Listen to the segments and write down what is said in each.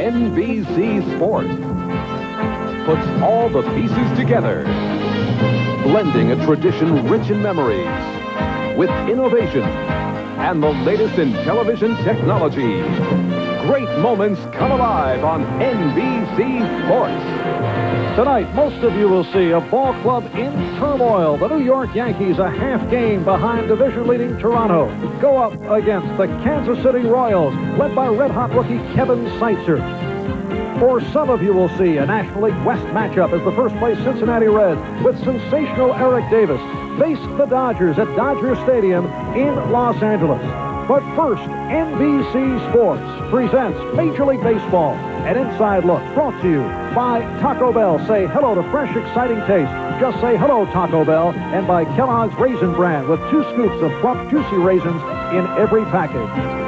NBC Sports puts all the pieces together, blending a tradition rich in memories with innovation and the latest in television technology. Great moments come alive on NBC Sports. Tonight, most of you will see a ball club in turmoil. The New York Yankees, a half game behind division-leading Toronto, go up against the Kansas City Royals, led by red-hot rookie Kevin Seitzer. Or some of you will see a National League West matchup as the first-place Cincinnati Reds, with sensational Eric Davis, face the Dodgers at Dodger Stadium in Los Angeles. But first, NBC Sports presents Major League Baseball, an inside look brought to you by Taco Bell. Say hello to fresh, exciting taste. Just say hello, Taco Bell. And by Kellogg's Raisin Bran, with 2 scoops of plump, juicy raisins in every package.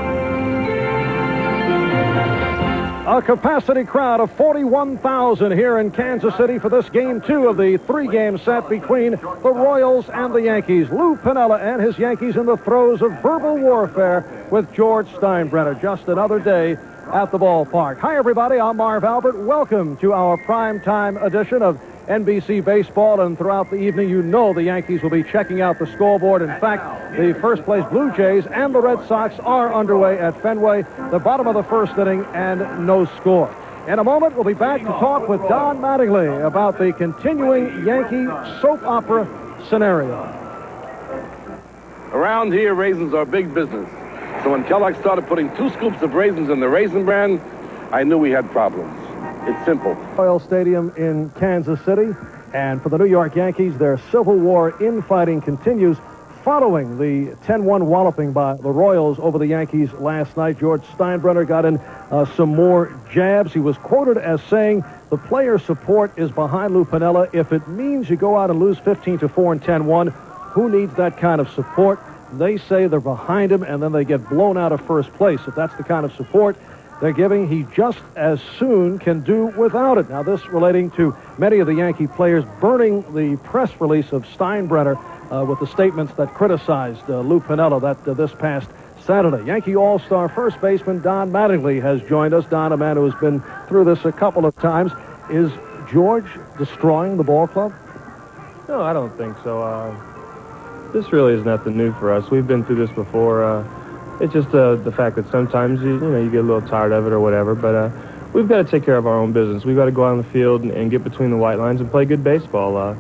A capacity crowd of 41,000 here in Kansas City for this Game 2 of the 3-game set between the Royals and the Yankees. Lou Piniella and his Yankees in the throes of verbal warfare with George Steinbrenner. Just another day at the ballpark. Hi, everybody. I'm Marv Albert. Welcome to our primetime edition of NBC Baseball, and throughout the evening, you know the Yankees will be checking out the scoreboard. In fact, the first-place Blue Jays and the Red Sox are underway at Fenway, the bottom of the first inning, and no score. In a moment, we'll be back to talk with Don Mattingly about the continuing Yankee soap opera scenario. Around here, raisins are big business. So when Kellogg started putting 2 scoops of raisins in the Raisin Bran, I knew we had problems. It's simple. Royal Stadium in Kansas City, and for the New York Yankees, their Civil War infighting continues following the 10-1 walloping by the Royals over the Yankees last night. George Steinbrenner got in some more jabs. He was quoted as saying, "The player support is behind Lou Piniella. If it means you go out and lose 15-4 and 10-1, who needs that kind of support?" They say they're behind him, and then they get blown out of first place. If that's the kind of support they're giving, he just as soon can do without it. Now, this relating to many of the Yankee players burning the press release of Steinbrenner with the statements that criticized Lou Piniella this past Saturday. Yankee All-Star first baseman Don Mattingly has joined us. Don, a man who has been through this a couple of times. Is George destroying the ball club? No, I don't think so. This really is nothing new for us. We've been through this before. It's just the fact that sometimes you get a little tired of it or whatever, but we've got to take care of our own business. We've got to go out on the field and get between the white lines and play good baseball.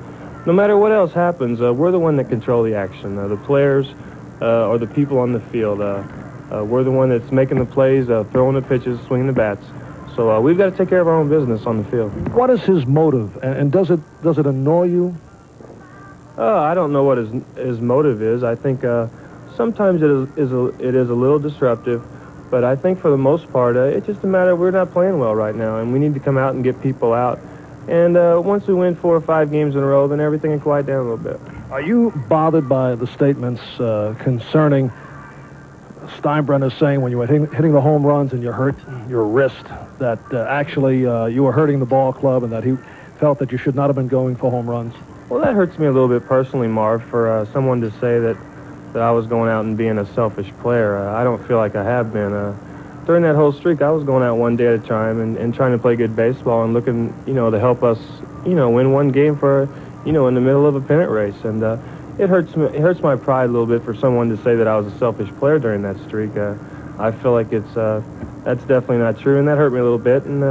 No matter what else happens, we're the one that control the action. The players or the people on the field. We're the one that's making the plays, throwing the pitches, swinging the bats. So we've got to take care of our own business on the field. What is his motive, and does it annoy you? I don't know what his motive is. I think sometimes it is a little disruptive, but I think for the most part, it's just a matter of we're not playing well right now, and we need to come out and get people out. And once we win 4 or 5 games in a row, then everything can quiet down a little bit. Are you bothered by the statements concerning Steinbrenner saying when you were hitting the home runs and you hurt your wrist, that actually you were hurting the ball club and that he felt that you should not have been going for home runs? Well, that hurts me a little bit personally, Marv, for someone to say that I was going out and being a selfish player. I don't feel like I have been. During that whole streak, I was going out one day at a time and trying to play good baseball and looking, to help us, win one game for, in the middle of a pennant race. And it hurts my pride a little bit for someone to say that I was a selfish player during that streak. I feel like that's definitely not true, and that hurt me a little bit. And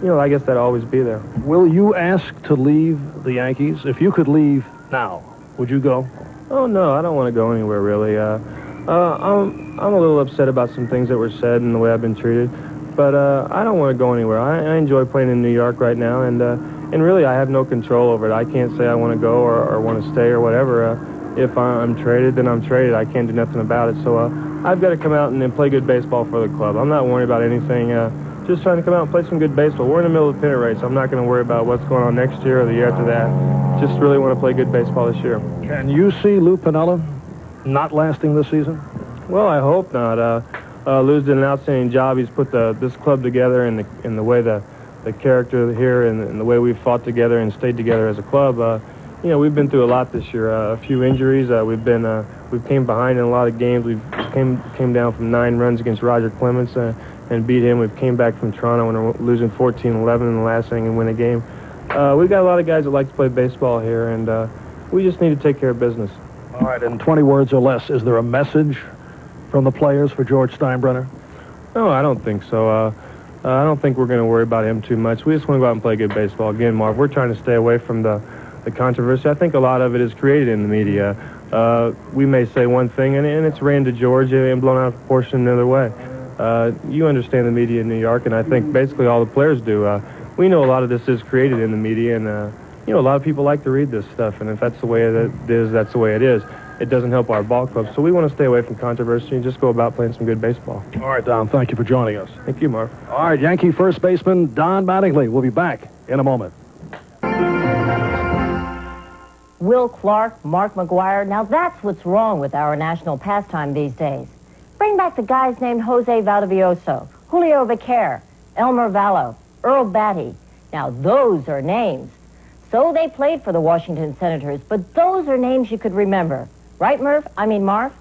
I guess that'll always be there. Will you ask to leave the Yankees? If you could leave now, would you go? Oh, no, I don't want to go anywhere, really. I'm a little upset about some things that were said and the way I've been treated, but I don't want to go anywhere. I enjoy playing in New York right now, and really I have no control over it. I can't say I want to go or want to stay or whatever. If I'm traded, then I'm traded. I can't do nothing about it, so I've got to come out and then play good baseball for the club. I'm not worried about anything. Just trying to come out and play some good baseball. We're in the middle of the pennant race. I'm not going to worry about what's going on next year or the year after that. Just really want to play good baseball this year. Can you see Lou Piniella not lasting this season? Well, I hope not. Lou's did an outstanding job. He's put this club together in the way the character here and the way we've fought together and stayed together as a club. We've been through a lot this year. A few injuries. We've been we've came behind in a lot of games. We've came down from 9 runs against Roger Clemens and beat him. We've came back from Toronto and are losing 14-11 in the last inning and win a game. We've got a lot of guys that like to play baseball here, and we just need to take care of business. All right, in 20 words or less, is there a message from the players for George Steinbrenner? No, I don't think so. I don't think we're going to worry about him too much. We just want to go out and play good baseball. Again, Marv, we're trying to stay away from the controversy. I think a lot of it is created in the media. We may say one thing, and it's ran to George and blown out of proportion another way. You understand the media in New York, and I think basically all the players do. We know a lot of this is created in the media, and a lot of people like to read this stuff, and if that's the way it is, that's the way it is. It doesn't help our ball club, so we want to stay away from controversy and just go about playing some good baseball. All right, Don, thank you for joining us. Thank you, Marv. All right, Yankee first baseman Don Mattingly will be back in a moment. Will Clark, Mark McGwire. Now that's what's wrong with our national pastime these days. Bring back the guys named Jose Valdivioso, Julio Becerra, Elmer Vallo, Earl Batty. Now those are names. So they played for the Washington Senators, but those are names you could remember. Right, Marv?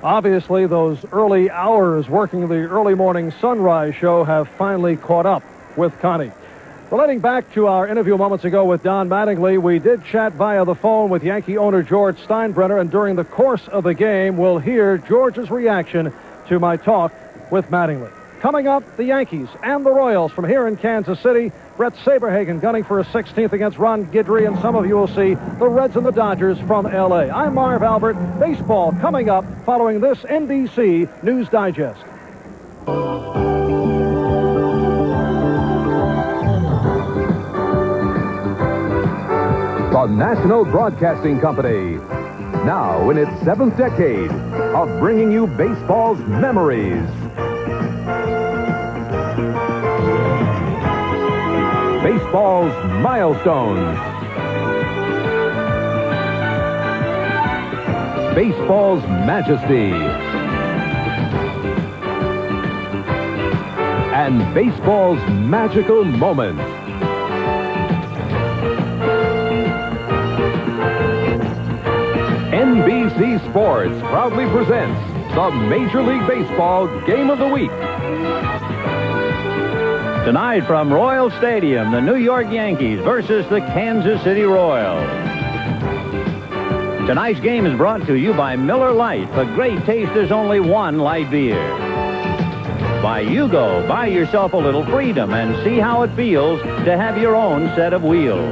Obviously, those early hours working the early morning sunrise show have finally caught up with Connie. Relating back to our interview moments ago with Don Mattingly, we did chat via the phone with Yankee owner George Steinbrenner, and during the course of the game, we'll hear George's reaction to my talk with Mattingly. Coming up, the Yankees and the Royals from here in Kansas City. Brett Saberhagen gunning for a 16th against Ron Guidry, and some of you will see the Reds and the Dodgers from L.A. I'm Marv Albert. Baseball coming up following this NBC News Digest. The National Broadcasting Company, now in its 7th decade of bringing you baseball's memories. Baseball's milestones. Baseball's majesty. And baseball's magical moments. NBC Sports proudly presents the Major League Baseball Game of the Week. Tonight from Royal Stadium, the New York Yankees versus the Kansas City Royals. Tonight's game is brought to you by Miller Lite. For great taste, there's only one light beer. By Yugo, buy yourself a little freedom and see how it feels to have your own set of wheels.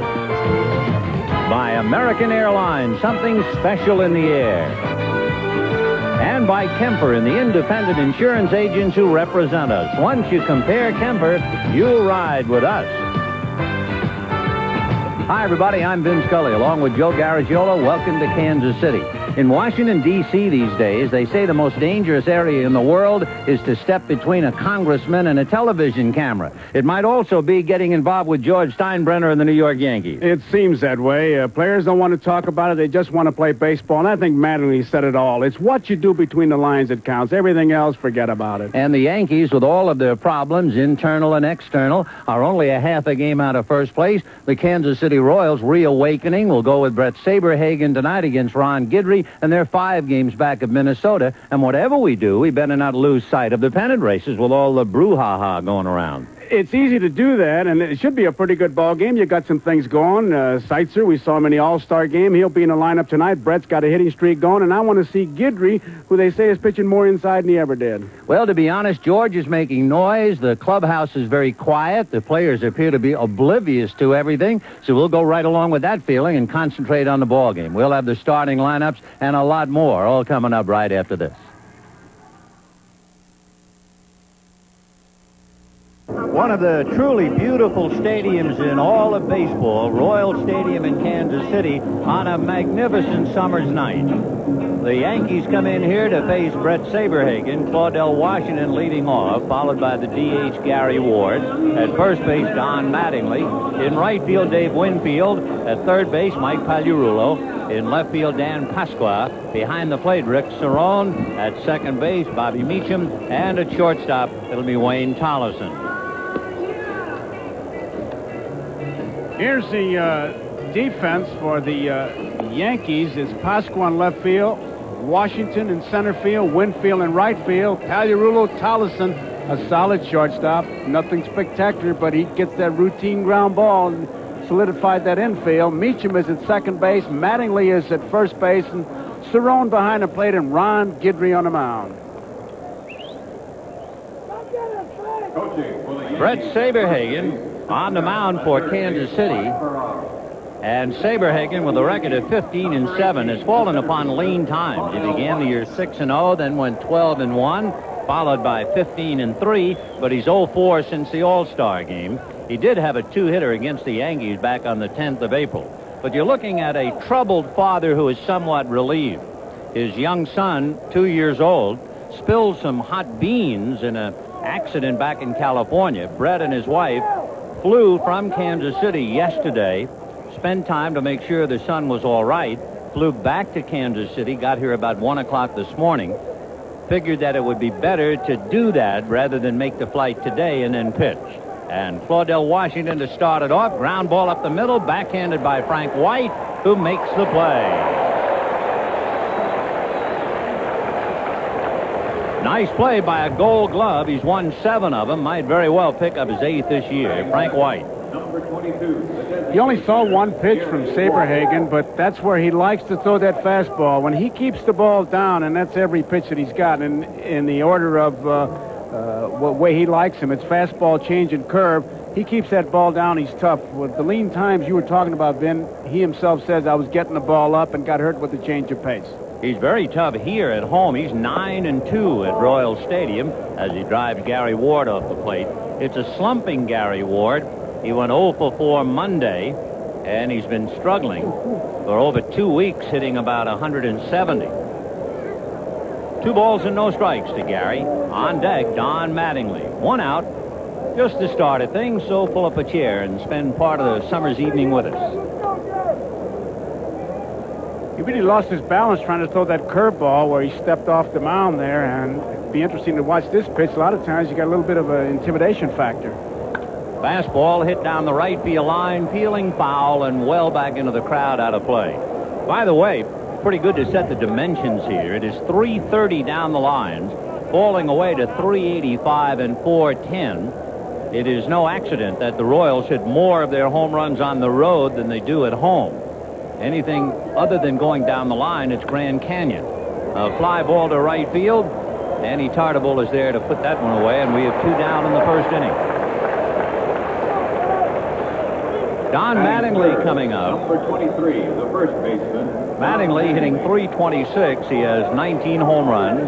By American Airlines, something special in the air. And by Kemper and the independent insurance agents who represent us. Once you compare Kemper, you'll ride with us. Hi, everybody. I'm Vin Scully, along with Joe Garagiola. Welcome to Kansas City. In Washington, D.C. these days, they say the most dangerous area in the world is to step between a congressman and a television camera. It might also be getting involved with George Steinbrenner and the New York Yankees. It seems that way. Players don't want to talk about it. They just want to play baseball. And I think Mattingly said it all. It's what you do between the lines that counts. Everything else, forget about it. And the Yankees, with all of their problems, internal and external, are only a half a game out of first place. The Kansas City Royals, reawakening, will go with Brett Saberhagen tonight against Ron Guidry, and they're 5 games back of Minnesota. And whatever we do, we better not lose sight of the pennant races with all the brouhaha going around. It's easy to do that, and it should be a pretty good ball game. You got some things going. Seitzer, we saw him in the All-Star game. He'll be in the lineup tonight. Brett's got a hitting streak going, and I want to see Guidry, who they say is pitching more inside than he ever did. Well, to be honest, George is making noise. The clubhouse is very quiet. The players appear to be oblivious to everything, so we'll go right along with that feeling and concentrate on the ball game. We'll have the starting lineups and a lot more all coming up right after this. One of the truly beautiful stadiums in all of baseball, Royal Stadium in Kansas City, on a magnificent summer's night. The Yankees come in here to face Brett Saberhagen, Claudell Washington leading off, followed by the DH Gary Ward. At first base, Don Mattingly. In right field, Dave Winfield. At third base, Mike Pagliarulo. In left field, Dan Pasqua. Behind the plate, Rick Cerrone. At second base, Bobby Meacham. And at shortstop, it'll be Wayne Tolleson. Here's the defense for the Yankees. It's Pasqua in left field, Washington in center field, Winfield in right field, Pagliarulo, Tolleson, a solid shortstop. Nothing spectacular, but he gets that routine ground ball and solidified that infield. Meacham is at second base, Mattingly is at first base, and Cerrone behind the plate, and Ron Guidry on the mound. Brett Saberhagen on the mound for Kansas City. And Saberhagen, with a record of 15-7, has fallen upon lean times. He began the year 6-0, then went 12-1, followed by 15-3, but he's 0-4 since the All-Star game. He did have a two-hitter against the Yankees back on the 10th of April. But you're looking at a troubled father who is somewhat relieved. His young son, 2 years old, spilled some hot beans in an accident back in California. Brett and his wife flew from Kansas City yesterday, spent time to make sure the son was all right, flew back to Kansas City, got here about 1 o'clock this morning, figured that it would be better to do that rather than make the flight today and then pitch. And Claudell Washington to start it off. Ground ball up the middle, backhanded by Frank White, who makes the play. Nice play by a Gold Glove. He's won 7 of them. Might very well pick up his 8th this year. Frank White. He only saw one pitch from Saberhagen, but that's where he likes to throw that fastball. When he keeps the ball down, and that's every pitch that he's gotten in the order of what way he likes him. It's fastball, change, and curve. He keeps that ball down. He's tough. With the lean times you were talking about, Ben, he himself says, I was getting the ball up and got hurt with the change of pace. He's very tough here at home. He's 9-2 at Royal Stadium as he drives Gary Ward off the plate. It's a slumping Gary Ward. He went 0 for 4 Monday, and he's been struggling for over 2 weeks, hitting about 170. 2 balls and no strikes to Gary. On deck, Don Mattingly. 1 out. Just the start of things, so pull up a chair and spend part of the summer's evening with us. He really lost his balance trying to throw that curveball where he stepped off the mound there, and it'd be interesting to watch this pitch. A lot of times you got a little bit of an intimidation factor. Fastball hit down the right field line, peeling foul, and well back into the crowd, out of play. By the way, pretty good to set the dimensions here. It is 330 down the lines, falling away to 385 and 410. It is no accident that the Royals hit more of their home runs on the road than they do at home. Anything other than going down the line, it's Grand Canyon. A fly ball to right field. Danny Tartabull is there to put that one away, and we have 2 down in the first inning. Don Mattingly coming up. Number 23, the first baseman. Mattingly hitting .326. He has 19 home runs,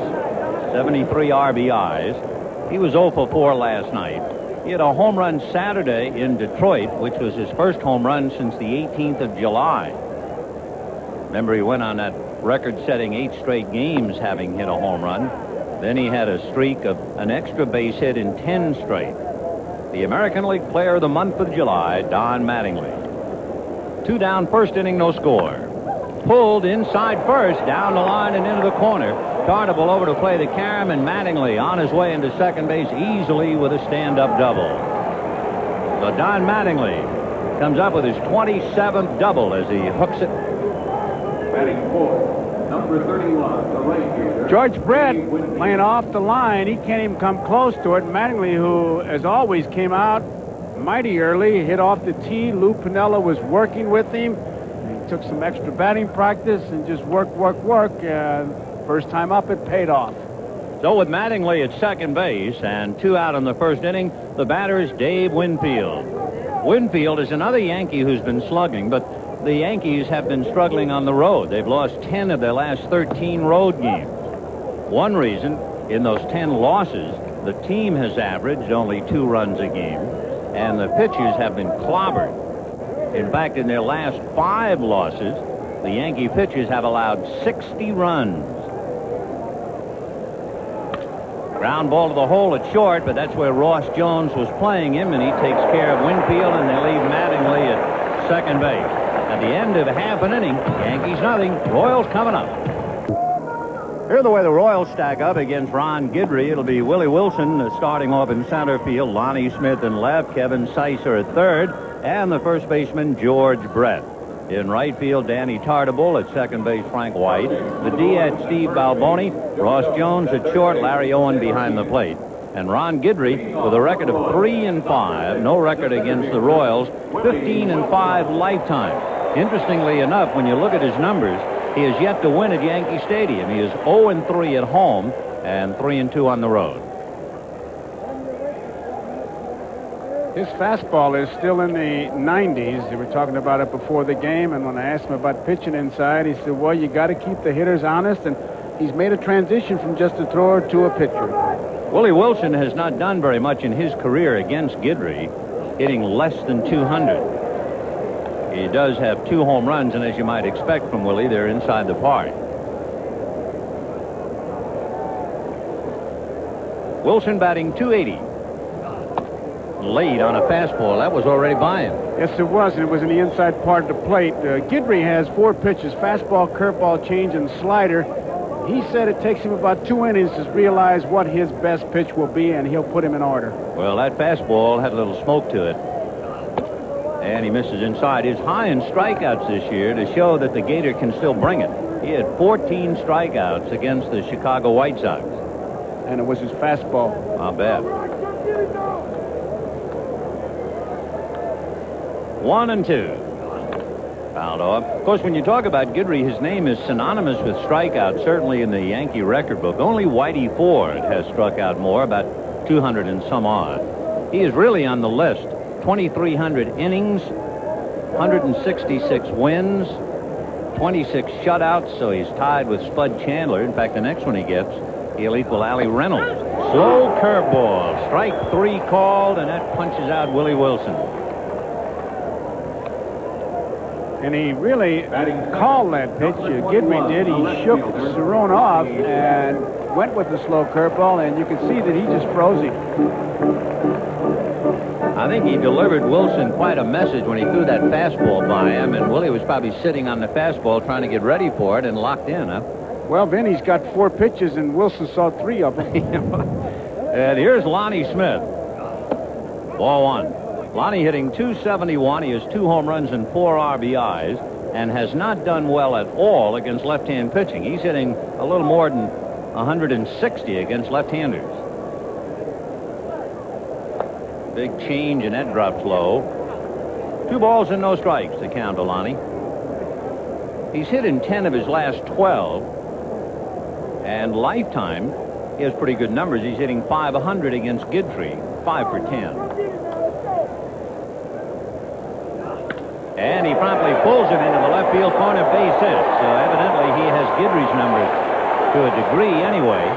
73 RBIs. He was 0 for 4 last night. He had a home run Saturday in Detroit, which was his first home run since the 18th of July. Remember, he went on that record-setting 8 straight games having hit a home run. Then he had a streak of an extra base hit in 10 straight. The American League Player of the Month of July, Don Mattingly. 2 down, first inning, no score. Pulled inside first, down the line and into the corner. Tartabull over to play the carom, and Mattingly on his way into second base easily with a stand-up double. So Don Mattingly comes up with his 27th double as he hooks it. Batting 4, number 31, the right fielder. George Brett playing off the line. He can't even come close to it. Mattingly, who as always came out mighty early, hit off the tee. Lou Piniella was working with him. He took some extra batting practice and just work. First time up, it paid off. So with Mattingly at second base and 2 out in the first inning, the batter is Dave Winfield. Winfield is another Yankee who's been slugging, but the Yankees have been struggling on the road. They've lost 10 of their last 13 road games. One reason, in those 10 losses, the team has averaged only 2 runs a game, and the pitchers have been clobbered. In fact, in their last 5 losses, the Yankee pitchers have allowed 60 runs. Ground ball to the hole at short, but that's where Ross Jones was playing him, and he takes care of Winfield, and they leave Mattingly at second base. At the end of half an inning, Yankees nothing, Royals coming up. Here's the way the Royals stack up against Ron Guidry. It'll be Willie Wilson starting off in center field, Lonnie Smith in left, Kevin Sicer at third, and the first baseman, George Brett. In right field, Danny Tartable. At second base, Frank White. The DH, Steve Balboni. Ross Jones at short. Larry Owen behind the plate. And Ron Guidry with a record of 3-5. No record against the Royals. 15-5 lifetime. Interestingly enough, when you look at his numbers, he has yet to win at Yankee Stadium. He is 0-3 at home and 3-2 on the road. His fastball is still in the 90s. They were talking about it before the game, and when I asked him about pitching inside, he said, well, you got to keep the hitters honest, and he's made a transition from just a thrower to a pitcher. Willie Wilson has not done very much in his career against Guidry, hitting less than 200. He does have 2 home runs, and as you might expect from Willie, they're inside the park. Wilson batting .280. Late on a fastball. That was already by him. Yes, it was, and it was in the inside part of the plate. Guidry has 4 pitches: fastball, curveball, change, and slider. He said it takes him about 2 innings to realize what his best pitch will be, and he'll put him in order. Well, that fastball had a little smoke to it, and he misses inside. He's high in strikeouts this year to show that the Gator can still bring it. He had 14 strikeouts against the Chicago White Sox. And it was his fastball. Not bad. 1-2. Fouled off. Of course, when you talk about Guidry, his name is synonymous with strikeouts, certainly in the Yankee record book. Only Whitey Ford has struck out more, about 200 and some odd. He is really on the list. 2,300 innings, 166 wins, 26 shutouts, so he's tied with Spud Chandler. In fact, the next one he gets, he'll equal Allie Reynolds. Slow curveball. Strike 3 called, and that punches out Willie Wilson. And he really called that pitch. Guidry did. He shook Cerrone off and went with the slow curveball, and you can see that he just froze him. I think he delivered Wilson quite a message when he threw that fastball by him, and Willie was probably sitting on the fastball trying to get ready for it and locked in, huh? Well, then he's got 4 pitches, and Wilson saw 3 of them. And here's Lonnie Smith. Ball 1. Lonnie hitting .271. He has 2 home runs and 4 RBIs, and has not done well at all against left-hand pitching. He's hitting a little more than 160 against left-handers. Big change, and that drops low. 2 balls and no strikes to count to Lonnie. He's hit in 10 of his last 12, and lifetime, he has pretty good numbers. He's hitting .500 against Guidry, 5 for 10. And he promptly pulls it into the left field corner, base hit. So evidently he has Guidry's numbers to a degree anyway.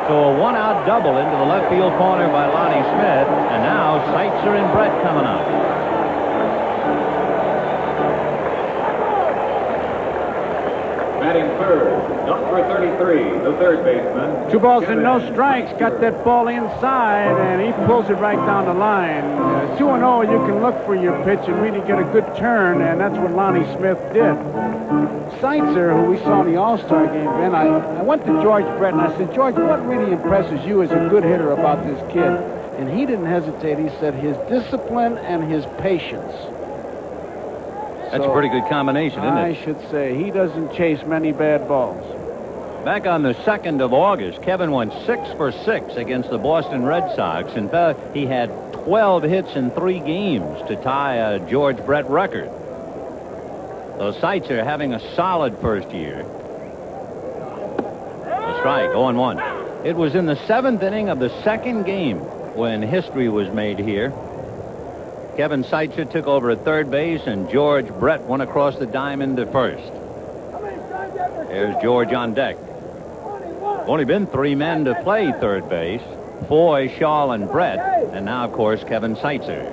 So a 1-out double into the left field corner by Lonnie Smith. And now Seitzer and Brett coming up. Batting third, number 33, the third baseman. 2 balls and no strikes. Got that ball inside, and he pulls it right down the line. 2-0, you can look for your pitch and really get a good turn, and that's what Lonnie Smith did. Seitzer, who we saw in the All-Star game, Ben, I went to George Brett, and I said, George, what really impresses you as a good hitter about this kid? And he didn't hesitate. He said his discipline and his patience. That's a pretty good combination, isn't it? I should say. He doesn't chase many bad balls. Back on the 2nd of August, Kevin went 6 for 6 against the Boston Red Sox. In fact, he had 12 hits in 3 games to tie a George Brett record. So Seitzer having a solid first year. A strike, 0-1. It was in the 7th inning of the 2nd game when history was made here. Kevin Seitzer took over at third base, and George Brett went across the diamond to first. There's George on deck. Only been 3 men to play third base: Foy, Shaw, and Brett, and now, of course, Kevin Seitzer.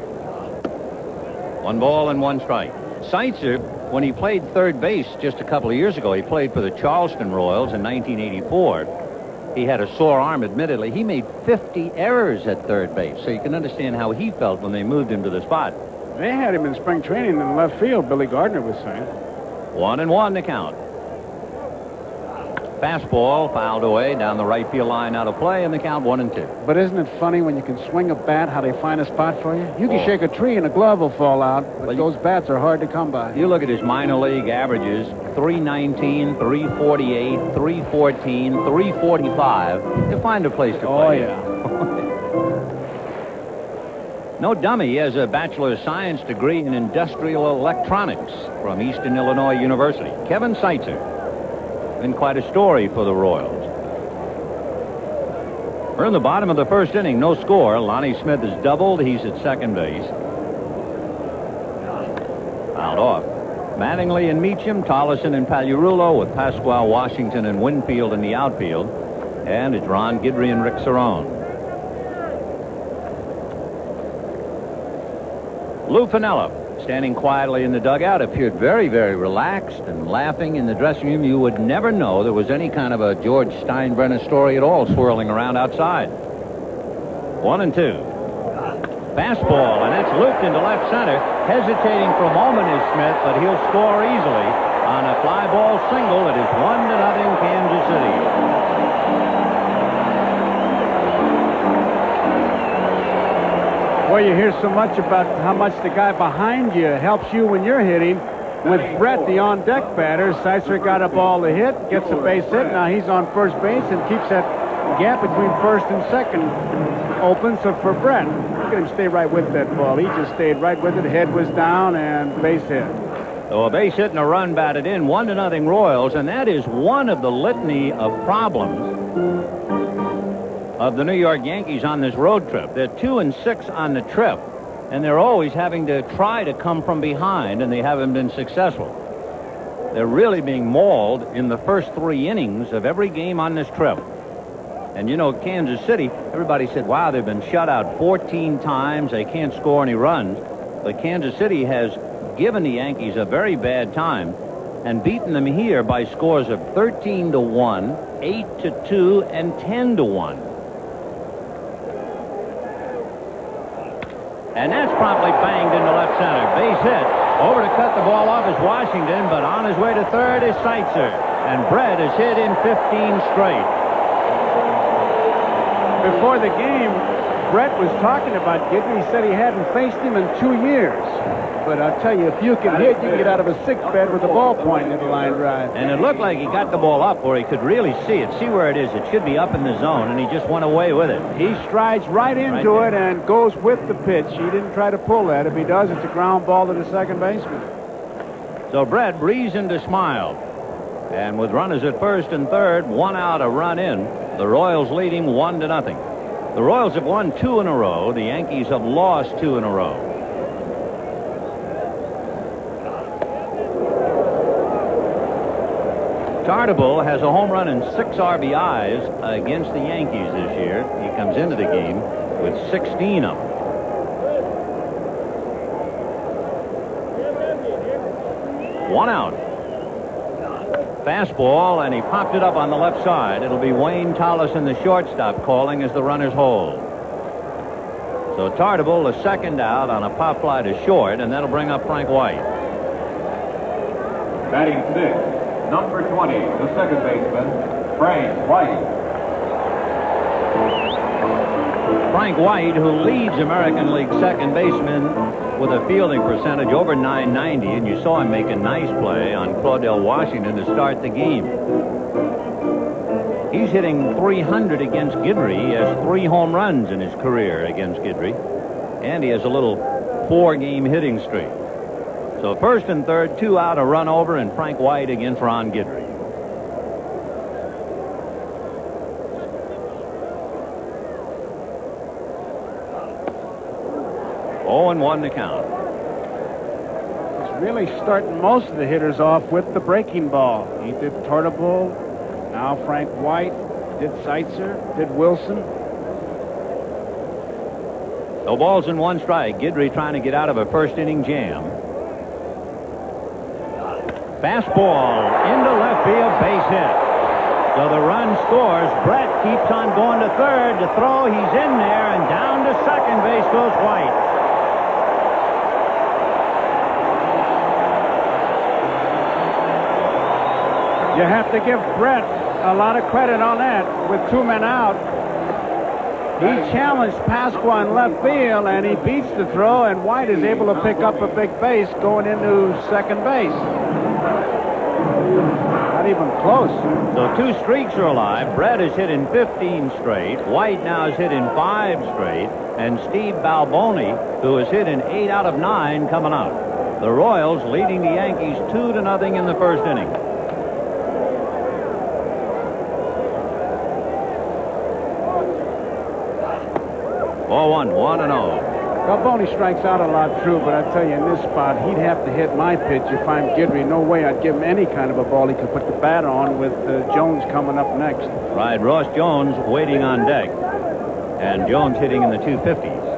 1 ball and 1 strike. Seitzer, when he played third base just a couple of years ago, he played for the Charleston Royals in 1984. He had a sore arm, admittedly. He made 50 errors at third base, so you can understand how he felt when they moved him to the spot. They had him in spring training in left field, Billy Gardner was saying. 1-1 to count. Fastball fouled away down the right field line, out of play, and the count 1-2. But isn't it funny when you can swing a bat, how they find a spot for you? You can shake a tree and a glove will fall out, but those bats are hard to come by. You look at his minor league averages, 319, 348, 314, 345. To find a place to play. Oh, yeah. No dummy. He has a Bachelor of Science degree in Industrial Electronics from Eastern Illinois University. Kevin Seitzer. Been quite a story for the Royals. We're in the bottom of the first inning. No score. Lonnie Smith has doubled. He's at second base. Fouled off. Mattingly and Meacham, Tollison and Pagliarulo, with Pasquale, Washington, and Winfield in the outfield. And it's Ron Guidry and Rick Cerrone. Lou Piniella, standing quietly in the dugout, appeared very, very relaxed and laughing in the dressing room. You would never know there was any kind of a George Steinbrenner story at all swirling around outside. 1-2. Fastball, and that's looped into left center. Hesitating for a moment is Smith, but he'll score easily on a fly ball single. It is 1-0 Kansas City. Well, you hear so much about how much the guy behind you helps you when you're hitting. With Brett, the on-deck batter, Seitzer got a ball to hit, gets a base hit. Now he's on first base and keeps that gap between first and second open. So for Brett, look at him stay right with that ball. He just stayed right with it. Head was down and base hit. So a base hit and a run batted in. 1-0 Royals, and that is one of the litany of problems of the New York Yankees on this road trip. They're 2-6 on the trip, and they're always having to try to come from behind, and they haven't been successful. They're really being mauled in the first 3 innings of every game on this trip. And you know, Kansas City, everybody said, wow, they've been shut out 14 times. They can't score any runs. But Kansas City has given the Yankees a very bad time and beaten them here by scores of 13-1, 8-2, and 10-1. And that's promptly banged into left center. Base hit. Over to cut the ball off is Washington, but on his way to third is Seitzer. And Brett has hit in 15 straight. Before the game, Brett was talking about Guidry. He said he hadn't faced him in 2 years. But I'll tell you, if you can hit, you can get out of a sick bed with a ball pointing at the line drive. And it looked like he got the ball up where he could really see it, see where it is. It should be up in the zone, and he just went away with it. He strides right into it and goes with the pitch. He didn't try to pull that. If he does, it's a ground ball to the second baseman. So Brett reason to smile. And with runners at first and third, 1 out, a run in, the Royals leading 1-0. The Royals have won 2 in a row. The Yankees have lost 2 in a row. Tartabull has a home run and 6 RBIs against the Yankees this year. He comes into the game with 16 of them. One out. Fastball, and he popped it up on the left side. It'll be Wayne Tollison, the shortstop, calling as the runners hold. So Tartabull, the second out on a pop fly to short, and that'll bring up Frank White. Batting 6. Number 20, the second baseman, Frank White. Frank White, who leads American League second baseman with a fielding percentage over .990, and you saw him make a nice play on Claudell Washington to start the game. He's hitting .300 against Guidry. He has 3 home runs in his career against Guidry, and he has a little 4-game hitting streak. So first and third, 2 out, a run over, and Frank White against Ron Guidry. Oh, and 1 to count. He's really starting most of the hitters off with the breaking ball. He did Tartabull, now Frank White, did Seitzer, did Wilson. No balls and 1 strike. Guidry trying to get out of a first inning jam. Fastball into left field, base hit. So the run scores. Brett keeps on going to third. To throw, he's in there, and down to second base goes White. You have to give Brett a lot of credit on that with 2 men out. He challenged Pasqua in left field, and he beats the throw, and White is able to pick up a big base going into second base. Not even close. So 2 streaks are alive. Brett is hit in 15 straight. White now is hit in 5 straight. And Steve Balboni, who is hit in 8 out of 9, coming out. The Royals leading the Yankees 2-0 in the first inning. Ball 1-0. Balboni strikes out a lot, true, but I tell you, in this spot, he'd have to hit my pitch if I'm Guidry. No way I'd give him any kind of a ball he could put the bat on with Jones coming up next. Right, Ross Jones waiting on deck. And Jones hitting in the 250s.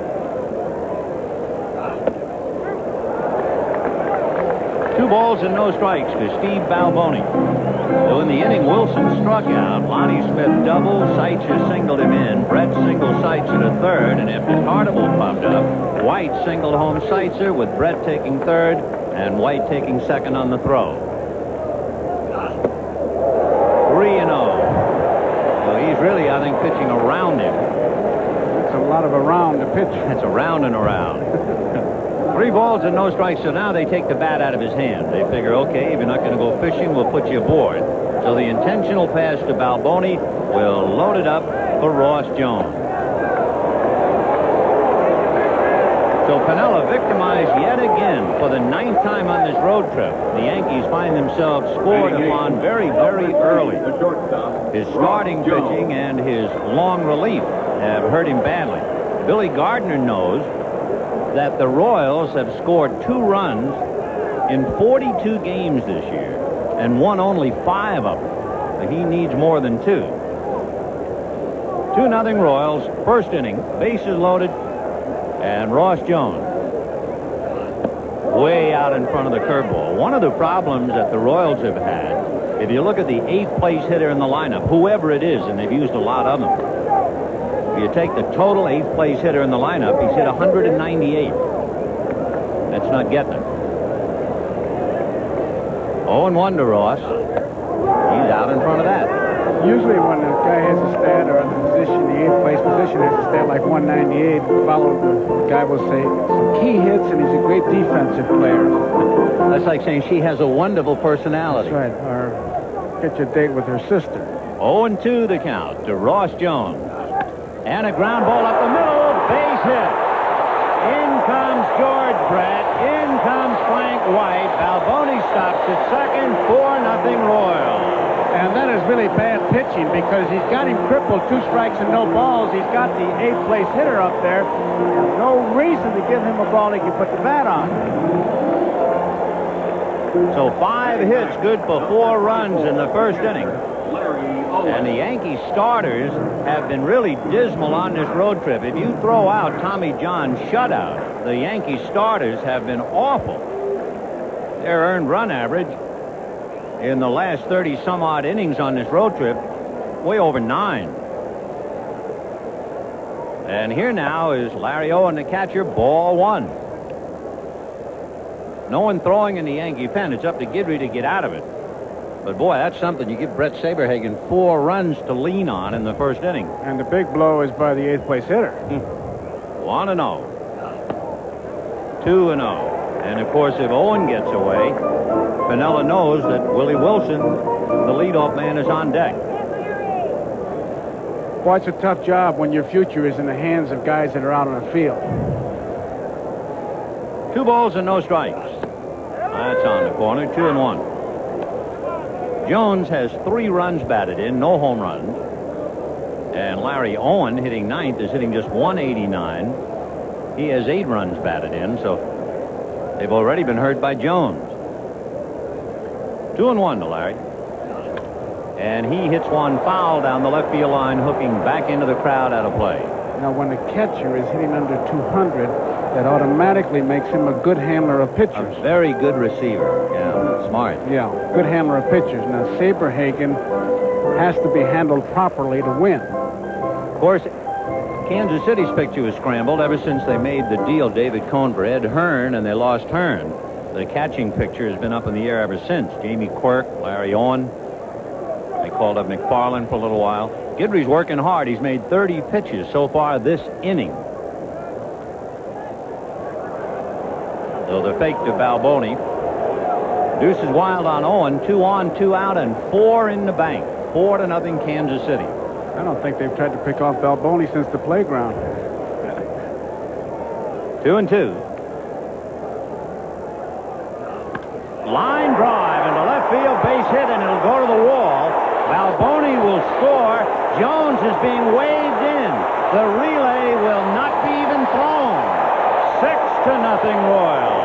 Two balls and no strikes to Steve Balboni. So in the inning, Wilson struck out. Lonnie Smith doubled. Seitzer singled him in. Brett singled Seitzer to third. And after Carnival popped up, White singled home Seitzer with Brett taking third and White taking second on the throw. 3-0. So he's really, I think, pitching around him. That's a lot of around to pitch. That's around and around. 3 balls and no strikes, so now they take the bat out of his hand. They figure, okay, if you're not going to go fishing, we'll put you aboard. So the intentional pass to Balboni will load it up for Ross Jones. So Piniella victimized yet again for the 9th time on this road trip. The Yankees find themselves scored upon very, very early. His starting pitching and his long relief have hurt him badly. Billy Gardner knows that the Royals have scored 2 runs in 42 games this year and won only 5 of them. So he needs more than 2. 2-0 Royals, first inning, bases loaded, and Ross Jones way out in front of the curveball. One of the problems that the Royals have had, if you look at the 8th place hitter in the lineup, whoever it is, and they've used a lot of them, if you take the total 8th place hitter in the lineup, he's hit 198. That's not getting it. 0-1 to Ross. He's out in front of that. Usually when a guy has a stat or a position, the 8th place position has a stat like 198, followed the guy will say some key hits and he's a great defensive player. That's like saying she has a wonderful personality. That's right. Or get your date with her sister. 0-2 the count to Ross Jones. And a ground ball up the middle, base hit. In comes George Brett. In comes Frank White. Balboni stops at second. 4-0 Royals. And that is really bad pitching because he's got him crippled, 2 strikes and no balls. He's got the 8th place hitter up there. There's no reason to give him a ball he can put the bat on. So 5 hits, good for 4 runs in the first inning. And the Yankee starters have been really dismal on this road trip. If you throw out Tommy John's shutout, the Yankee starters have been awful. Their earned run average in the last 30-some-odd innings on this road trip, way over 9. And here now is Larry Owen, the catcher, ball 1. No one throwing in the Yankee pen. It's up to Guidry to get out of it. But, boy, that's something. You give Brett Saberhagen 4 runs to lean on in the first inning. And the big blow is by the 8th place hitter. 1-0. 2-0. And, of course, if Owen gets away, Piniella knows that Willie Wilson, the leadoff man, is on deck. Boy, it's a tough job when your future is in the hands of guys that are out on the field. 2 balls and no strikes. That's on the corner. 2-1. Jones has 3 runs batted in, no home runs. And Larry Owen, hitting 9th, is hitting just 189. He has 8 runs batted in, so they've already been hurt by Jones. 2-1 to Larry. And he hits one foul down the left field line, hooking back into the crowd out of play. Now, when the catcher is hitting under 200, that automatically makes him a good handler of pitchers. A very good receiver. Yeah, smart. Yeah, good handler of pitchers. Now, Saberhagen has to be handled properly to win. Of course, Kansas City's picture was scrambled ever since they made the deal, David Cohn for Ed Hearn, and they lost Hearn. The catching picture has been up in the air ever since. Jamie Quirk, Larry Owen. They call called up McFarland for a little while. Guidry's working hard. He's made 30 pitches so far this inning. So the fake to Balboni. Deuce is wild on Owen. 2 on, 2 out, and 4 in the bank. 4-0 Kansas City. I don't think they've tried to pick off Balboni since the playground. 2-2. Line drive into left field, base hit, and it'll go to the wall. Balboni will score. Jones is being waved in. The relay will not be even thrown. 6-0 Royals.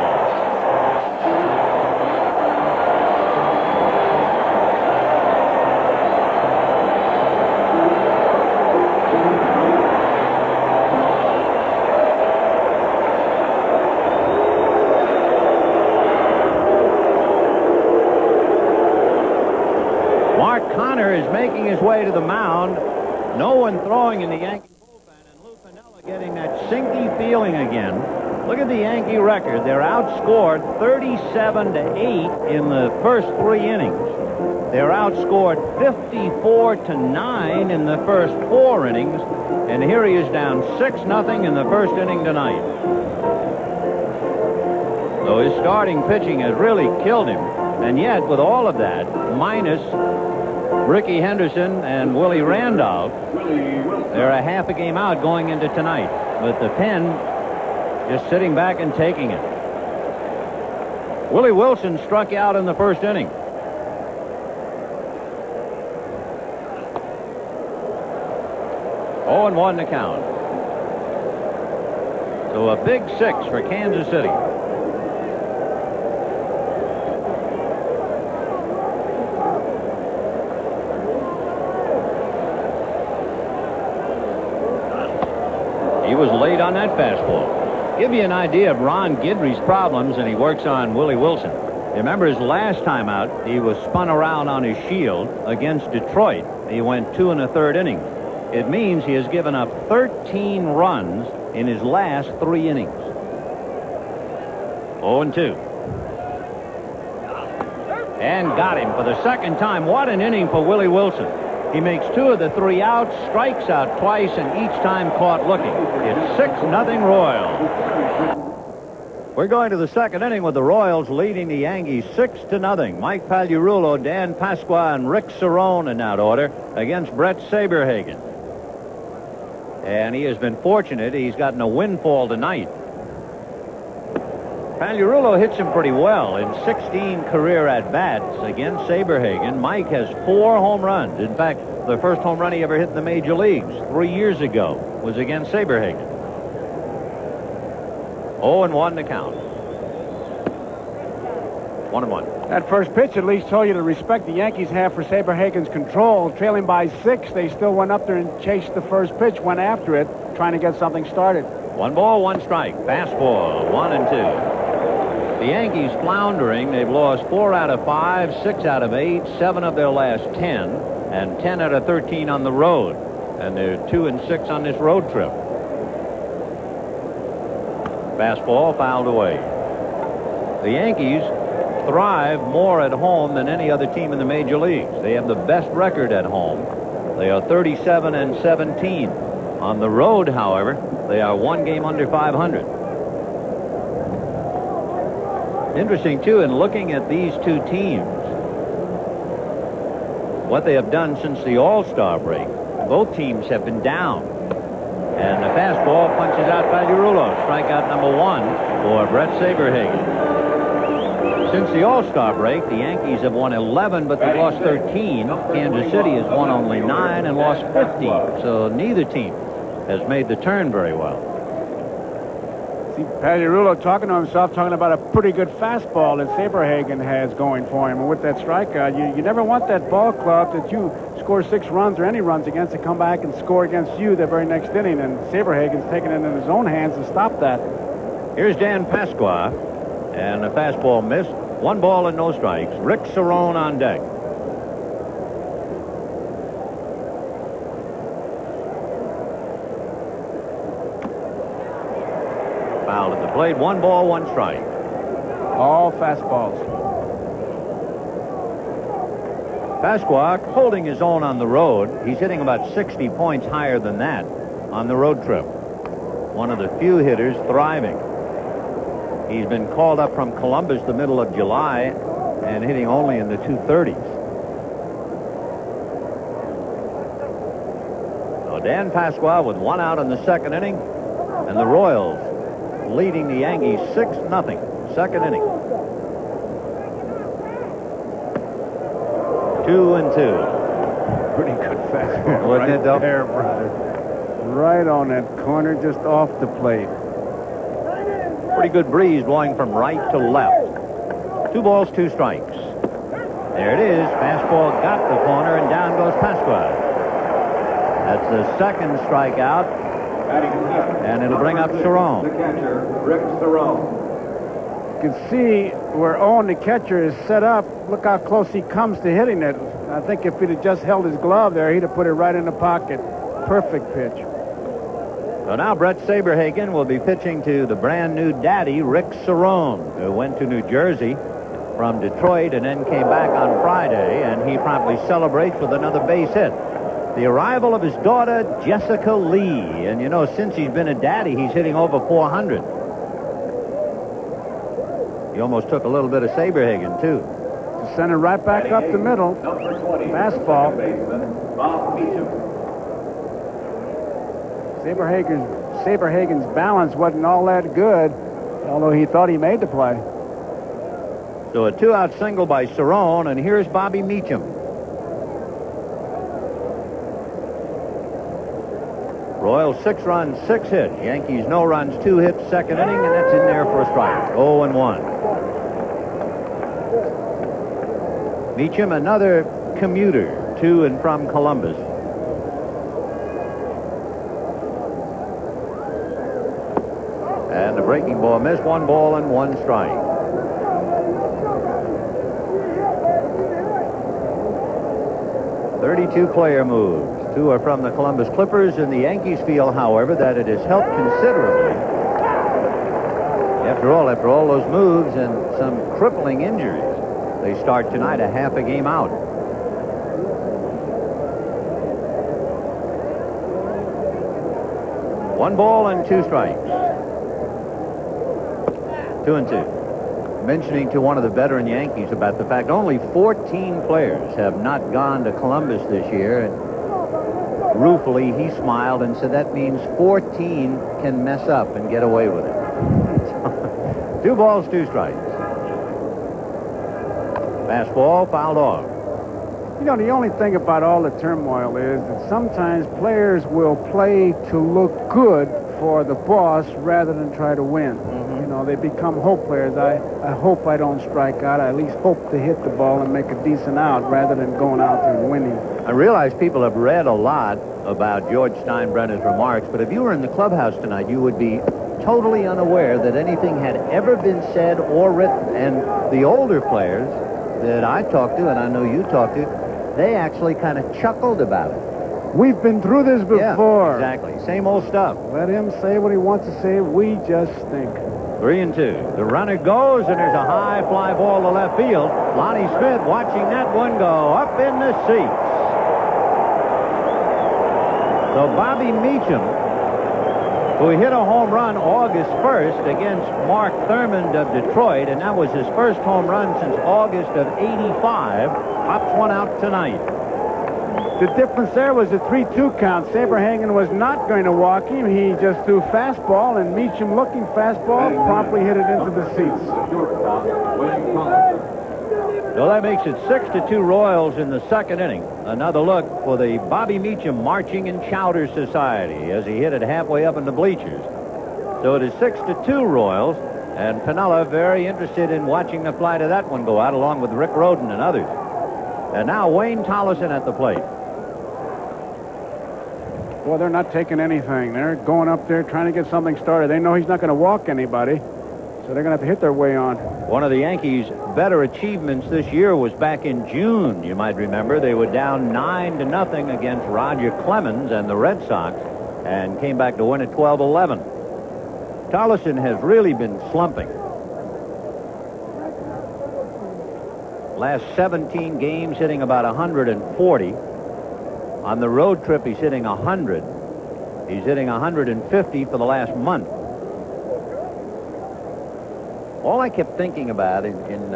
Is making his way to the mound. No one throwing in the Yankee bullpen, and Lou Piniella getting that sinky feeling again. Look at the Yankee record. They're outscored 37-8 in the first 3 innings. They're outscored 54-9 in the first 4 innings, and here he is down 6-0 in the first inning tonight. So his starting pitching has really killed him, and yet with all of that, minus Ricky Henderson and Willie Randolph, they're a half a game out going into tonight, with the pen just sitting back and taking it. Willie Wilson struck out in the first inning. Oh, and 1 to count. So a big 6 for Kansas City. He was late on that fastball. Give you an idea of Ron Guidry's problems, and he works on Willie Wilson. Remember his last time out, he was spun around on his shield against Detroit. He went 2 1/3 innings. It means he has given up 13 runs in his last 3 innings. 0-2. And got him for the second time. What an inning for Willie Wilson. He makes 2 of the 3 outs, strikes out twice, and each time caught looking. It's 6-0 Royals. We're going to the second inning with the Royals leading the Yankees 6-0. Mike Pagliarulo, Dan Pasqua, and Rick Cerone in that order against Brett Saberhagen. And he has been fortunate. He's gotten a windfall tonight. Pagliarulo hits him pretty well in 16 career at-bats against Saberhagen. Mike has 4 home runs. In fact, the first home run he ever hit in the major leagues 3 years ago was against Saberhagen. 0-1 to count. 1-1. That first pitch at least told you the respect the Yankees have for Saberhagen's control. Trailing by 6, they still went up there and chased the first pitch, went after it, trying to get something started. 1 ball, 1 strike. Fastball, 1-2. The Yankees floundering. They've lost 4 out of 5, 6 out of 8, 7 of their last 10, and 10 out of 13 on the road. And they're 2-6 on this road trip. Fastball fouled away. The Yankees thrive more at home than any other team in the major leagues. They have the best record at home. They are 37-17. On the road, however, they are 1 game under 500. Interesting, too, in looking at these 2 teams, what they have done since the All-Star break. Both teams have been down. And the fastball punches out Pagliarulo. Strikeout number 1 for Brett Saberhagen. Since the All-Star break, the Yankees have won 11, but they've lost 13. Kansas City has won only 9 and lost 15. So neither team has made the turn very well. See Pagliarulo talking to himself, talking about a pretty good fastball that Saberhagen has going for him. And with that strikeout, you never want that ball club that you score 6 runs or any runs against to come back and score against you the very next inning. And Saberhagen's taking it in his own hands to stop that. Here's Dan Pasqua, and the fastball missed. 1 ball and no strikes. Rick Cerone on deck. Fouled at the plate. 1 ball, 1 strike. All fastballs. Pasqua holding his own on the road. He's hitting about 60 points higher than that on the road trip. One of the few hitters thriving. He's been called up from Columbus the middle of July and hitting only in the 230s. So Dan Pasqua with one out in the second inning, and the Royals leading the Yankees 6-0. Second inning. 2-2. Pretty good fastball. Wasn't it, though? There, brother. Right on that corner, just off the plate. Pretty good breeze blowing from right to left. 2 balls, 2 strikes. There it is. Fastball got the corner, and down goes Pasqua. That's the second strikeout, and it'll bring up Cerrone. The catcher, Rick Cerrone. You can see where Owen, the catcher, is set up. Look how close he comes to hitting it. I think if he'd have just held his glove there, he'd have put it right in the pocket. Perfect pitch. So now Brett Saberhagen will be pitching to the brand new daddy, Rick Cerrone, who went to New Jersey from Detroit and then came back on Friday, and he promptly celebrates with another base hit. The arrival of his daughter, Jessica Lee. And, you know, since he's been a daddy, he's hitting over 400. He almost took a little bit of Saberhagen, too. Send it right back up the middle. Number 20. Fastball. Baseman, Bob Meacham. Saberhagen's balance wasn't all that good, although he thought he made the play. So a 2-out single by Cerrone, and here's Bobby Meacham. Royals 6 runs, 6 hits. Yankees no runs, 2 hits, second inning, and that's in there for a strike. 0-1. Meacham, another commuter to and from Columbus. And the breaking ball missed. 1 ball and 1 strike. .32 player moves. 2 are from the Columbus Clippers, and the Yankees feel, however, that it has helped considerably. After all those moves and some crippling injuries, they start tonight a half a game out. One ball and 2 strikes. 2-2. Mentioning to one of the veteran Yankees about the fact only 14 players have not gone to Columbus this year, and ruefully he smiled and said that means 14 can mess up and get away with it. 2 balls, 2 strikes. Fastball fouled off. You know, the only thing about all the turmoil is that sometimes players will play to look good for the boss rather than try to win. You know, they become hope players. I hope I don't strike out. I at least hope to hit the ball and make a decent out rather than going out there and winning. I realize people have read a lot about George Steinbrenner's remarks, but if you were in the clubhouse tonight, you would be totally unaware that anything had ever been said or written. And the older players that I talked to, and I know you talked to, they actually kind of chuckled about it. We've been through this before. Yeah, exactly. Same old stuff. Let him say what he wants to say. We just stink. 3-2. The runner goes, and there's a high fly ball to left field. Lonnie Smith watching that one go up in the seats. So Bobby Meacham, who hit a home run August 1st against Mark Thurmond of Detroit, and that was his first home run since August of '85, pops one out tonight. The difference there was a 3-2 count. Saberhagen was not going to walk him. He just threw fastball, and Meacham, looking fastball, promptly hit it into the seats. So that makes it 6-2 Royals in the second inning. Another look for the Bobby Meacham Marching and Chowder Society as he hit it halfway up in the bleachers. So it is 6-2 Royals, and Piniella very interested in watching the flight of that one go out along with Rick Rhoden and others. And now Wayne Tolleson at the plate. Boy, they're not taking anything. They're going up there trying to get something started. They know he's not going to walk anybody, so they're going to have to hit their way on. One of the Yankees' better achievements this year was back in June. You might remember they were down 9-0 against Roger Clemens and the Red Sox and came back to win at 12-11. Tolleson has really been slumping. Last 17 games, hitting about 140. On the road trip, he's hitting 100. He's hitting 150 for the last month. All I kept thinking about in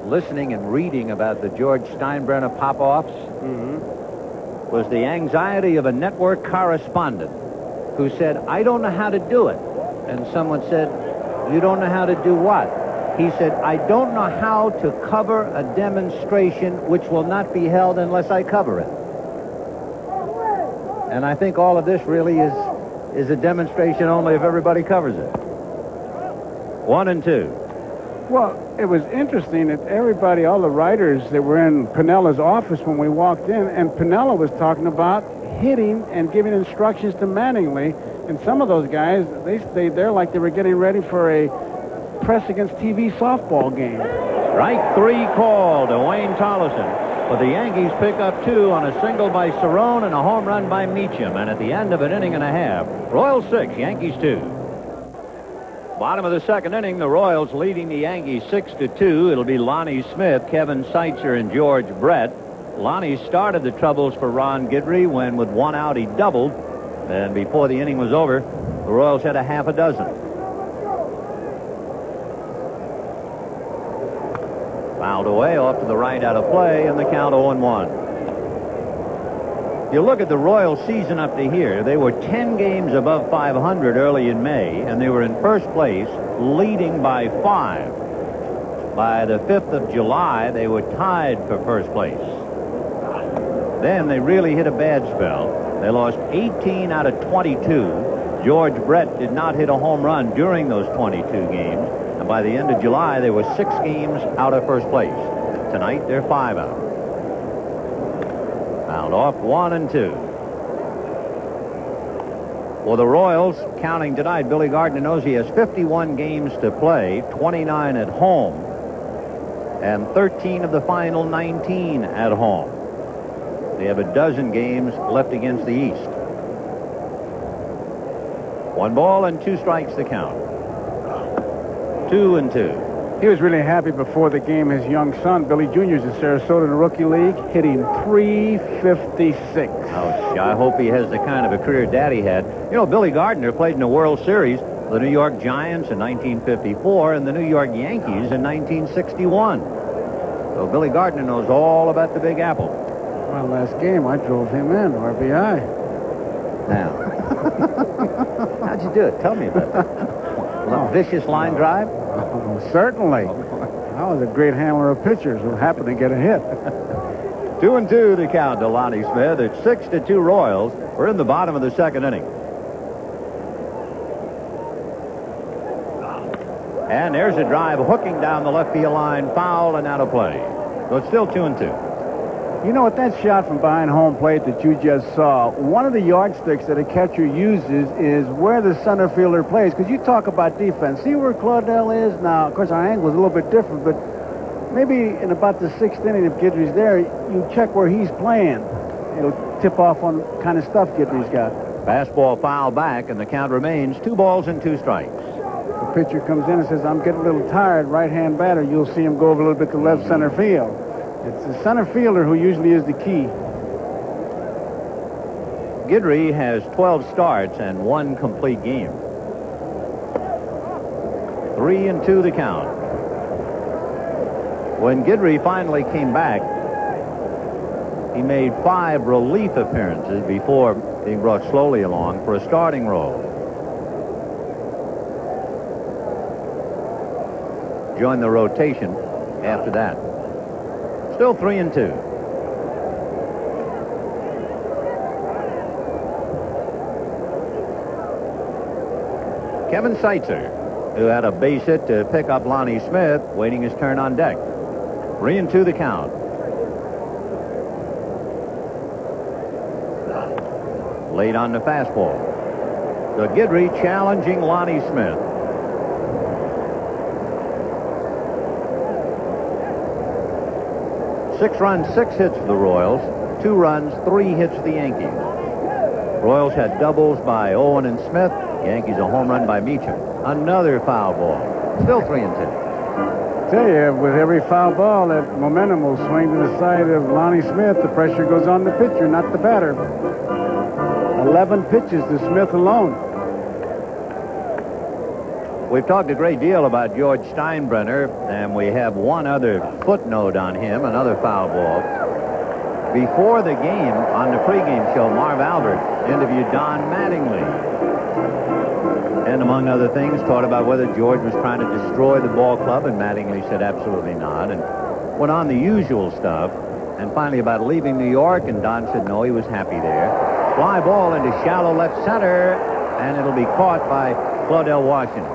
listening and reading about the George Steinbrenner pop-offs was the anxiety of a network correspondent who said, I don't know how to do it. And someone said, you don't know how to do what? He said, I don't know how to cover a demonstration which will not be held unless I cover it. And I think all of this really is a demonstration only if everybody covers it. 1-2. Well, it was interesting that everybody, all the writers that were in Pinella's office when we walked in, and Piniella was talking about hitting and giving instructions to Mattingly. And some of those guys, they stayed there like they were getting ready for a press against TV softball game. Strike 3 call to Wayne Tolleson. But the Yankees pick up 2 on a single by Cerrone and a home run by Meacham. And at the end of an inning and a half, Royals 6, Yankees 2. Bottom of the second inning, the Royals leading the Yankees 6-2. It'll be Lonnie Smith, Kevin Seitzer, and George Brett. Lonnie started the troubles for Ron Guidry when with 1 out he doubled. And before the inning was over, the Royals had a half a dozen. Fouled away off to the right out of play, and the count 0-1. You look at the Royals season up to here, they were 10 games above 500 early in May, and they were in first place, leading by 5. By the 5th of July, they were tied for first place. Then they really hit a bad spell. They lost 18 out of 22. George Brett did not hit a home run during those 22 games. And by the end of July, they were 6 games out of first place. Tonight, they're 5 out. Fouled off 1-2. For the Royals, counting tonight, Billy Gardner knows he has 51 games to play, 29 at home, and 13 of the final 19 at home. They have a dozen games left against the East. 1 ball and 2 strikes to count. 2-2. He was really happy before the game. His young son, Billy Jr., is in Sarasota in the Rookie League, hitting .356. Ouch. I hope he has the kind of a career Daddy had. You know, Billy Gardner played in the World Series, the New York Giants in 1954 and the New York Yankees in 1961. So Billy Gardner knows all about the Big Apple. Well, last game, I drove him in, RBI. Now, how'd you do it? Tell me about it. Vicious line drive? Oh, certainly. I was a great handler of pitchers who happened to get a hit. 2-2 to count to Lonnie Smith. It's 6-2 Royals. We're in the bottom of the second inning. And there's a drive hooking down the left field line, foul and out of play. So it's still 2-2. You know what, that shot from behind home plate that you just saw, one of the yardsticks that a catcher uses is where the center fielder plays. Because you talk about defense. See where Claudel is? Now, of course, our angle is a little bit different, but maybe in about the 6th inning, if Guidry's there, you check where he's playing. It'll tip off on the kind of stuff Guidry's got. Fastball foul back, and the count remains 2 balls and 2 strikes. The pitcher comes in and says, I'm getting a little tired, right-hand batter. You'll see him go over a little bit to left center field. It's the center fielder who usually is the key. Guidry has 12 starts and 1 complete game. 3-2 the count. When Guidry finally came back, he made 5 relief appearances before being brought slowly along for a starting role. Joined the rotation after that. Still 3-2. Kevin Seitzer, who had a base hit to pick up Lonnie Smith, waiting his turn on deck. 3-2 the count. Late on the fastball. So Guidry challenging Lonnie Smith. 6 runs, 6 hits for the Royals. 2 runs, 3 hits for the Yankees. Royals had doubles by Owen and Smith. Yankees a home run by Meacham. Another foul ball. Still 3-2. tell you, with every foul ball, that momentum will swing to the side of Lonnie Smith. The pressure goes on the pitcher, not the batter. 11 pitches to Smith alone. We've talked a great deal about George Steinbrenner, and we have one other footnote on him, another foul ball. Before the game, on the pregame show, Marv Albert interviewed Don Mattingly. And among other things, talked about whether George was trying to destroy the ball club, and Mattingly said absolutely not, and went on the usual stuff. And finally about leaving New York, and Don said no, he was happy there. Fly ball into shallow left center, and it'll be caught by Claudell Washington.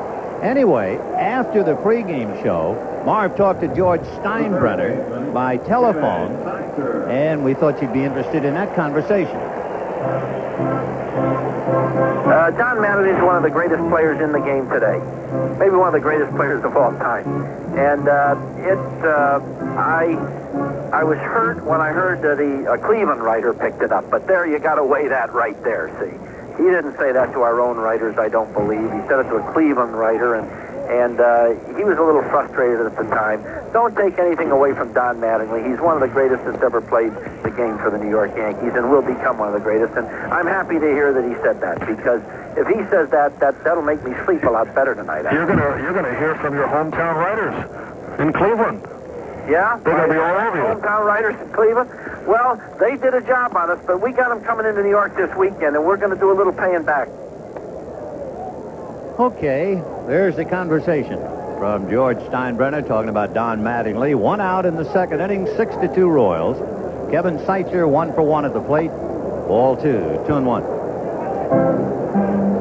Anyway, after the pregame show, Marv talked to George Steinbrenner by telephone, and we thought you'd be interested in that conversation. Don Mattingly is one of the greatest players in the game today. Maybe one of the greatest players of all time. And I was hurt when I heard that a Cleveland writer picked it up. But there, you got to weigh that right there, see. He didn't say that to our own writers, I don't believe. He said it to a Cleveland writer, and he was a little frustrated at the time. Don't take anything away from Don Mattingly. He's one of the greatest that's ever played the game for the New York Yankees and will become one of the greatest. And I'm happy to hear that he said that, because if he says that'll make me sleep a lot better tonight. You're gonna hear from your hometown writers in Cleveland. Yeah? They're gonna be all over you. Hometown writers in Cleveland? Well, they did a job on us, but we got them coming into New York this weekend, and we're going to do a little paying back. Okay, there's the conversation from George Steinbrenner talking about Don Mattingly. 1 out in the second inning, 6-2 Royals. Kevin Seitzer 1 for 1 at the plate. Ball 2, 2-1.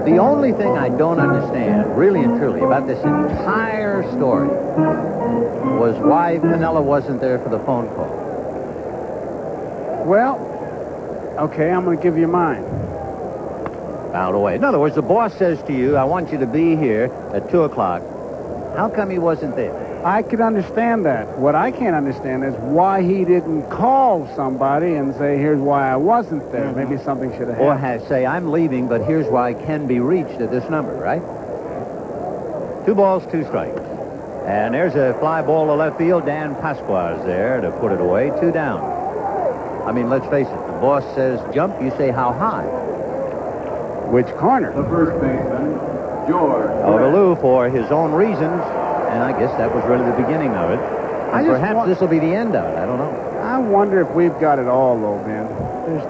The only thing I don't understand, really and truly, about this entire story was why Piniella wasn't there for the phone call. Well, okay, I'm going to give you mine. Fouled away. In other words, the boss says to you, I want you to be here at 2 o'clock. How come he wasn't there? I could understand that. What I can't understand is why he didn't call somebody and say, here's why I wasn't there. Mm-hmm. Maybe something should have happened. Or say, I'm leaving, but here's why I can be reached at this number, right? 2 balls, 2 strikes. And there's a fly ball to left field. Dan Pasqua's there to put it away. 2 down. I mean, let's face it. The boss says jump. You say how high? Which corner? The first baseman, George. Overloo for his own reasons, and I guess that was really the beginning of it. And perhaps this will be the end of it. I don't know. I wonder if we've got it all, though, Ben.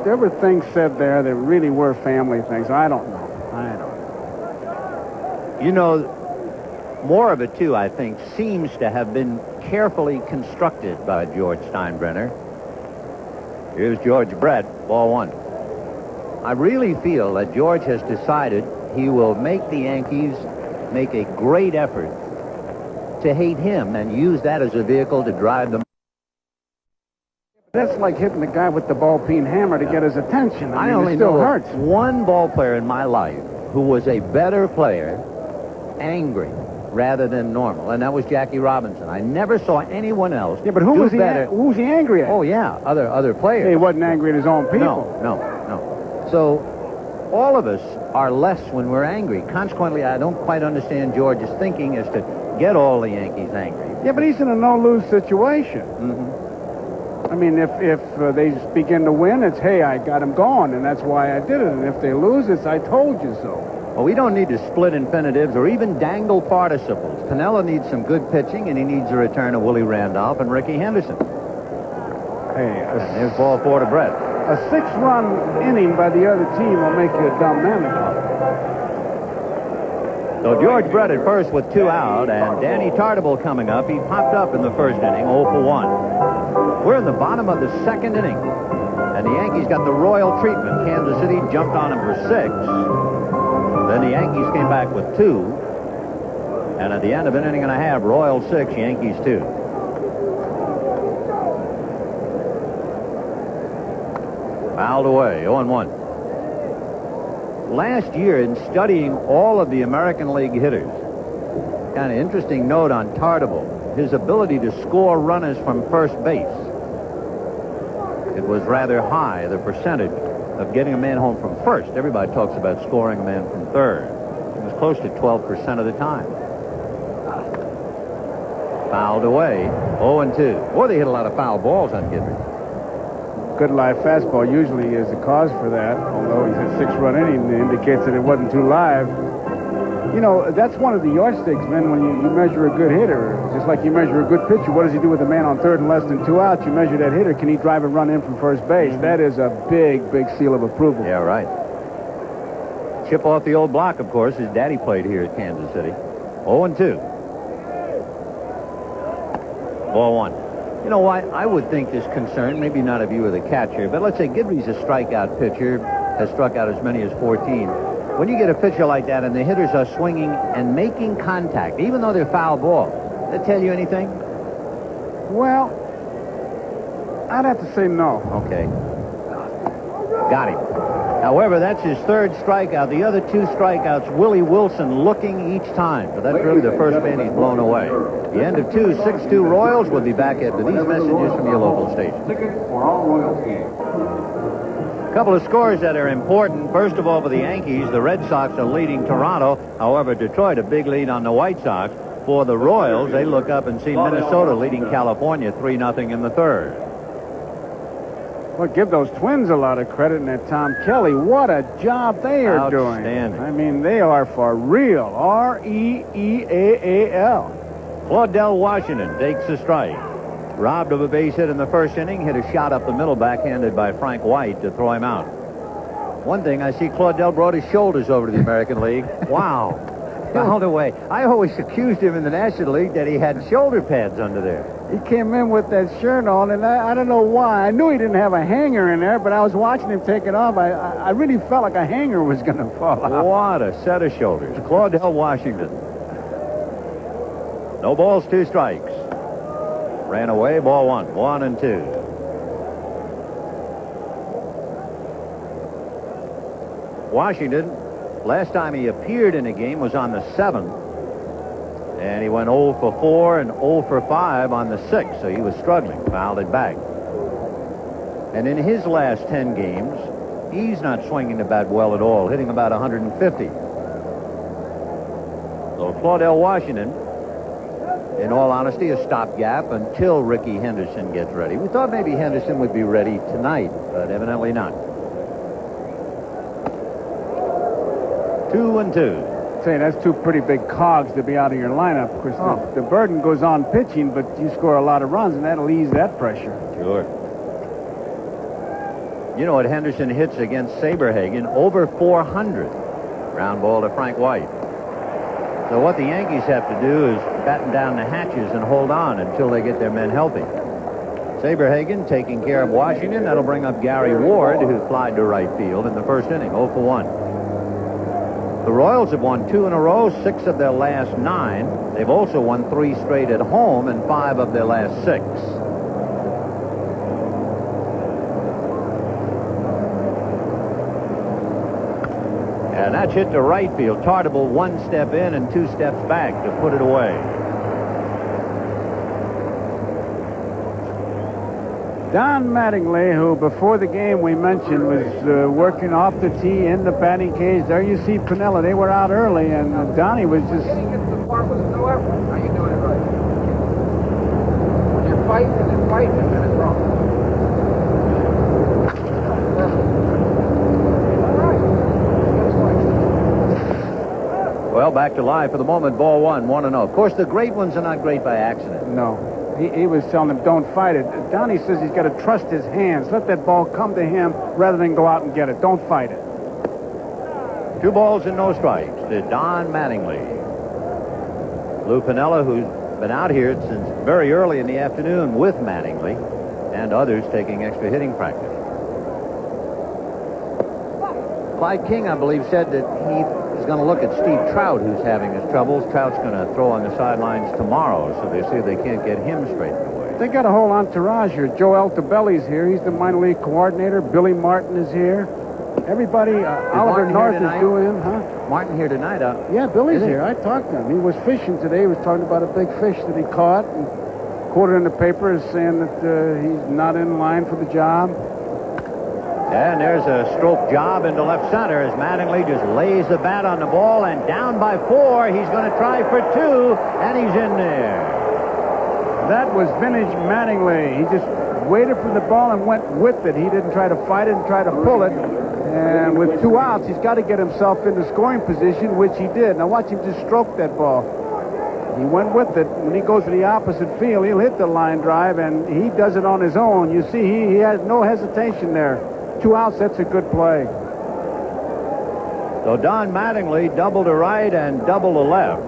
There were things said there that really were family things. I don't know. You know, more of it, too, I think, seems to have been carefully constructed by George Steinbrenner. Here's George Brett, ball 1. I really feel that George has decided he will make the Yankees make a great effort to hate him and use that as a vehicle to drive them. That's like hitting the guy with the ball-peen hammer to get his attention. I mean, only it still know hurts. One ball player in my life who was a better player, angry, rather than normal, and that was Jackie Robinson. I never saw anyone else. Yeah, but who was he angry at? Oh yeah, other players. He wasn't angry at his own people. No. So all of us are less when we're angry. Consequently, I don't quite understand George's thinking as to get all the Yankees angry. Yeah, but he's in a no-lose situation. Mm-hmm. I mean, if they begin to win, it's, hey, I got him going, and that's why I did it. And if they lose, it's, I told you so. Well, we don't need to split infinitives or even dangle participles. Piniella needs some good pitching, and he needs a return of Willie Randolph and Ricky Henderson. Hey, there's ball 4 to Brett. A 6-run inning by the other team will make you a dumb manager. So George Brett at first with 2 out, and Danny Tartabull coming up. He popped up in the first inning, 0 for 1. We're in the bottom of the second inning, and the Yankees got the royal treatment. Kansas City jumped on him for 6. Then the Yankees came back with 2, and at the end of an inning and a half, Royals 6, Yankees 2. Fouled away, 0-1. Last year, in studying all of the American League hitters, kind of interesting note on Tartabull, his ability to score runners from first base. It was rather high, the percentage of getting a man home from first. Everybody talks about scoring a man from third. It was close to 12% of the time. Fouled away. 0-2. Boy, they hit a lot of foul balls on Guidry. Good live fastball usually is the cause for that, although he's a 6-run inning, it indicates that it wasn't too live. You know, that's one of the yardsticks, man, when you measure a good hitter. Just like you measure a good pitcher, what does he do with a man on third and less than 2 outs? You measure that hitter. Can he drive a run in from first base? That is a big, big seal of approval. Yeah, right. Chip off the old block, of course. His daddy played here at Kansas City. 0-2. Ball 1. You know why? I would think this concern, maybe not of you or the catcher, but let's say Guidry's a strikeout pitcher, has struck out as many as 14. When you get a pitcher like that and the hitters are swinging and making contact, even though they're foul ball, does that tell you anything? Well, I'd have to say no. Okay. Got him. However, that's his third strikeout. The other 2 strikeouts, Willie Wilson looking each time. But that's really the first man he's blown away. The end of 2, 6-2 Royals. We'll be back after these messages from your local station. Tickets for all Royals games. A couple of scores that are important. First of all, for the Yankees, the Red Sox are leading Toronto. However, Detroit, a big lead on the White Sox. For the Royals, they look up and see Minnesota leading California 3-0 in the third. Well, give those Twins a lot of credit, and that Tom Kelly. What a job they are doing. Outstanding. I mean, they are for real. R-E-E-A-A-L. Claudell Washington takes a strike. Robbed of a base hit in the first inning, hit a shot up the middle, backhanded by Frank White to throw him out. One thing, I see Claudell brought his shoulders over to the American League. Wow. Fouled away. I always accused him in the National League that he had shoulder pads under there. He came in with that shirt on, and I don't know why. I knew he didn't have a hanger in there, but I was watching him take it off. I really felt like a hanger was going to fall out. What a set of shoulders. Claudell Washington. No balls, 2 strikes. Ran away, ball 1. 1-2. Washington, last time he appeared in a game was on the 7th. And he went 0 for 4 and 0 for 5 on the 6th, so he was struggling. Fouled it back. And in his last 10 games, he's not swinging the bat well at all, hitting about 150. So Claudell Washington, in all honesty, a stopgap until Ricky Henderson gets ready. We thought maybe Henderson would be ready tonight, but evidently not. 2-2. Say, that's 2 pretty big cogs to be out of your lineup. Of course, the burden goes on pitching, but you score a lot of runs, and that'll ease that pressure. Sure. You know what Henderson hits against Saberhagen? Over 400. Ground ball to Frank White. So what the Yankees have to do is batten down the hatches and hold on until they get their men healthy. Saberhagen taking care of Washington. That'll bring up Gary Ward, who flied to right field in the first inning, 0 for 1. The Royals have won 2 in a row, 6 of their last 9. They've also won 3 straight at home and 5 of their last 6. And that's hit to right field. Tartable 1 step in and 2 steps back to put it away. Don Mattingly, who before the game we mentioned was working off the tee in the batting cage. There you see Piniella. They were out early, and Donnie was just... Getting into the park with no effort. How you doing it right? When you're fighting and then it's wrong. Well, back to live for the moment. Ball 1, 1-0. Of course, the great ones are not great by accident. No. He was telling them, don't fight it. Donnie says he's got to trust his hands. Let that ball come to him rather than go out and get it. Don't fight it. 2 balls and no strikes to Don Mattingly. Lou Piniella, who's been out here since very early in the afternoon with Mattingly and others taking extra hitting practice. Clyde King, I believe, said that he is going to look at Steve Trout, who's having his troubles. Trout's going to throw on the sidelines tomorrow, so they see if they can't get him straightened away. They got a whole entourage here. Joe Altobelli's here. He's the minor league coordinator. Billy Martin is here. Everybody, Oliver North is doing, huh? Martin here tonight, yeah, Billy's here. I talked to him. He was fishing today. He was talking about a big fish that he caught. And quoted in the paper as saying that he's not in line for the job. And there's a stroke job into left center as Mattingly just lays the bat on the ball, and down by 4. He's going to try for 2, and he's in there. That was vintage Mattingly. He just waited for the ball and went with it. He didn't try to fight it and try to pull it. And with 2 outs, he's got to get himself into scoring position, which he did. Now watch him just stroke that ball. He went with it. When he goes to the opposite field, he'll hit the line drive, and he does it on his own. You see, he has no hesitation there. 2 outs, that's a good play. So Don Mattingly double to right and double to left.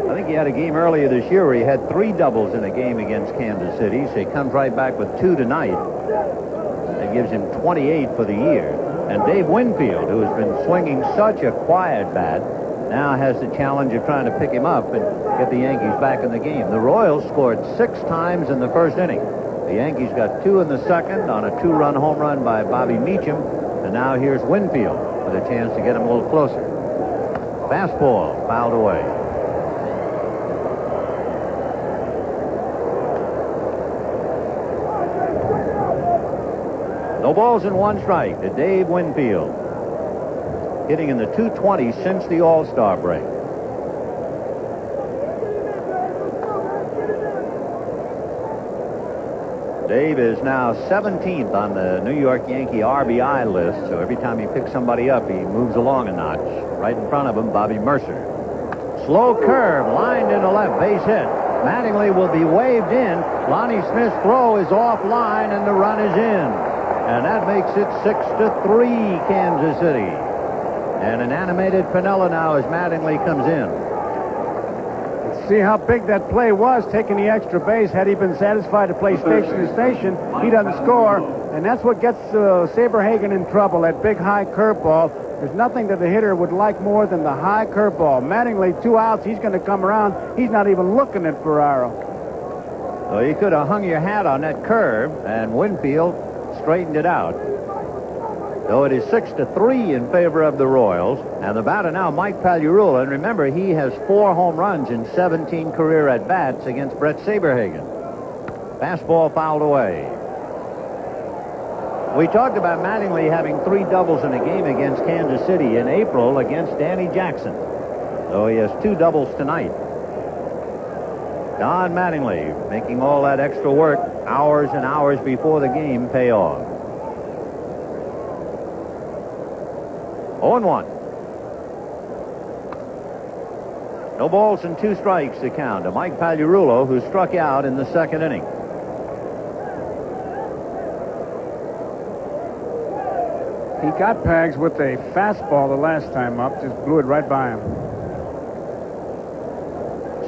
I think he had a game earlier this year where he had 3 doubles in a game against Kansas City, so he comes right back with 2 tonight. That gives him 28 for the year. And Dave Winfield, who has been swinging such a quiet bat, now has the challenge of trying to pick him up and get the Yankees back in the game. The Royals scored 6 times in the first inning. The Yankees got 2 in the second on a 2-run home run by Bobby Meacham. And now here's Winfield with a chance to get him a little closer. Fastball fouled away. No balls and 1 strike to Dave Winfield. Hitting in the 220 since the All-Star break. Dave is now 17th on the New York Yankee RBI list, so every time he picks somebody up, he moves along a notch. Right in front of him, Bobby Mercer. Slow curve, lined into left, base hit. Mattingly will be waved in. Lonnie Smith's throw is offline, and the run is in. And that makes it 6-3 Kansas City. And an animated Piniella now as Mattingly comes in. See how big that play was, taking the extra base. Had he been satisfied to play station to station, he doesn't score. And that's what gets Saberhagen in trouble, that big high curveball. There's nothing that the hitter would like more than the high curveball. Mattingly, 2 outs, he's going to come around. He's not even looking at Ferraro. So you could have hung your hat on that curve, and Winfield straightened it out. So it is 6-3 in favor of the Royals. And the batter now, Mike Pagliarulo. And remember, he has 4 home runs in 17 career at-bats against Brett Saberhagen. Fastball fouled away. We talked about Mattingly having 3 doubles in a game against Kansas City in April against Danny Jackson. So he has 2 doubles tonight. Don Mattingly making all that extra work hours and hours before the game pay off. 0-1. No balls and 2 strikes to count to Mike Pagliarulo, who struck out in the second inning. He got Pags with a fastball the last time up, just blew it right by him.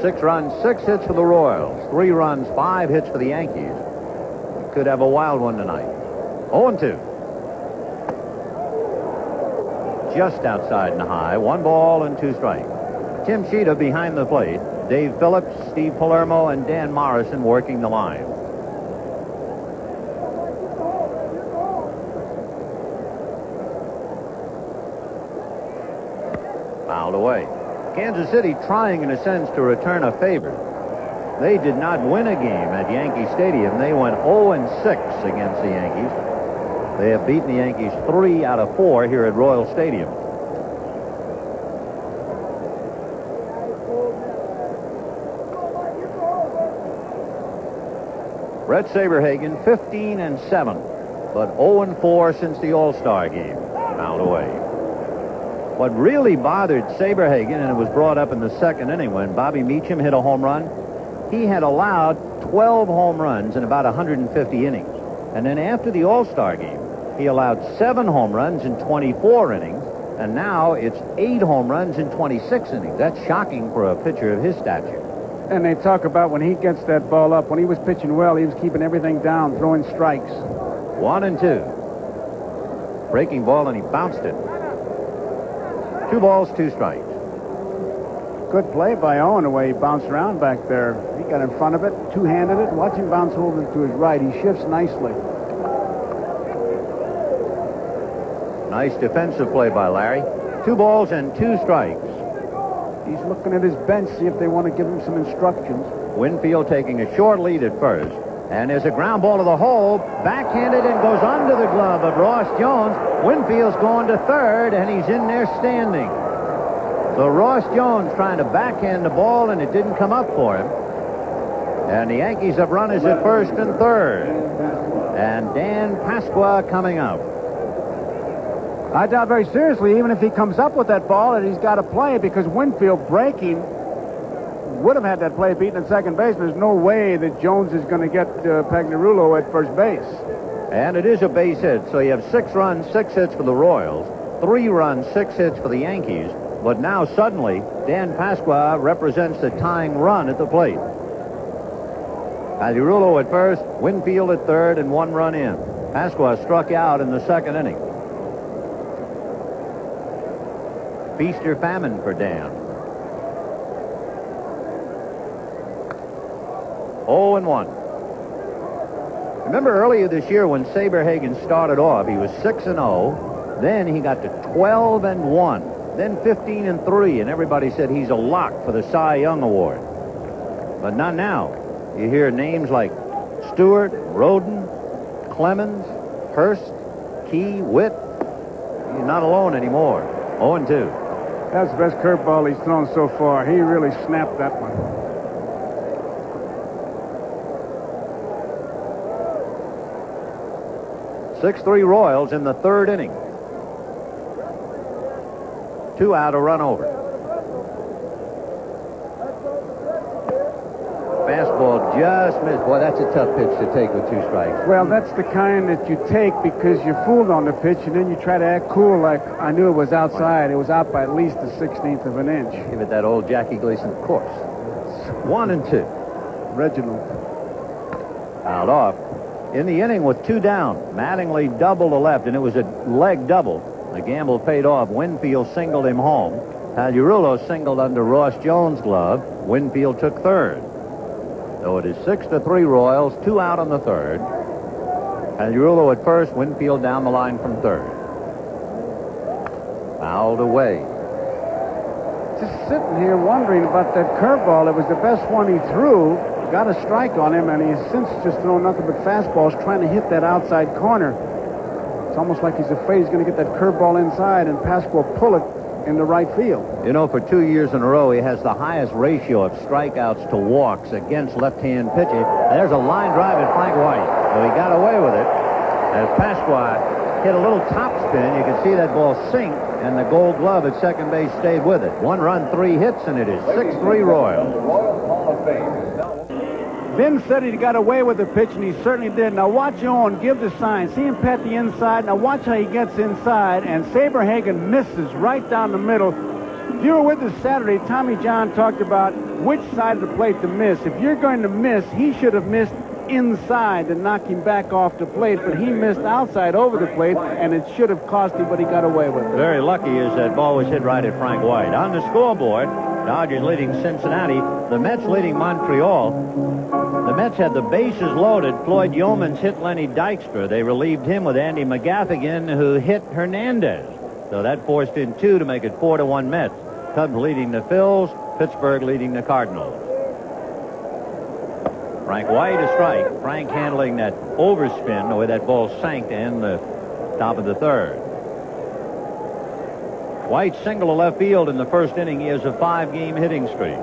6 runs, 6 hits for the Royals. 3 runs, 5 hits for the Yankees. Could have a wild one tonight. 0-2. Just outside and high. 1 ball and 2 strikes. Tim Sheeta behind the plate. Dave Phillips, Steve Palermo, and Dan Morrison working the line. Fouled away. Kansas City trying, in a sense, to return a favor. They did not win a game at Yankee Stadium. They went 0-6 against the Yankees. They have beaten the Yankees 3 out of 4 here at Royal Stadium. Brett Saberhagen 15-7, but 0-4 since the All-Star game. Fouled away. What really bothered Saberhagen, and it was brought up in the second inning when Bobby Meacham hit a home run, he had allowed 12 home runs in about 150 innings. And then after the All-Star game, he allowed 7 home runs in 24 innings, and now it's 8 home runs in 26 innings. That's shocking for a pitcher of his stature. And they talk about when he gets that ball up, when he was pitching well, he was keeping everything down, throwing strikes. 1-2. Breaking ball, and he bounced it. 2 balls, 2 strikes. Good play by Owen, the way he bounced around back there. He got in front of it, two-handed it. Watch him bounce over to his right. He shifts nicely. Nice defensive play by Larry. 2 balls and 2 strikes. He's looking at his bench, see if they want to give him some instructions. Winfield taking a short lead at first. And there's a ground ball to the hole. Backhanded and goes under the glove of Ross Jones. Winfield's going to third, and he's in there standing. So Ross Jones trying to backhand the ball, and it didn't come up for him. And the Yankees have runners at first and third. And Dan Pasqua coming up. I doubt very seriously, even if he comes up with that ball, that he's got to play, because Winfield breaking would have had that play beaten at second base. There's no way that Jones is going to get Pagnarulo at first base. And it is a base hit, so you have 6 runs, 6 hits for the Royals, 3 runs, 6 hits for the Yankees. But now suddenly, Dan Pasqua represents the tying run at the plate. Pagnarulo at first, Winfield at third, and 1 run in. Pasqua struck out in the second inning. Feast or famine for Dan. 0-1. Remember earlier this year when Saberhagen started off, he was 6-0. Then he got to 12-1. Then 15-3, and everybody said he's a lock for the Cy Young Award. But not now. You hear names like Stewart, Roden, Clemens, Hurst, Key, Witt. He's not alone anymore. 0-2. That's the best curveball he's thrown so far. He really snapped that one. Six-3 Royals in the third inning. 2 out, a run over. Fastball just missed. Boy, that's a tough pitch to take with 2 strikes. Well, that's the kind that you take because you're fooled on the pitch, and then you try to act cool like I knew it was outside. It was out by at least a 1/16 of an inch. Give it that old Jackie Gleason course. 1-2. Reginald. Fouled off. In the inning with 2 down, Mattingly doubled to left, and it was a leg double. The gamble paid off. Winfield singled him home. Pagnarulo singled under Ross Jones' glove. Winfield took third. So it is 6-3 Royals, 2 out on the third. Pagnarulo at first, Winfield down the line from third. Fouled away. Just sitting here wondering about that curveball. It was the best one he threw. Got a strike on him, and he's since just thrown nothing but fastballs trying to hit that outside corner. It's almost like he's afraid he's going to get that curveball inside, and Pasqua pull it in the right field. You know, for 2 years in a row, he has the highest ratio of strikeouts to walks against left-hand pitching. There's a line drive at Frank White. So he got away with it. As Pasqua hit a little top spin, you can see that ball sink, and the Gold Glove at second base stayed with it. 1 run, 3 hits, and it is 6-3 Royals. Vin said he got away with the pitch, and he certainly did. Now watch Owen give the sign. See him pat the inside. Now watch how he gets inside, and Saberhagen misses right down the middle. If you were with us Saturday, Tommy John talked about which side of the plate to miss. If you're going to miss, he should have missed inside to knock him back off the plate, but he missed outside over the plate, and it should have cost him, but he got away with it. Very lucky as that ball was hit right at Frank White. On the scoreboard, Dodgers leading Cincinnati, the Mets leading Montreal. The Mets had the bases loaded. Floyd Yeomans hit Lenny Dykstra. They relieved him with Andy McGaffigan, who hit Hernandez. So that forced in 2 to make it 4-1 Mets. Cubs leading the Phils, Pittsburgh leading the Cardinals. Frank White a strike. Frank handling that overspin the way that ball sank to end the top of the third. White single to left field in the first inning. He has a 5-game hitting streak.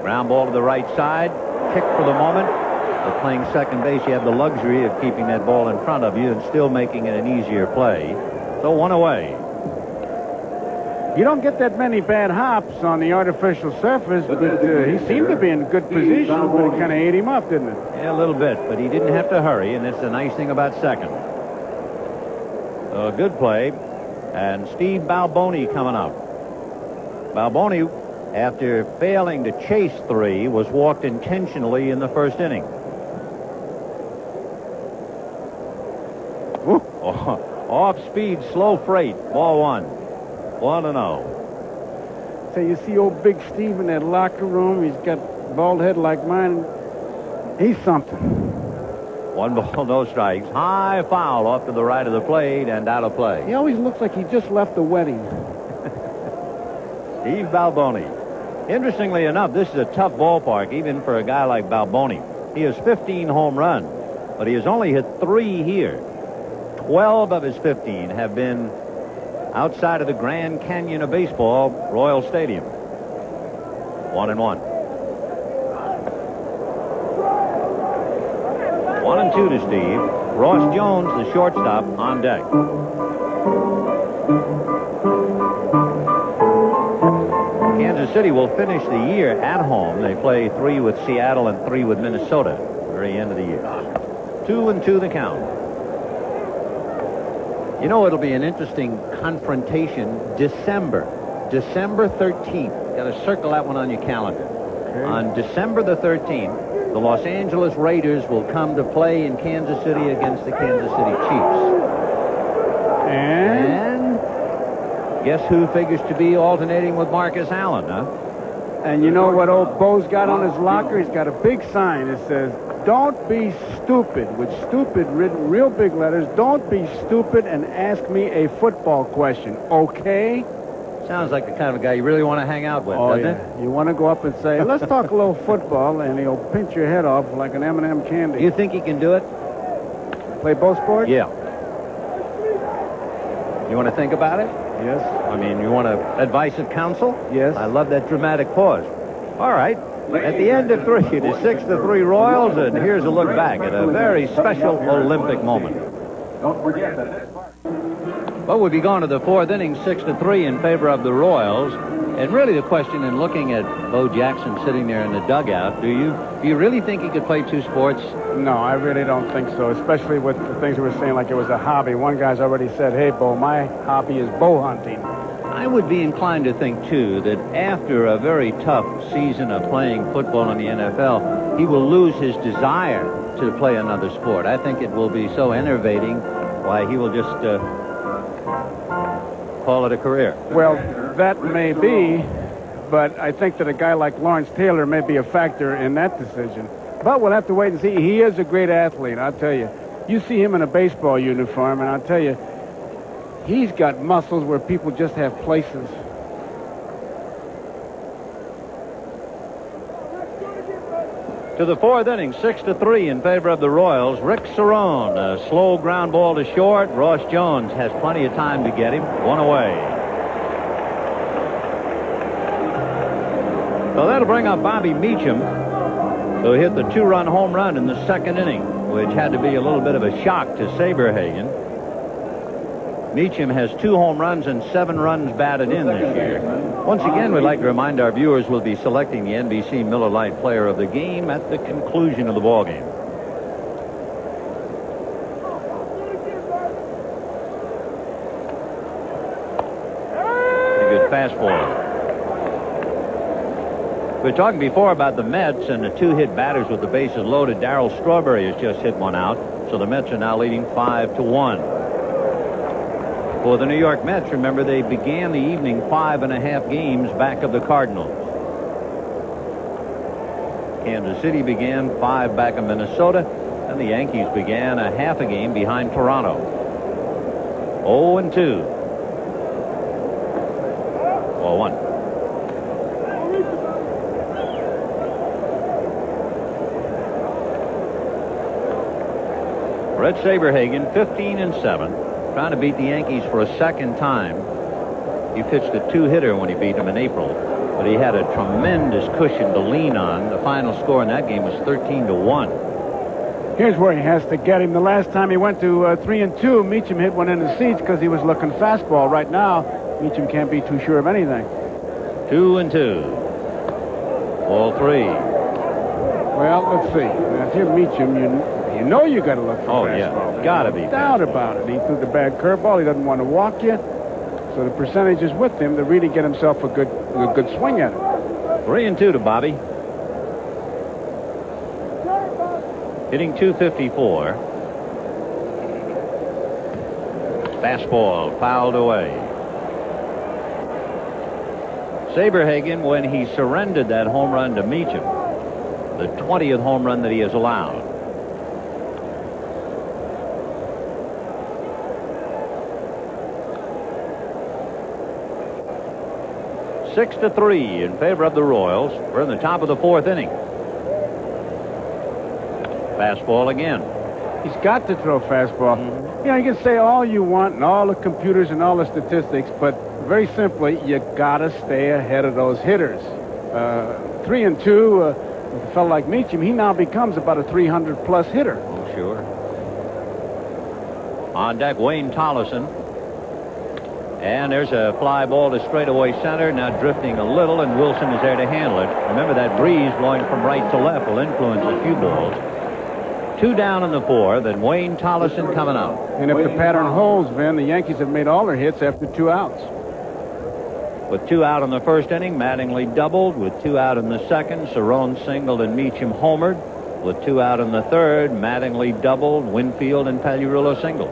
Ground ball to the right side. Kick for the moment. But playing second base, you have the luxury of keeping that ball in front of you and still making it an easier play. So 1 away. You don't get that many bad hops on the artificial surface, but he seemed to be in good position, but it kind of ate him up, didn't it? Yeah, a little bit, but he didn't have to hurry, and that's the nice thing about second. So a good play. And Steve Balboni coming up. Balboni, after failing to chase 3, was walked intentionally in the first inning. Off speed, slow freight. Ball 1. 1-0. So you see old Big Steve in that locker room. He's got bald head like mine. He's something. 1 ball, no strikes. High foul off to the right of the plate and out of play. He always looks like he just left a wedding. Steve Balboni. Interestingly enough, this is a tough ballpark, even for a guy like Balboni. He has 15 home runs, but he has only hit 3 here. 12 of his 15 have been outside of the Grand Canyon of baseball, Royal Stadium. 1-1. 1-2 to Steve. Ross Jones, the shortstop, on deck. Kansas City will finish the year at home. They play 3 with Seattle and 3 with Minnesota. Very end of the year. 2-2 the count. You know, it'll be an interesting confrontation. December 13th. Got to circle that one on your calendar. Okay. On December the 13th, the Los Angeles Raiders will come to play in Kansas City against the Kansas City Chiefs. And guess who figures to be alternating with Marcus Allen, huh? And you know what old Bo's got on his locker? He's got a big sign that says, "Don't be stupid," with stupid written real big letters. "Don't be stupid and ask me a football question, okay?" Sounds like the kind of guy you really want to hang out with, doesn't it? You want to go up and say, "Let's talk a little football," and he'll pinch your head off like an M&M candy. You think he can do it? Play both sports? Yeah. You want to think about it? Yes. I mean, you want advice of counsel? Yes. I love that dramatic pause. All right. At the end of 3, it is 6-3 Royals, and here's a look back at a very special Olympic moment. Don't forget that this part. Well, we'll be going to the 4th inning, 6-3 in favor of the Royals. And really the question in looking at Bo Jackson sitting there in the dugout, do you really think he could play 2 sports? No, I really don't think so, especially with the things we were saying like it was a hobby. One guy's already said, "Hey, Bo, my hobby is bow hunting." I would be inclined to think, too, that after a very tough season of playing football in the NFL, he will lose his desire to play another sport. I think it will be so enervating, why he will just call it a career. Well, that may be, but I think that a guy like Lawrence Taylor may be a factor in that decision. But we'll have to wait and see. He is a great athlete, I'll tell you. You see him in a baseball uniform, and I'll tell you, he's got muscles where people just have places. To the 4th inning, 6-3 in favor of the Royals. Rick Cerrone, a slow ground ball to short. Ross Jones has plenty of time to get him. 1 away. So that'll bring up Bobby Meacham, who hit the 2-run home run in the 2nd inning, which had to be a little bit of a shock to Saberhagen. Meacham has 2 home runs and 7 runs batted in this year. Once again, we'd like to remind our viewers we'll be selecting the NBC Miller Lite Player of the Game at the conclusion of the ball game. Pretty good fastball. We were talking before about the Mets and the 2 hit batters with the bases loaded. Darryl Strawberry has just hit one out, so the Mets are now leading 5-1. For the New York Mets, remember, they began the evening 5.5 games back of the Cardinals. Kansas City began 5 back of Minnesota, and the Yankees began a half a game behind Toronto. 0-2. 0-1. Red Saberhagen, 15-7. Trying to beat the Yankees for a 2nd time. He pitched a 2-hitter when he beat them in April, but he had a tremendous cushion to lean on. The final score in that game was 13-1. Here's where he has to get him. The last time he went to 3-2, Meacham hit one in the seats because he was looking fastball. Right now, Meacham can't be too sure of anything. 2-2. Ball 3. Well, let's see. Now, if you're Meacham, you know you got to look for fastball. Yeah, gotta be. No doubt about it. He threw the bad curveball. He doesn't want to walk you. So the percentage is with him to really get himself a good swing at it. 3-2 to Bobby. Hitting .254. Fastball fouled away. Saberhagen, when he surrendered that home run to Meacham, the 20th home run that he has allowed. Six to 3 in favor of the Royals. We're in the top of the 4th inning. Fastball again. He's got to throw fastball. You know, you can say all you want and all the computers and all the statistics, but very simply, you got to stay ahead of those hitters. 3-2, with a fellow like Meacham, he now becomes about a 300-plus hitter. sure. On deck, Wayne Tollison. And there's a fly ball to straightaway center, now drifting a little, and Wilson is there to handle it. Remember, that breeze blowing from right to left will influence a few balls. 2 down in the 4, then Wayne Tollison coming out. And if the pattern holds, Vin, the Yankees have made all their hits after 2 outs. With 2 out in the first inning, Mattingly doubled. With 2 out in the second, Cerrone singled and Meacham homered. With 2 out in the third, Mattingly doubled, Winfield and Pagliarulo singled.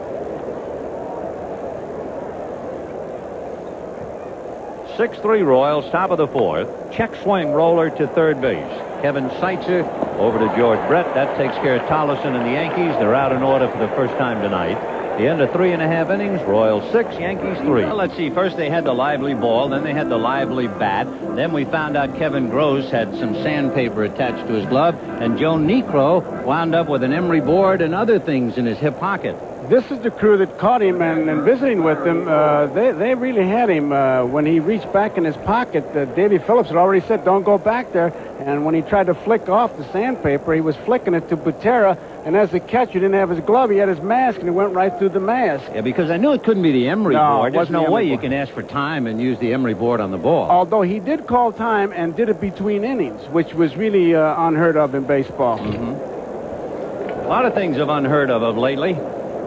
6-3 Royals, top of the 4th. Check swing roller to third base. Kevin Seitzer over to George Brett. That takes care of Tollison and the Yankees. They're out in order for the first time tonight. The end of 3.5 innings. Royals 6, Yankees 3. Well, let's see. First they had the lively ball, then they had the lively bat. Then we found out Kevin Gross had some sandpaper attached to his glove, and Joe Niekro wound up with an emery board and other things in his hip pocket. This is the crew that caught him and visiting with him. They really had him. When he reached back in his pocket, Davy Phillips had already said, don't go back there. And when he tried to flick off the sandpaper, he was flicking it to Butera. And as the catcher didn't have his glove, he had his mask, and it went right through the mask. Yeah, because I knew it couldn't be the emery board. There's no way you can ask for time and use the emery board on the ball. Although he did call time and did it between innings, which was really unheard of in baseball. A lot of things have unheard of lately.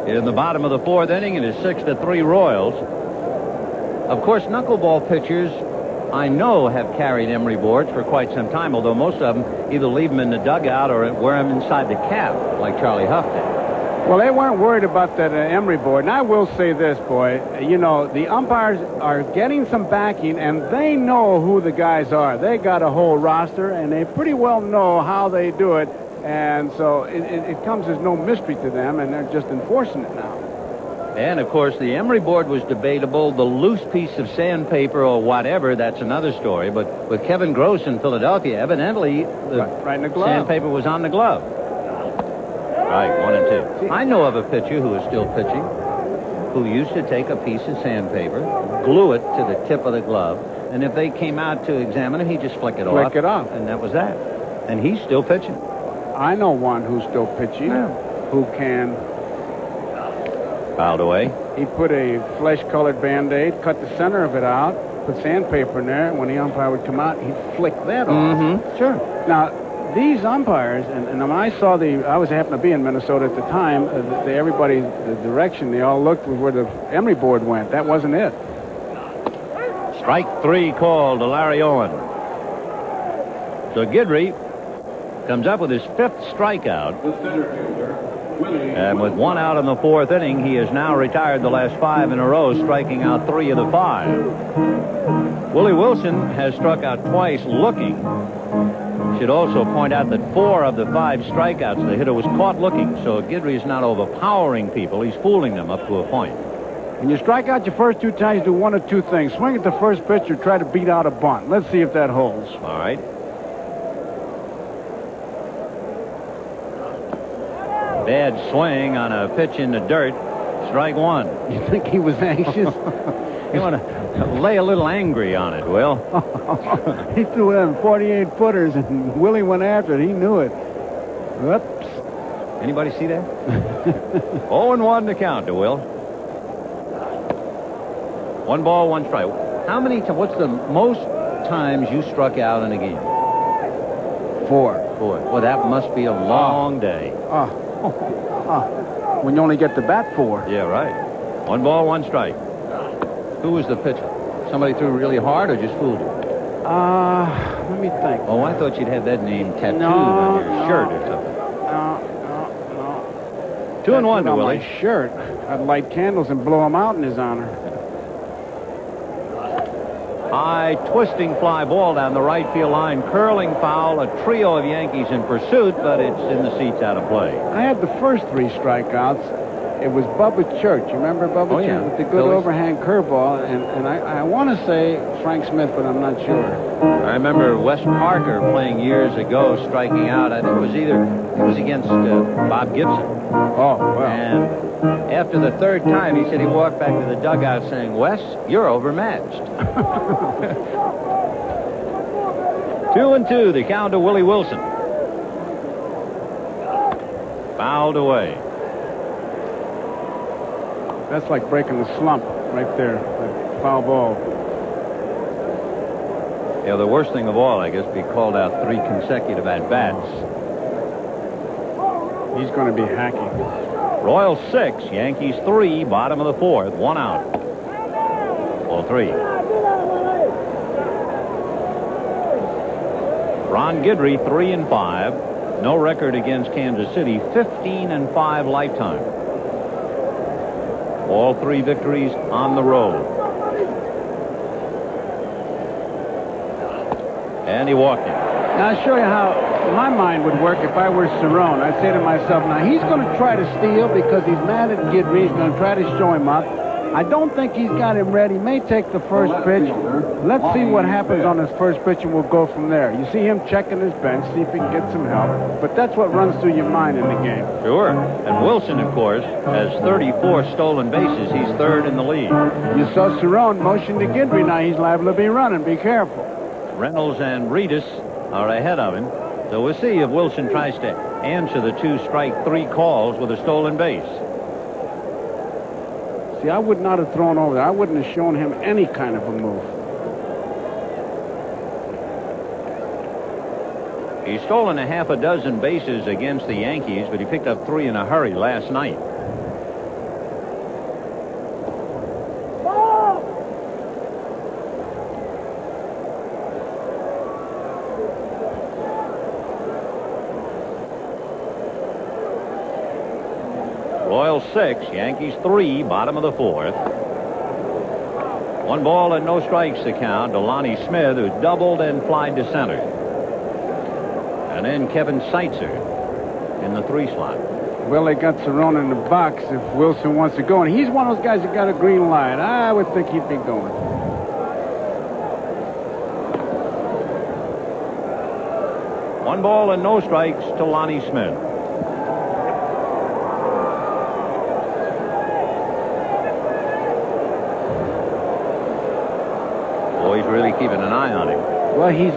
In the bottom of the 4th inning, it is 6-3 Royals. Of course, knuckleball pitchers, I know, have carried emery boards for quite some time, although most of them either leave them in the dugout or wear them inside the cap, like Charlie Huff did. Well, they weren't worried about that emery board. And I will say this, boy. You know, the umpires are getting some backing, and they know who the guys are. They got a whole roster, and they pretty well know how they do it. And so it comes as no mystery to them, and they're just enforcing it now. And, of course, the emery board was debatable. The loose piece of sandpaper or whatever, that's another story. But with Kevin Gross in Philadelphia, evidently the right in the glove. Sandpaper was on the glove. Right, 1 and 2. I know of a pitcher who is still pitching who used to take a piece of sandpaper, glue it to the tip of the glove, and if they came out to examine it, he'd just flick it off. And that was that. And he's still pitching. I know one who's still pitching who can. Fouled away. He put a flesh-colored Band-Aid, cut the center of it out, put sandpaper in there. When the umpire would come out, he'd flick that off. Sure. Now, these umpires, and when I saw I was happened to be in Minnesota at the time, everybody, the direction they all looked was where the emery board went. That wasn't it. Strike 3 called to Larry Owen. So Guidry comes up with his 5th strikeout. And with 1 out in the 4th inning, he has now retired the last 5 in a row, striking out 3 of the 5. Willie Wilson has struck out twice looking. Should also point out that 4 of the 5 strikeouts, the hitter was caught looking, so Guidry is not overpowering people. He's fooling them up to a point. When you strike out your first 2 times, do one of 2 things. Swing at the first pitch or try to beat out a bunt. Let's see if that holds. All right. Bad swing on a pitch in the dirt. Strike 1. You think he was anxious? You want to lay a little angry on it, Will. He threw in 48-footers, and Willie went after it. He knew it. Whoops. Anybody see that? 0-1 to count to Will. 1 ball, 1 strike. How many times? What's the most times you struck out in a game? 4. Well, that must be a long day. When you only get to bat 4. Yeah, right. 1 ball, 1 strike. Who was the pitcher? Somebody threw really hard or just fooled you? Let me think. Oh, I thought you'd have that name tattooed on your shirt or something. No. 2-1 to Willie. My shirt. I'd light candles and blow them out in his honor. High twisting fly ball down the right field line, curling foul, a trio of Yankees in pursuit, but it's in the seats out of play. I had the first 3 strikeouts. It was Bubba Church. You remember Bubba Church with the good overhand curveball? And I want to say Frank Smith, but I'm not sure. I remember Wes Parker playing years ago, striking out. I think it was against Bob Gibson. Oh, well. And after the 3rd time, he said he walked back to the dugout saying, Wes, you're overmatched. 2-2, the count to Willie Wilson. Fouled away. That's like breaking the slump right there. That foul ball. Yeah, the worst thing of all, I guess, be called out 3 consecutive at-bats. He's going to be hacking. Royals 6, Yankees 3, bottom of the 4th, 1 out. Ball 3. Ron Guidry 3-5. No record against Kansas City. 15-5 lifetime. All 3 victories on the road. And he walked in. Now, I'll show you how my mind would work if I were Cerrone. I'd say to myself, now, he's going to try to steal because he's mad at Guidry. He's going to try to show him up. I don't think he's got him ready. He may take the first pitch. Let's see what happens on his first pitch, and we'll go from there. You see him checking his bench, see if he can get some help. But that's what runs through your mind in the game. Sure. And Wilson, of course, has 34 stolen bases. He's 3rd in the league. You saw Cerrone motion to Guidry. Now he's liable to be running. Be careful. Reynolds and Reedus are ahead of him. So we'll see if Wilson tries to answer the 2 strike 3 calls with a stolen base. See, I would not have thrown over there. I wouldn't have shown him any kind of a move. He's stolen a half a dozen bases against the Yankees, but he picked up 3 in a hurry last night. Royals 6, Yankees 3, bottom of the 4th. 1 ball and no strikes to count to Lonnie Smith, who doubled and flied to center. And then Kevin Seitzer in the 3 slot. Well, they got Cerrone in the box if Wilson wants to go. And he's one of those guys that got a green light. I would think he'd be going. One ball and no strikes to Lonnie Smith. He's really keeping an eye on him. Well, he's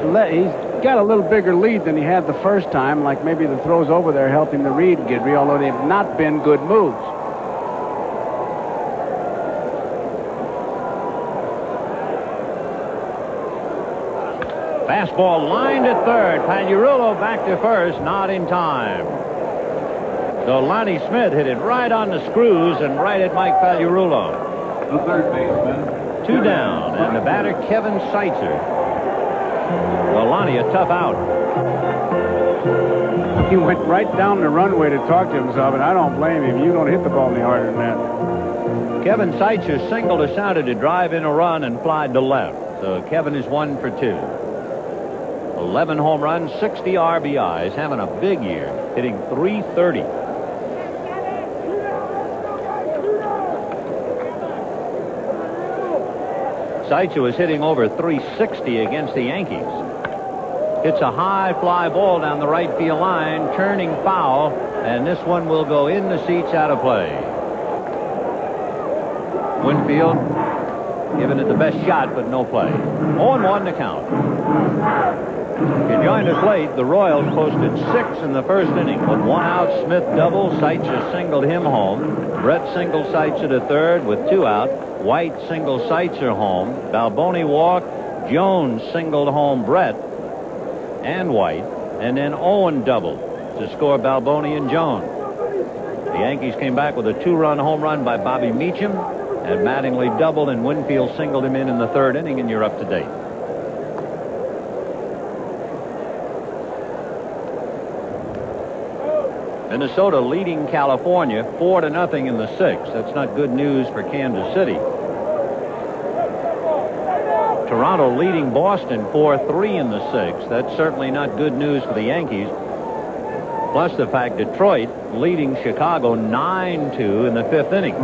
got a little bigger lead than he had the first time. Like maybe the throws over there helped him to read Guidry, although they've not been good moves. Fastball lined at 3rd. Pagliarulo back to 1st, not in time. So Lonnie Smith hit it right on the screws and right at Mike Pagliarulo. The 3rd baseman. 2 down, and the batter, Kevin Seitzer. Well, Lonnie, a tough out. He went right down the runway to talk to himself, and I don't blame him. You don't hit the ball any harder than that. Kevin Seitzer singled us out to drive in a run and flied to left. So Kevin is 1 for 2. 11 home runs, 60 RBIs, having a big year, hitting .330. Seitzer was hitting over .360 against the Yankees. Hits a high fly ball down the right field line, turning foul, and this one will go in the seats out of play. Winfield giving it the best shot, but no play. 0-1 to count. If you joined us late, the Royals posted 6 in the 1st inning. With 1 out, Smith doubled. Seitzer singled him home. Brett singled Seitzer to 3rd with 2 out. White singled Seitzer home. Balboni walked. Jones singled home Brett and White. And then Owen doubled to score Balboni and Jones. The Yankees came back with a 2-run home run by Bobby Meacham. And Mattingly doubled, and Winfield singled him in the 3rd inning, and you're up to date. Minnesota leading California 4-0 in the 6th. That's not good news for Kansas City. Toronto leading Boston 4-3 in the 6th. That's certainly not good news for the Yankees. Plus the fact Detroit leading Chicago 9-2 in the 5th inning.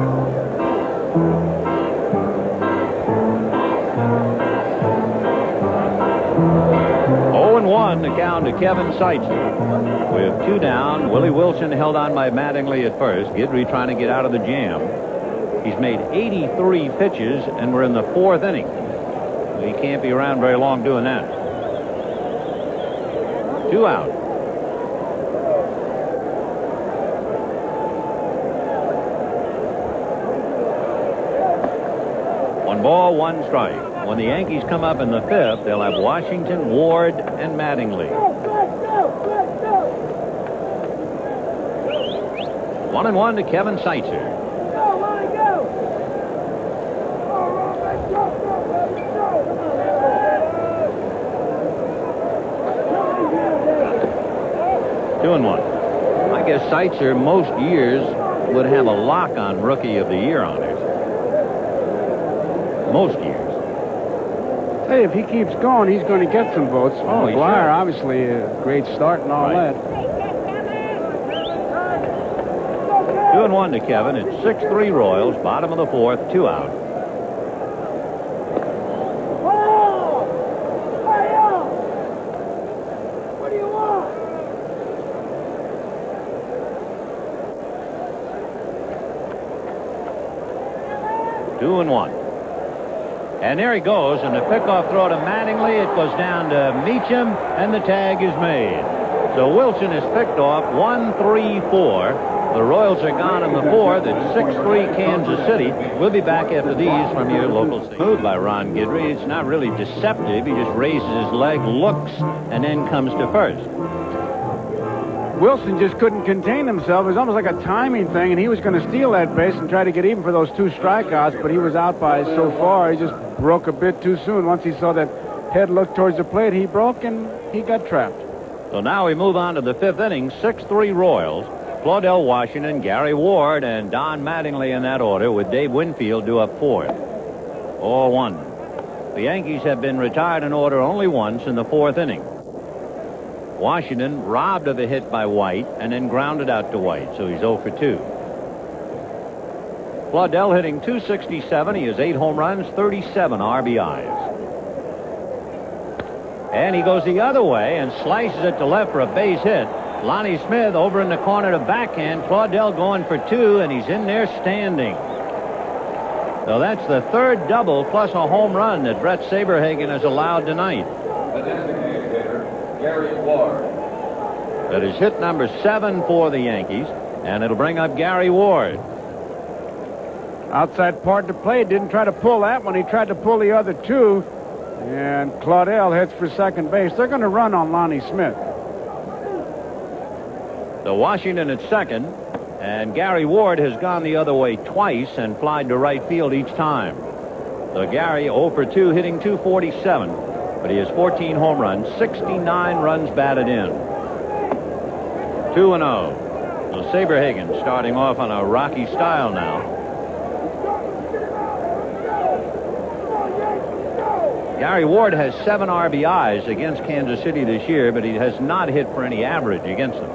0-1 to count to Kevin Seitzer. With 2 down, Willie Wilson held on by Mattingly at 1st. Guidry trying to get out of the jam. He's made 83 pitches, and we're in the 4th inning. He can't be around very long doing that. 2 out. 1 ball, 1 strike. When the Yankees come up in the 5th, they'll have Washington, Ward, and Mattingly. 1-1 to Kevin Seitzer. Two and one. I guess Seitzer most years would have a lock on Rookie of the Year on it. Most years. Hey, if he keeps going, he's going to get some votes. Oh, McGuire, obviously, a great start and all that. 2-1 to Kevin. It's 6-3 Royals. Bottom of the 4th. 2 out. What do you want? 2-1. And there he goes, and the pickoff throw to Mattingly. It goes down to Meacham, and the tag is made. So Wilson is picked off 1-3-4. The Royals are gone in the 4th. It's 6-3 Kansas City. We'll be back after these from your local station. Moved by Ron Guidry. It's not really deceptive. He just raises his leg, looks, and then comes to first. Wilson just couldn't contain himself. It was almost like a timing thing, and he was going to steal that base and try to get even for those 2 strikeouts, but he was out by so far. He just broke a bit too soon. Once he saw that head look towards the plate, he broke, and he got trapped. So now we move on to the 5th inning. 6-3 Royals. Claudell Washington, Gary Ward, and Don Mattingly in that order, with Dave Winfield due up 4th. All 1. The Yankees have been retired in order only once in the 4th inning. Washington robbed of a hit by White and then grounded out to White, so he's 0 for 2. Claudell hitting .267. He has 8 home runs, 37 RBIs. And he goes the other way and slices it to left for a base hit. Lonnie Smith over in the corner to backhand. Claudell going for 2, and he's in there standing. So that's the 3rd double plus a home run that Brett Saberhagen has allowed tonight. The designated hitter, Gary Ward. That is hit number 7 for the Yankees, and it'll bring up Gary Ward. Outside part to play. Didn't try to pull that one. He tried to pull the other 2, and Claudell heads for second base. They're going to run on Lonnie Smith. So Washington at second, and Gary Ward has gone the other way twice and flied to right field each time. So Gary 0 for 2, hitting .247, but he has 14 home runs, 69 runs batted in. 2-0. So Saberhagen starting off on a rocky style now. Gary Ward has 7 RBIs against Kansas City this year, but he has not hit for any average against them.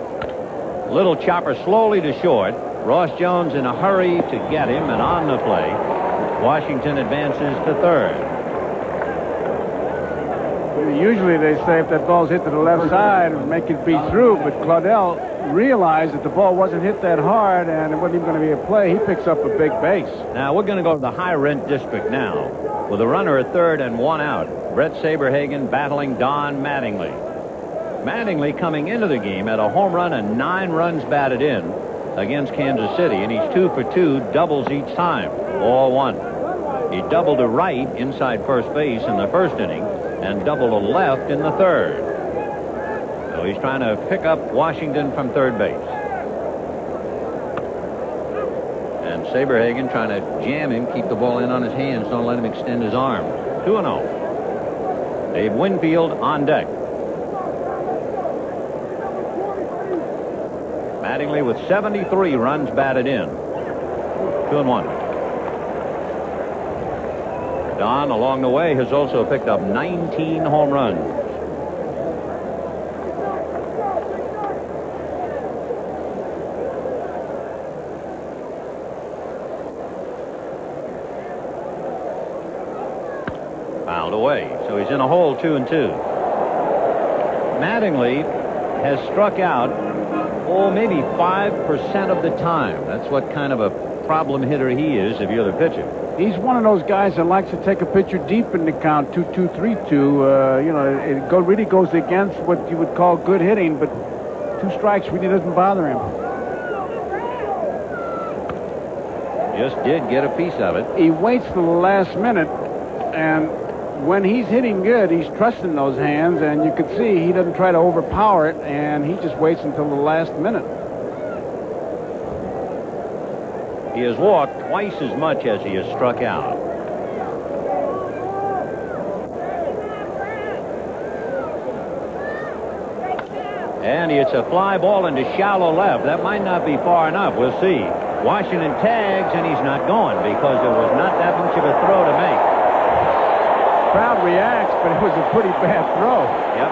Little chopper slowly to short. Ross Jones in a hurry to get him, and on the play, Washington advances to 3rd. Usually they say if that ball's hit to the left side, make it be through, but Claudell realized that the ball wasn't hit that hard and it wasn't even going to be a play. He picks up a big base. Now we're going to go to the high rent district now with a runner at 3rd and 1 out. Brett Saberhagen battling Don Mattingly. Mattingly coming into the game had a home run and 9 runs batted in against Kansas City, and he's 2 for 2, doubles each time, all 1. He doubled to right inside first base in the 1st inning and doubled to left in the 3rd. So he's trying to pick up Washington from 3rd base. And Saberhagen trying to jam him, keep the ball in on his hands, don't let him extend his arm. 2-0. Dave Winfield on deck. Mattingly with 73 runs batted in. 2-1. Don along the way has also picked up 19 home runs. Fouled away, so he's in a hole 2-2. Mattingly has struck out maybe 5% of the time. That's what kind of a problem hitter he is if you're the pitcher. He's one of those guys that likes to take a pitcher deep in the count, 2-2, 3-2. You know, it really goes against what you would call good hitting, but 2 strikes really doesn't bother him. just did get a piece of it. He waits till the last minute, and when he's hitting good, he's trusting those hands, and you can see he doesn't try to overpower it, and he just waits until the last minute. He has walked twice as much as he has struck out. And it's a fly ball into shallow left. That might not be far enough. We'll see. Washington tags, and he's not going because it was not that much of a throw to make. Crowd reacts, but it was a pretty bad throw. Yep.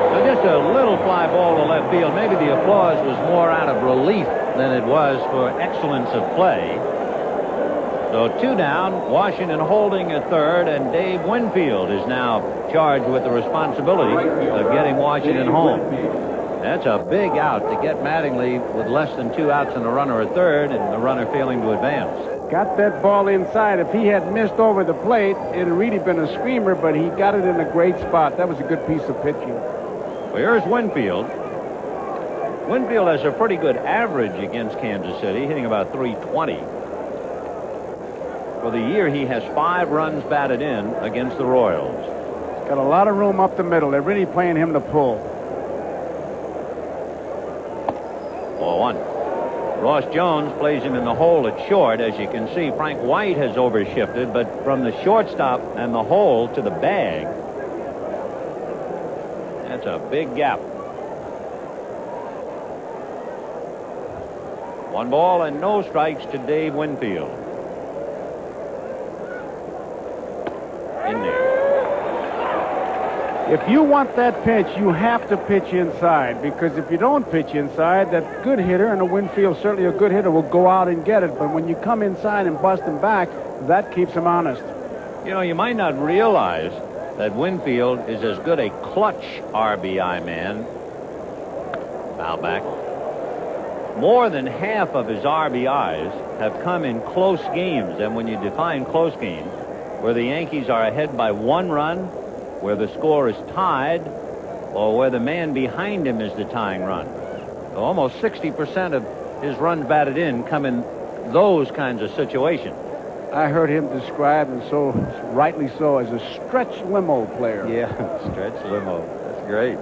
So just a little fly ball to left field. Maybe the applause was more out of relief than it was for excellence of play. So 2 down, Washington holding at third, and Dave Winfield is now charged with the responsibility of getting Washington home. That's a big out to get Mattingly with less than 2 outs and a runner at third, and the runner failing to advance. Got that ball inside. If he had missed over the plate, it had really been a screamer, but he got it in a great spot. That was a good piece of pitching. Well, here's Winfield. Winfield has a pretty good average against Kansas City, hitting about .320. For the year, he has 5 runs batted in against the Royals. He's got a lot of room up the middle. They're really playing him to pull. 4-1. Ross Jones plays him in the hole at short. As you can see, Frank White has overshifted, but from the shortstop and the hole to the bag, that's a big gap. 1 ball and no strikes to Dave Winfield. In there. If you want that pitch, you have to pitch inside, because if you don't pitch inside, that good hitter, and a Winfield certainly a good hitter, will go out and get it. But when you come inside and bust him back, that keeps him honest. You know, you might not realize that Winfield is as good a clutch RBI man. Foul back. More than half of his RBIs have come in close games, and when you define close games, where the Yankees are ahead by 1 run, where the score is tied, or where the man behind him is the tying run. So almost 60% of his runs batted in come in those kinds of situations. I heard him described, and so rightly so, as a stretch limo player. Yeah, stretch limo. That's great.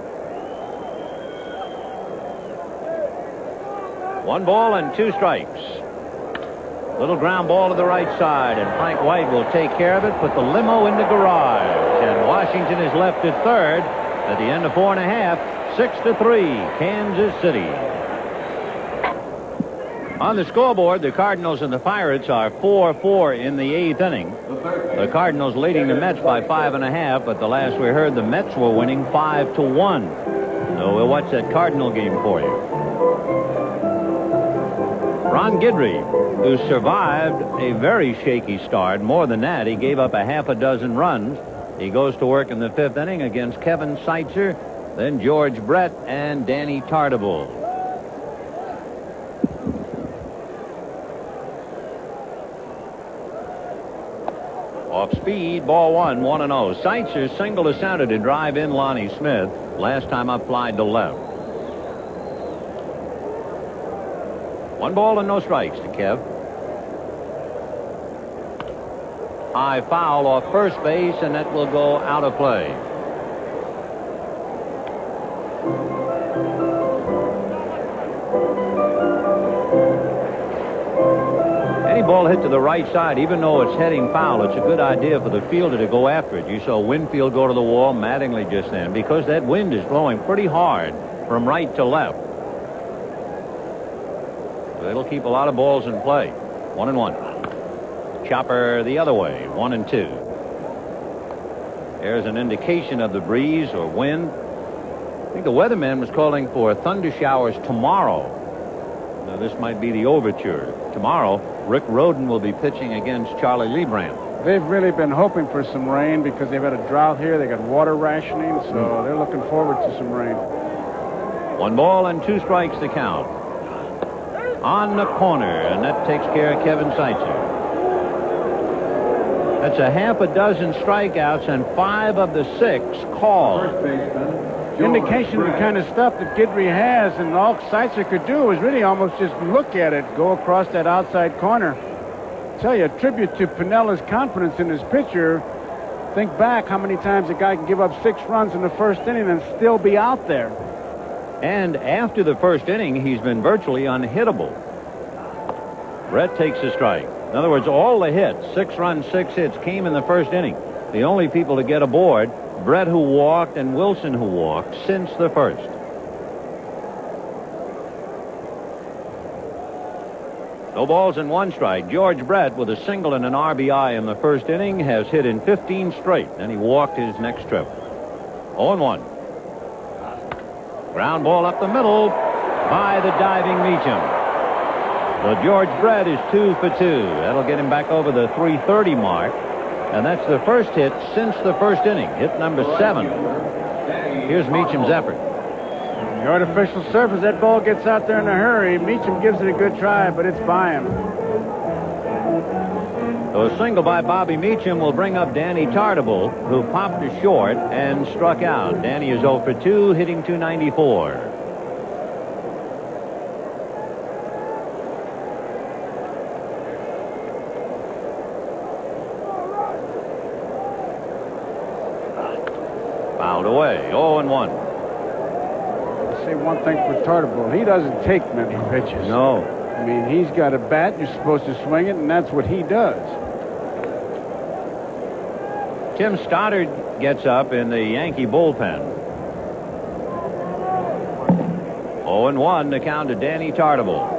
1 ball and 2 strikes. Little ground ball to the right side, and Frank White will take care of it, put the limo in the garage, and Washington is left at third at the end of 4 1/2, 6-3, Kansas City. On the scoreboard, the Cardinals and the Pirates are 4-4 in the 8th inning. The Cardinals leading the Mets by 5 1/2, but the last we heard, the Mets were winning 5-1. So we'll watch that Cardinal game for you. Ron Guidry, who survived a very shaky start. More than that, he gave up a half a dozen runs. He goes to work in the 5th inning against Kevin Seitzer, then George Brett and Danny Tartabull. Off speed, ball 1, 1-0. Seitzer single to center to drive in Lonnie Smith. Last time up, flied to left. 1 ball and no strikes to Kev. High foul off first base, and that will go out of play. Any ball hit to the right side, even though it's heading foul, it's a good idea for the fielder to go after it. You saw Winfield go to the wall, Mattingly just then, because that wind is blowing pretty hard from right to left. It'll keep a lot of balls in play. 1-1. Chopper the other way. 1-2. There's an indication of the breeze or wind. I think the weatherman was calling for thunder showers tomorrow. Now, this might be the overture. Tomorrow, Rick Rhoden will be pitching against Charlie Leibrandt. They've really been hoping for some rain because they've had a drought here. They got water rationing, so they're looking forward to some rain. 1 ball and 2 strikes to count. On the corner, and that takes care of Kevin Seitzer. That's a half a dozen strikeouts and 5 of the 6 called. First baseman, Indication of the kind of stuff that Guidry has, and all Seitzer could do is really almost just look at it, go across that outside corner. Tell you, a tribute to Pinella's confidence in his pitcher. Think back how many times a guy can give up 6 runs in the first inning and still be out there. And after the first inning, he's been virtually unhittable. Brett takes a strike. In other words, all the hits, 6 runs, 6 hits, came in the first inning. The only people to get aboard, Brett, who walked, and Wilson, who walked, since the first. No balls and 1 strike. George Brett, with a single and an RBI in the first inning, has hit in 15 straight. Then he walked his next trip. 0-1. Ground ball up the middle by the diving Meacham. So George Brett is 2 for 2. That'll get him back over the 330 mark. And that's the first hit since the first inning. Hit number 7. Here's Meacham's effort. The artificial surface, that ball gets out there in a hurry. Meacham gives it a good try, but it's by him. So a single by Bobby Meacham will bring up Danny Tartabull, who popped to short and struck out. Danny is 0 for 2, hitting .294. Fouled away. 0-1. I'll say one thing for Tartabull. He doesn't take many pitches. No. I mean, he's got a bat. You're supposed to swing it, and that's what he does. Tim Stoddard gets up in the Yankee bullpen. 0-1 to count to Danny Tartabull.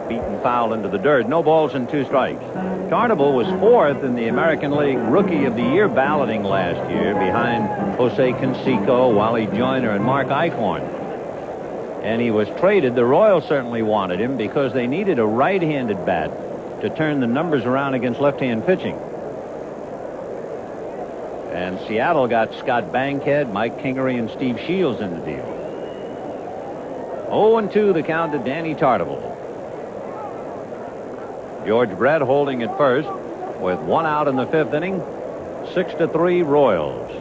Beaten foul into the dirt. No balls and 2 strikes. Tartabull was 4th in the American League Rookie of the Year balloting last year, behind Jose Canseco, Wally Joyner, and Mark Eichhorn. And he was traded. The Royals certainly wanted him because they needed a right-handed bat to turn the numbers around against left-hand pitching. And Seattle got Scott Bankhead, Mike Kingery, and Steve Shields in the deal. 0-2 the count to Danny Tartabull. George Brett holding at first with 1 out in the 5th inning. 6-3 Royals.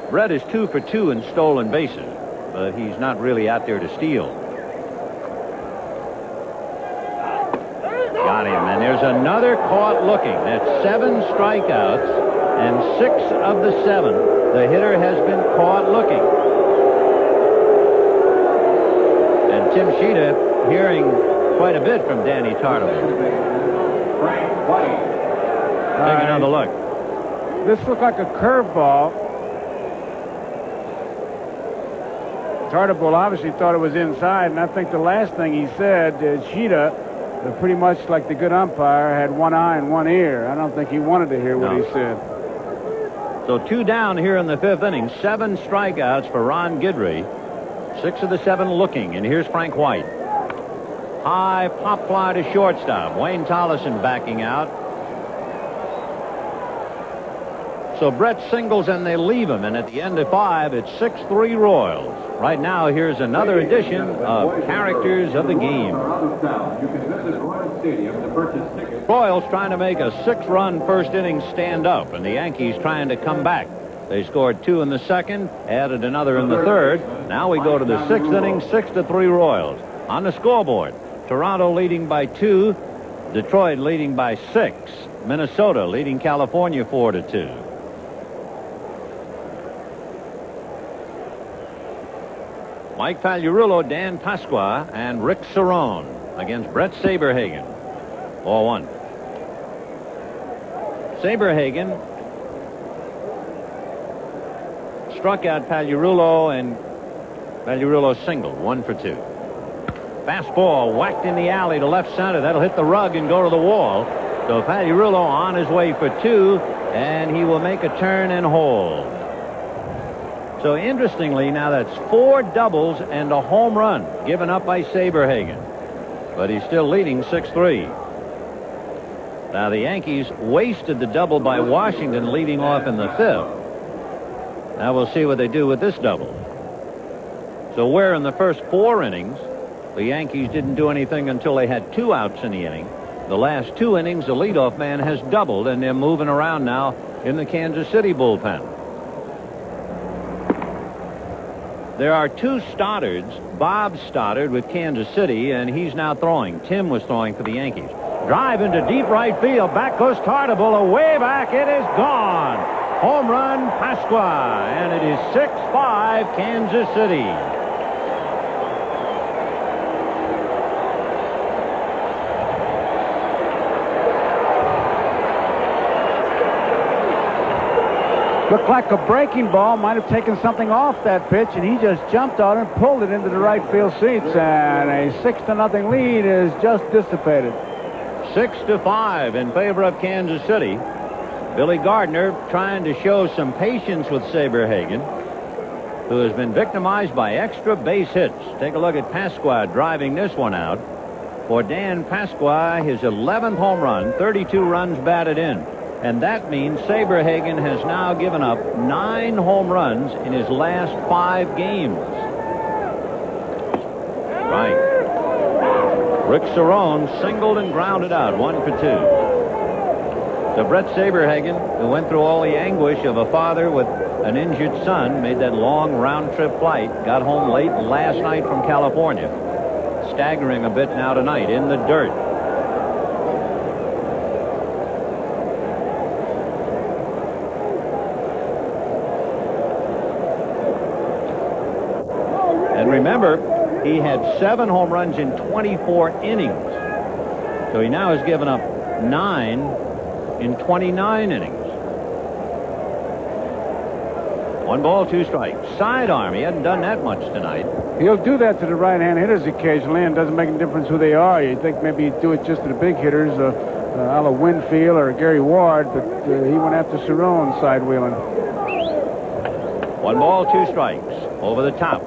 Brett is 2 for 2 in stolen bases, but he's not really out there to steal. Got him, and there's another caught looking. That's 7 strikeouts, and 6 of the 7, the hitter has been caught looking. And Tim Sheeta hearing quite a bit from Danny Tartabull. Take another look. This looked like a curveball. Tartabull obviously thought it was inside, and I think the last thing he said, Sheeta, pretty much like the good umpire, had 1 eye and 1 ear. I don't think he wanted to hear what he said. So 2 down here in the 5th inning. 7 strikeouts for Ron Guidry. 6 of the 7 looking, and here's Frank White. High pop fly to shortstop. Wayne Tollison backing out. So Brett singles and they leave him, and at the end of 5, it's 6-3 Royals. Right now, here's another edition of Characters of the Game. Royals trying to make a 6-run first inning stand up, and the Yankees trying to come back. They scored 2 in the 2nd, added another in the 3rd. Now we go to the 6th inning, 6-3 Royals. On the scoreboard, Toronto leading by 2, Detroit leading by 6, Minnesota leading California 4-2. Mike Pagliarulo, Dan Pasqua, and Rick Cerrone against Brett Saberhagen. 4-1. Saberhagen struck out Pagliarulo, and Pagliarulo singled. 1 for 2. Fastball whacked in the alley to left center. That'll hit the rug and go to the wall. So Pagliarulo on his way for 2, and he will make a turn and hold. So interestingly, now that's 4 doubles and a home run given up by Saberhagen. But he's still leading 6-3. Now the Yankees wasted the double by Washington leading off in the 5th. Now we'll see what they do with this double. So where in the first 4 innings, the Yankees didn't do anything until they had 2 outs in the inning, the last 2 innings, the leadoff man has doubled, and they're moving around now in the Kansas City bullpen. There are 2 Stoddards. Bob Stoddard with Kansas City, and he's now throwing. Tim was throwing for the Yankees. Drive into deep right field. Back goes Tartabull. Away back. It is gone. Home run, Pasqua. And it is 6-5 Kansas City. Looked like a breaking ball, might have taken something off that pitch, and he just jumped on it and pulled it into the right field seats, and a 6-0 lead is just dissipated. 6-5 in favor of Kansas City. Billy Gardner trying to show some patience with Saberhagen, who has been victimized by extra base hits. Take a look at Pasqua driving this one out. For Dan Pasqua, his 11th home run, 32 runs batted in. And that means Saberhagen has now given up 9 home runs in his last 5 games. Right. Rick Cerrone singled and grounded out, 1 for 2. So Brett Saberhagen, who went through all the anguish of a father with an injured son, made that long round-trip flight, got home late last night from California. Staggering a bit now tonight in the dirt. Remember, he had 7 home runs in 24 innings. So he now has given up 9 in 29 innings. 1 ball, 2 strikes. Sidearm. He hadn't done that much tonight. He'll do that to the right-hand hitters occasionally, and it doesn't make a difference who they are. You think maybe he'd do it just to the big hitters, a la Winfield or Gary Ward, but he went after Cerrone side-wheeling. 1 ball, 2 strikes. Over the top.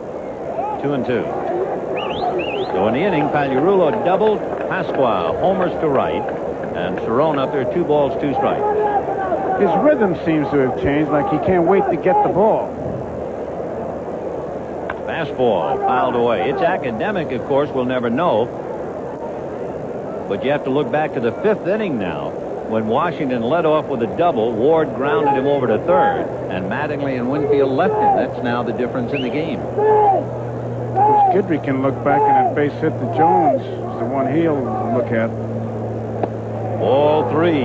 2-2. So in the inning, Pagliarulo doubled. Pasqua homers to right, and Cerrone up there, 2 balls, 2 strikes. His rhythm seems to have changed, like he can't wait to get the ball. Fastball fouled away. It's academic, of course. We'll never know. But you have to look back to the 5th inning now, when Washington led off with a double. Ward grounded him over to third, and Mattingly and Winfield left him. That's now the difference in the game. Guidry can look back, and that base hit to Jones is the one he'll look at. Ball 3.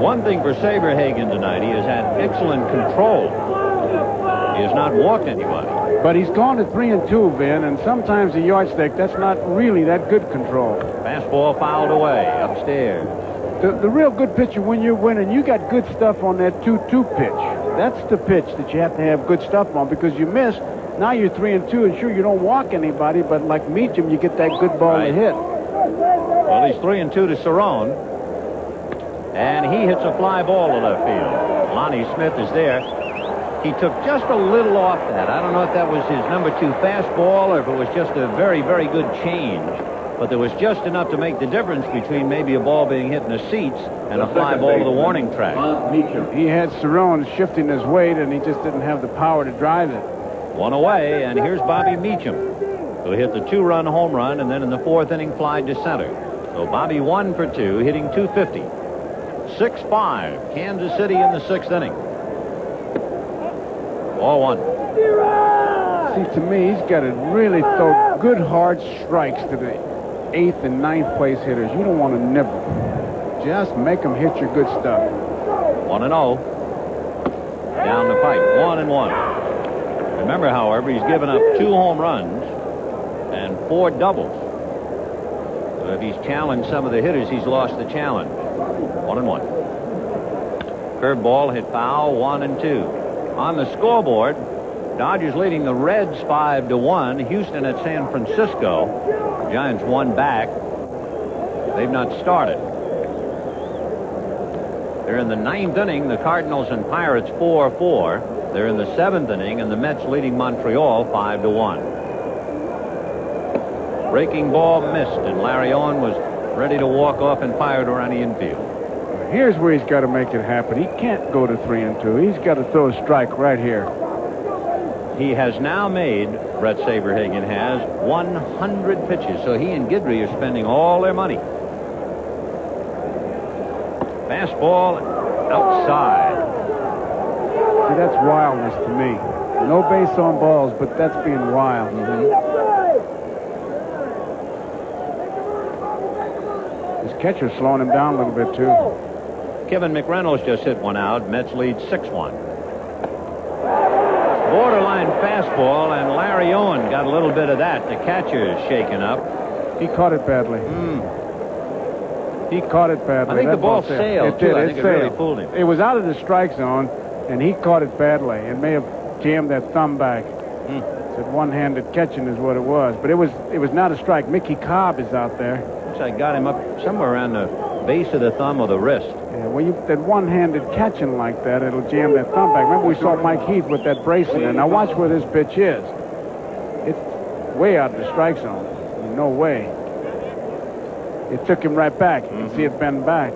One thing for Saberhagen tonight, he has had excellent control. He has not walked anybody. But he's gone to 3-2, Vin, and sometimes a yardstick, that's not really that good control. Fastball fouled away upstairs. The real good pitcher, when you're winning, you got good stuff on that 2-2 pitch. That's the pitch that you have to have good stuff on, because you miss. Now you're 3-2, and sure, you don't walk anybody, but like Meacham, you get that good ball to hit. Well, he's 3-2 to Cerrone, and he hits a fly ball to left field. Lonnie Smith is there. He took just a little off that. I don't know if that was his number 2 fastball or if it was just a very, very good change. But there was just enough to make the difference between maybe a ball being hit in the seats and a fly ball to the warning track. He had Cerrone shifting his weight, and he just didn't have the power to drive it. 1 away, and here's Bobby Meacham, who hit the 2-run home run and then in the 4th inning flied to center. So Bobby 1 for 2, hitting .250. 6-5, Kansas City in the 6th inning. Ball 1. See, to me, he's got to really throw good hard strikes to the 8th and 9th place hitters. You don't want to nibble. Just make them hit your good stuff. 1-0. Down the pipe. 1-1. Remember, however, he's given up 2 home runs and 4 doubles. So if he's challenged some of the hitters, he's lost the challenge. 1-1. Curveball hit foul. 1-2. On the scoreboard, Dodgers leading the Reds 5-1. Houston at San Francisco. The Giants 1 back. They've not started. They're in the 9th inning. The Cardinals and Pirates 4-4. They're in the 7th inning, and the Mets leading Montreal 5-1. Breaking ball missed, and Larry Owen was ready to walk off and fire it around the infield. Here's where he's got to make it happen. He can't go to 3-2. He's got to throw a strike right here. He has now made, Bret Saberhagen has, 100 pitches. So he and Guidry are spending all their money. Fastball outside. See, that's wildness to me. No base on balls, but that's being wild. His catcher's slowing him down a little bit, too. Kevin McReynolds just hit one out. Mets lead 6-1. Borderline fastball, and Larry Owen got a little bit of that. The catcher is shaken up. He caught it badly. He caught it badly. I think the ball sailed, too. I think it really fooled him. It was out of the strike zone, and he caught it badly. It may have jammed that thumb back. Said one-handed catching is what it was. But it was not a strike. Mickey Cobb is out there. Looks like got him up somewhere around the base of the thumb or the wrist. Yeah, when you that one-handed catching like that, it'll jam that thumb back. Remember we saw Mike Heath with that brace in there. Now watch where this pitch is. It's way out of the strike zone. No way. It took him right back. You can see it bend back.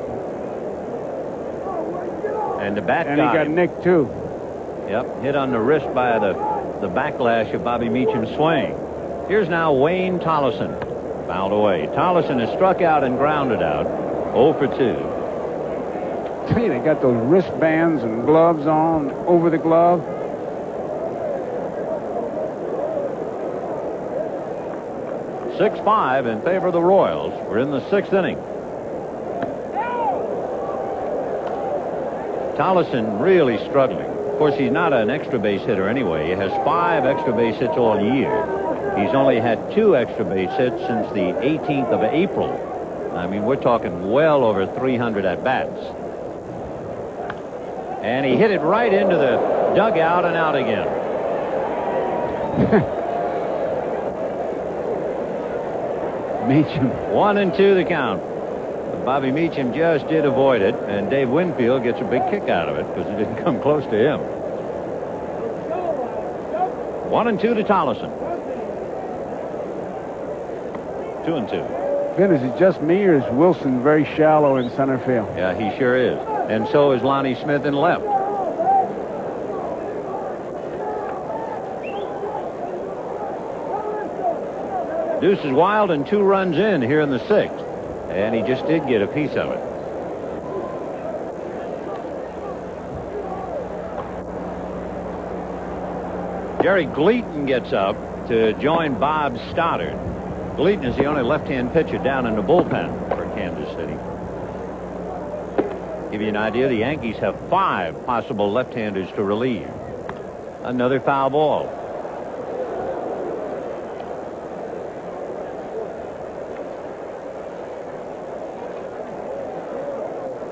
And the bat and he got him. nicked too. Yep, hit on the wrist by the backlash of Bobby Meacham's swing. Here's now Wayne Tolleson. Fouled away. Tolleson is struck out and grounded out. 0 for 2. Hey, they got those wristbands and gloves on over the glove. (6-5) in favor of the Royals. We're in the 6th inning. Tolleson really struggling. Of course, he's not an extra base hitter anyway. He has 5 extra base hits all year. He's only had 2 extra base hits since the 18th of April. I mean, we're talking well over 300 at-bats. And he hit it right into the dugout and out again. Meacham. 1-2 the count. Bobby Meacham just did avoid it, and Dave Winfield gets a big kick out of it because it didn't come close to him. 1-2 to Tolleson. 2-2. Ben, is it just me, or is Wilson very shallow in center field? Yeah, he sure is. And so is Lonnie Smith in left. Deuce is wild and 2 runs in here in the 6th. And he just did get a piece of it. Jerry Gleaton gets up to join Bob Stoddard. Gleaton is the only left-hand pitcher down in the bullpen for Kansas City. Give you an idea, the Yankees have 5 possible left-handers to relieve. Another foul ball.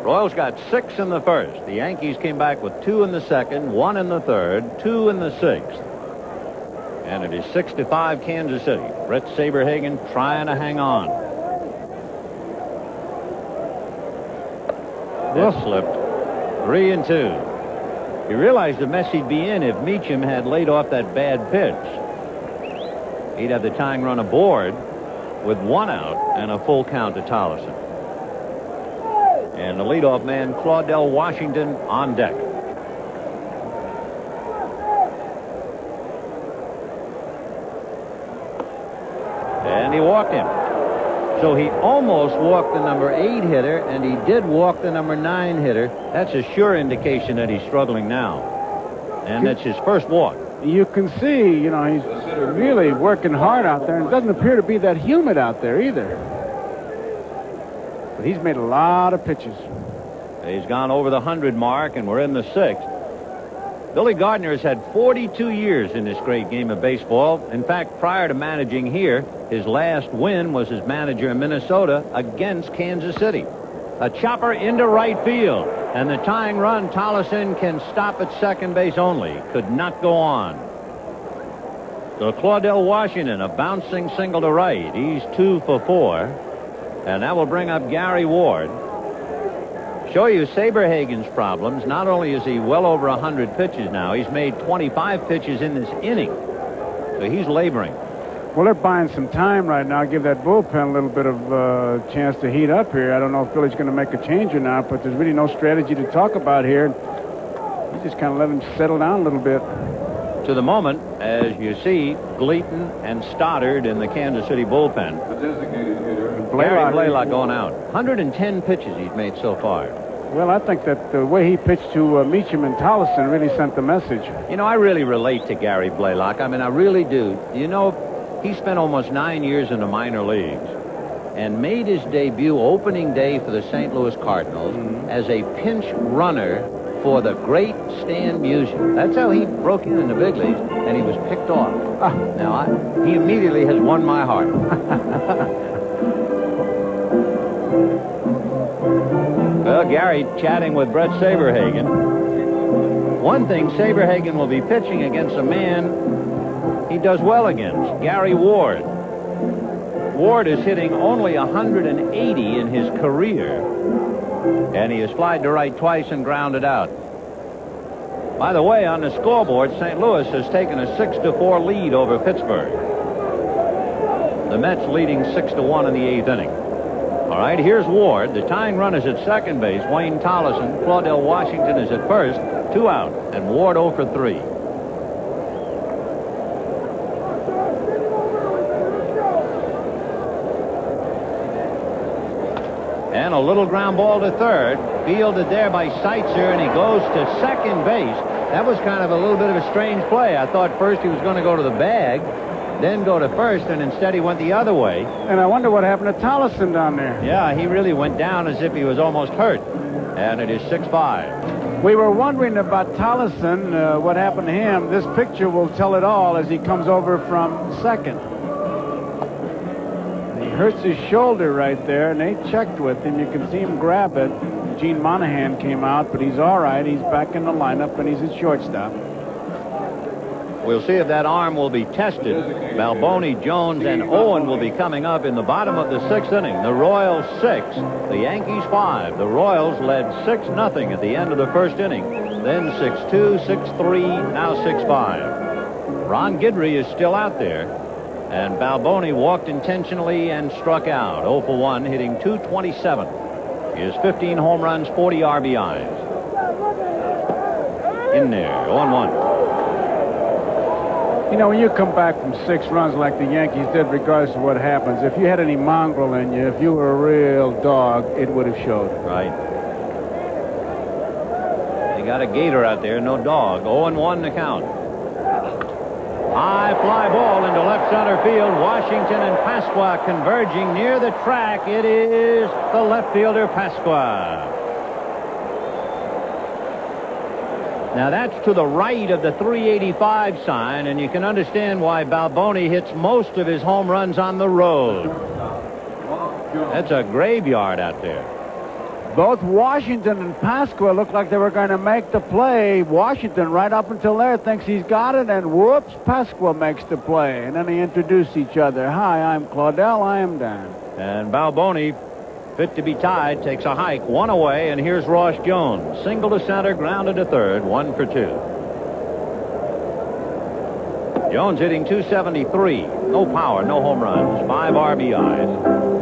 Royals got 6 in the 1st. The Yankees came back with 2 in the 2nd, 1 in the 3rd, 2 in the 6th. And it is 6-5 Kansas City. Bret Saberhagen trying to hang on. That slipped. 3-2. He realized the mess he'd be in if Meacham had laid off that bad pitch. He'd have the tying run aboard with 1 out and a full count to Tolleson. And the leadoff man, Claudell Washington, on deck. And he walked him. So he almost walked the number 8 hitter, and he did walk the number 9 hitter. That's a sure indication that he's struggling now. And that's his first walk. You can see, you know, he's really working hard out there, and it doesn't appear to be that humid out there either. But he's made a lot of pitches. He's gone over the 100 mark, and we're in the 6th. Billy Gardner has had 42 years in this great game of baseball. In fact, prior to managing here, his last win was as manager in Minnesota against Kansas City. A chopper into right field, and the tying run, Tolleson can stop at second base only. Could not go on. So Claudell Washington, a bouncing single to right. He's 2 for 4. And that will bring up Gary Ward. Show you Saberhagen's problems. Not only is he well over 100 pitches now, he's made 25 pitches in this inning. So he's laboring. Well, they're buying some time right now. Give that bullpen a little bit of chance to heat up here. I don't know if Billy's going to make a change or not, but there's really no strategy to talk about here. You just kind of let him settle down a little bit. to the moment, as you see, Gleaton and Stoddard in the Kansas City bullpen. Gary Blaylock going out. 110 pitches he's made so far. Well, I think that the way he pitched to Meacham and Tolleson really sent the message. You know, I really relate to Gary Blaylock. I mean, I really do. You know, he spent almost 9 years in the minor leagues and made his debut opening day for the St. Louis Cardinals as a pinch runner for the great Stan Musial. That's how he broke in the big leagues, and he was picked off. Now, he immediately has won my heart. Well, Gary chatting with Brett Saberhagen. One thing, Saberhagen will be pitching against a man he does well against, Gary Ward. Ward is hitting only 180 in his career, and he has flied to right twice and grounded out. By the way, on the scoreboard, St. Louis has taken a 6-4 lead over Pittsburgh. The Mets leading 6-1 in the 8th inning. All right, here's Ward. The tying runners at second base, Wayne Tolleson. Claudell Washington is at first. 2 out, and Ward 0 for 3. And a little ground ball to third. Fielded there by Seitzer, and he goes to second base. That was kind of a little bit of a strange play. I thought first he was going to go to the bag, then go to first, and instead he went the other way. And I wonder what happened to Tolleson down there. Yeah, he really went down as if he was almost hurt. And it is 6-5. We were wondering about Tolleson, what happened to him. This picture will tell it all as he comes over from second. He hurts his shoulder right there, and they checked with him. You can see him grab it. Gene Monahan came out, but he's all right. He's back in the lineup, and he's at shortstop. We'll see if that arm will be tested. Balboni, Jones, and Owen will be coming up in the bottom of the 6th inning. The Royals 6, the Yankees 5. The Royals led 6-0 at the end of the 1st inning. Then 6-2, 6-3, now 6-5. Ron Guidry is still out there. And Balboni walked intentionally and struck out. 0 for 1, hitting .227. He has 15 home runs, 40 RBIs. In there, 0-1. You know, when you come back from 6 runs like the Yankees did, regardless of what happens, if you had any mongrel in you, if you were a real dog, it would have showed. Right. They got a gator out there, no dog. 0-1 to count. High fly ball into left center field. Washington and Pasqua converging near the track. It is the left fielder, Pasqua. Now that's to the right of the 385 sign, and you can understand why Balboni hits most of his home runs on the road. That's a graveyard out there. Both Washington and Pasqua look like they were going to make the play. Washington, right up until there, thinks he's got it, and whoops, Pasqua makes the play. And then they introduce each other. Hi, I'm Claudell, I am Dan. And Balboni, fit to be tied, takes a hike, 1 away, and here's Ross Jones. Single to center, grounded to third, 1 for 2. Jones hitting .273. No power, no home runs, 5 RBIs.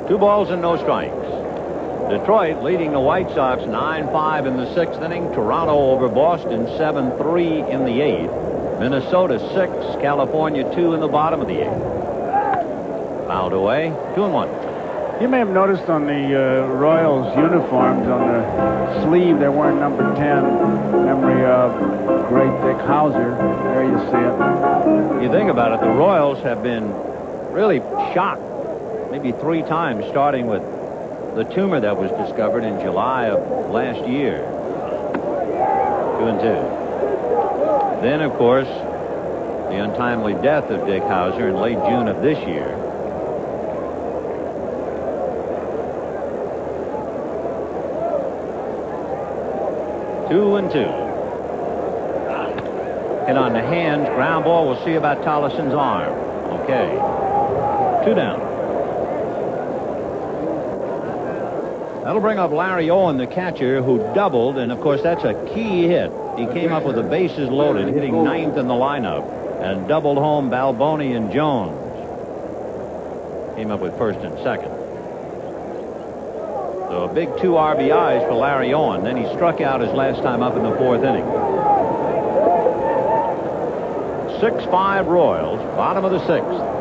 Two balls and no strikes. Detroit leading the White Sox 9-5 in the 6th inning. Toronto over Boston 7-3 in the 8th. Minnesota 6, California 2 in the bottom of the 8th. Fouled away, 2-1. You may have noticed on the Royals uniforms on the sleeve they're wearing number 10, memory of great Dick Hauser. There you see it. You think about it, the Royals have been really shocked maybe 3 times, starting with the tumor that was discovered in July of last year. 2-2. Then, of course, the untimely death of Dick Hauser in late June of this year. Two and 2. Hit on the hands. Ground ball. We'll see about Tolleson's arm. Okay. 2 down. That'll bring up Larry Owen, the catcher, who doubled, and of course that's a key hit. He came up with the bases loaded, hitting 9th in the lineup, and doubled home Balboni and Jones. came up with first and second. So a big 2 RBIs for Larry Owen. Then he struck out his last time up in the 4th inning. 6-5 Royals, bottom of the 6th.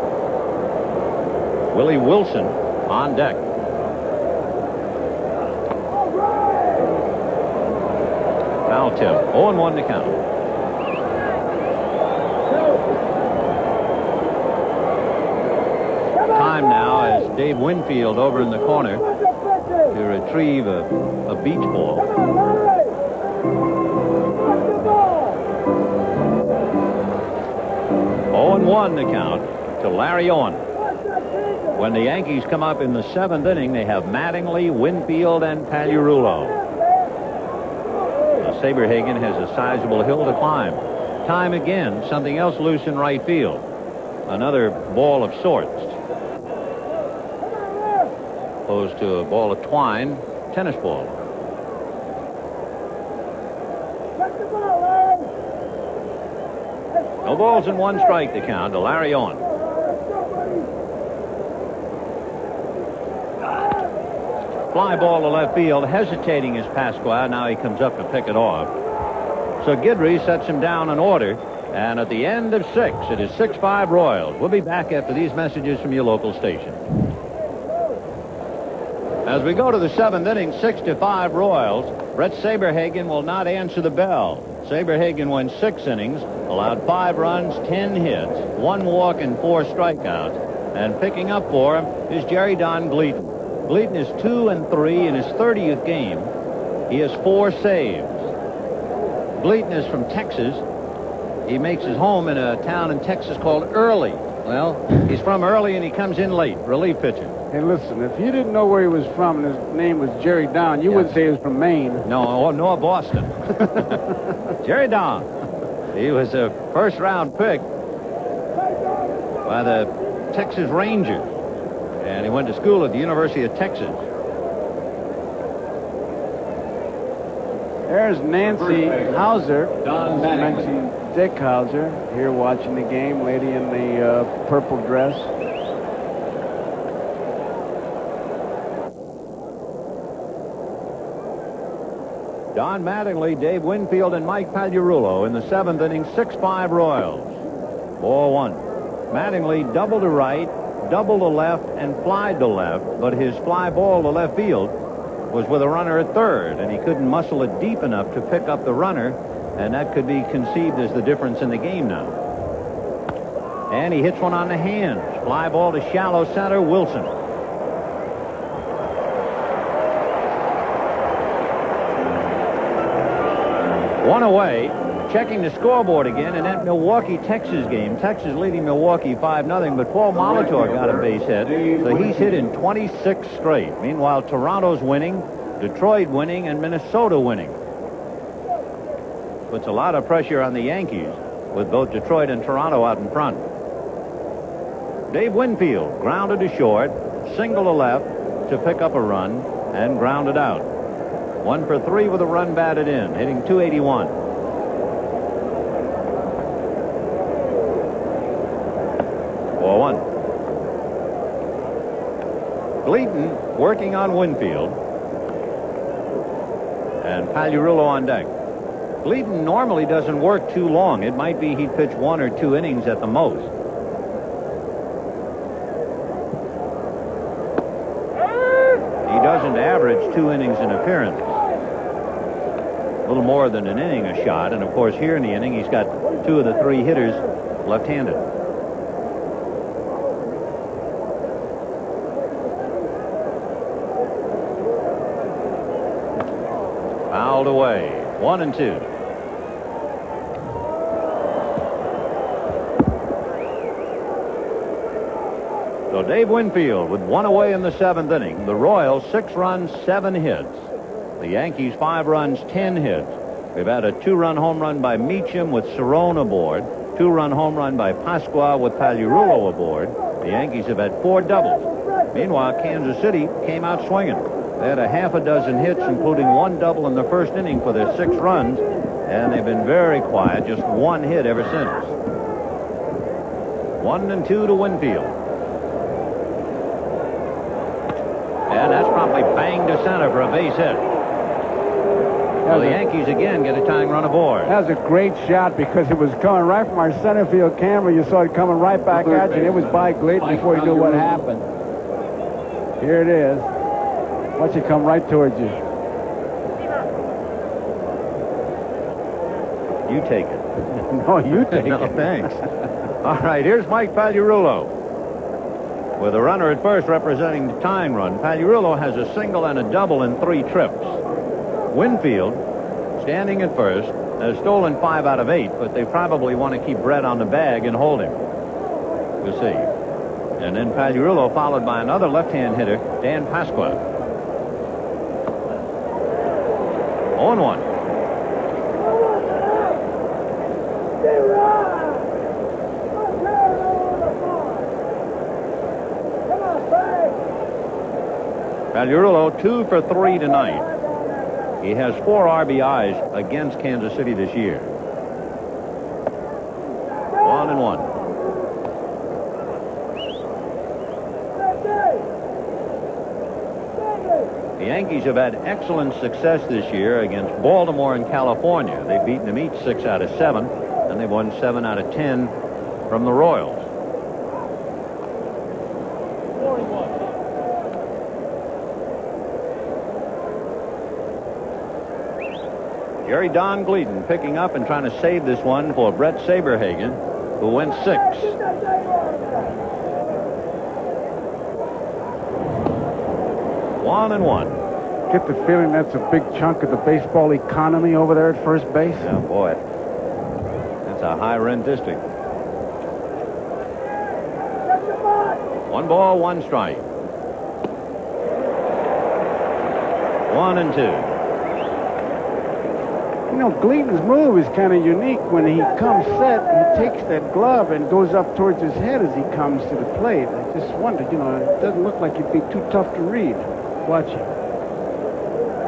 Willie Wilson on deck. Foul tip. 0-1 to count. Time now as Dave Winfield over in the corner to retrieve a beach ball. 0-1 to count to Larry Owen. When the Yankees come up in the 7th inning, they have Mattingly, Winfield, and Pagliarulo. Saberhagen has a sizable hill to climb. Time again, something else loose in right field. Another ball of sorts. Opposed to a ball of twine, tennis ball. No balls and 1 strike to count to Larry Owen. Fly ball to left field. Hesitating is Pasqua. Now he comes up to pick it off. So Guidry sets him down in order. And at the end of 6, it is 6-5 Royals. We'll be back after these messages from your local station. As we go to the 7th inning, 6-5 Royals, Brett Saberhagen will not answer the bell. Saberhagen went 6 innings, allowed 5 runs, 10 hits, 1 walk, and 4 strikeouts. And picking up for him is Jerry Don Gleaton. Gleaton is 2-3 in his 30th game. He has 4 saves. Gleaton is from Texas. He makes his home in a town in Texas called Early. Well, he's from Early and he comes in late, relief pitcher. Hey, listen, if you didn't know where he was from and his name was Jerry Don, you wouldn't say he was from Maine. No, nor Boston. Jerry Don. He was a first-round pick by the Texas Rangers. And he went to school at the University of Texas. There's Nancy Hauser. Mentioned Dick Hauser here watching the game. Lady in the purple dress. Don Mattingly, Dave Winfield, and Mike Pagliarulo in the 7th inning, 6-5 Royals. Ball 1. Mattingly double to right, double to left, and flied to left, but his fly ball to left field was with a runner at third, and he couldn't muscle it deep enough to pick up the runner, and that could be conceived as the difference in the game now. And he hits one on the hands. Fly ball to shallow center, Wilson. One away, checking the scoreboard again in that Milwaukee, Texas game. Texas leading Milwaukee 5-0, but Paul Molitor got a base hit, so he's hit in 26 straight. Meanwhile, Toronto's winning, Detroit winning, and Minnesota winning. Puts a lot of pressure on the Yankees with both Detroit and Toronto out in front. Dave Winfield grounded to short, single to left to pick up a run, and grounded out. 1 for 3 with a run batted in, hitting .281. Ball 1. Gleaton working on Winfield. And Pagliarulo on deck. Gleaton normally doesn't work too long. It might be he'd pitch 1 or 2 innings at the most. He doesn't average 2 innings in appearance. A little more than an inning a shot, and of course here in the inning he's got 2 of the 3 hitters left-handed. Fouled away. 1-2. So Dave Winfield with 1 away in the 7th inning. The Royals 6 runs, 7 hits. The Yankees 5 runs, 10 hits. We've had a 2-run home run by Meacham with Cerrone aboard. 2-run home run by Pasqua with Pagliarulo aboard. The Yankees have had 4 doubles. Meanwhile, Kansas City came out swinging. They had a half a dozen hits, including 1 double in the first inning for their 6 runs, and they've been very quiet, just 1 hit ever since. 1-2 to Winfield. Simply banged to center for a base hit. Well, the Yankees again get a tying run aboard. That was a great shot because it was coming right from our center field camera. You saw it coming right back at you, and it was by Glayton before you knew what happened. Here it is. Watch it come right towards you. You take it. No, you take no, it. Thanks. All right, here's Mike Pagliarulo. With a runner at first representing the tying run, Pagliarulo has a single and a double in 3 trips. Winfield, standing at first, has stolen 5 out of 8, but they probably want to keep Brett on the bag and hold him. We'll see. And then Pagliarulo followed by another left-hand hitter, Dan Pasqua. 0-1. Pagliarulo 2 for 3 tonight. He has 4 RBIs against Kansas City this year. 1-1. The Yankees have had excellent success this year against Baltimore and California. They've beaten them each 6 out of 7, and they've won 7 out of 10 from the Royals. Jerry Don Gleaton picking up and trying to save this one for Brett Saberhagen, who went 6. One and one. Get the feeling that's a big chunk of the baseball economy over there at first base. Oh, boy. That's a high-rent district. 1 ball, 1 strike. 1-2. You know, Gleaton's move is kind of unique. When he comes set, he takes that glove and goes up towards his head as he comes to the plate. I just wondered, you know, it doesn't look like he'd be too tough to read. Watch him.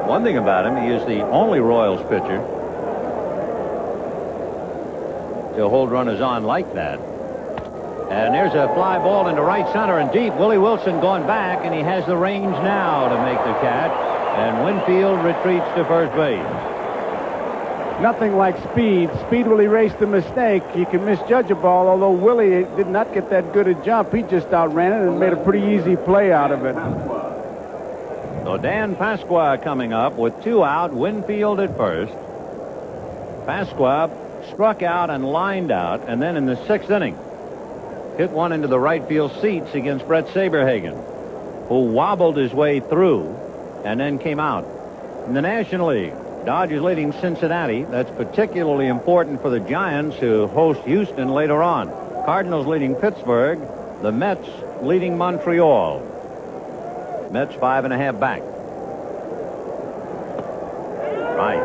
One thing about him, he is the only Royals pitcher to hold runners on like that. And there's a fly ball into right center and deep. Willie Wilson going back, and he has the range now to make the catch. And Winfield retreats to first base. Nothing like speed. Speed will erase the mistake. You can misjudge a ball, although Willie did not get that good a jump. He just outran it and made a pretty easy play out of it. So Dan Pasqua coming up with 2 out, Winfield at first. Pasqua struck out and lined out, and then in the 6th inning, hit one into the right field seats against Brett Saberhagen, who wobbled his way through and then came out. In the National League, Dodgers leading Cincinnati. That's particularly important for the Giants, who host Houston later on. Cardinals leading Pittsburgh. The Mets leading Montreal. Mets 5.5 back. Right.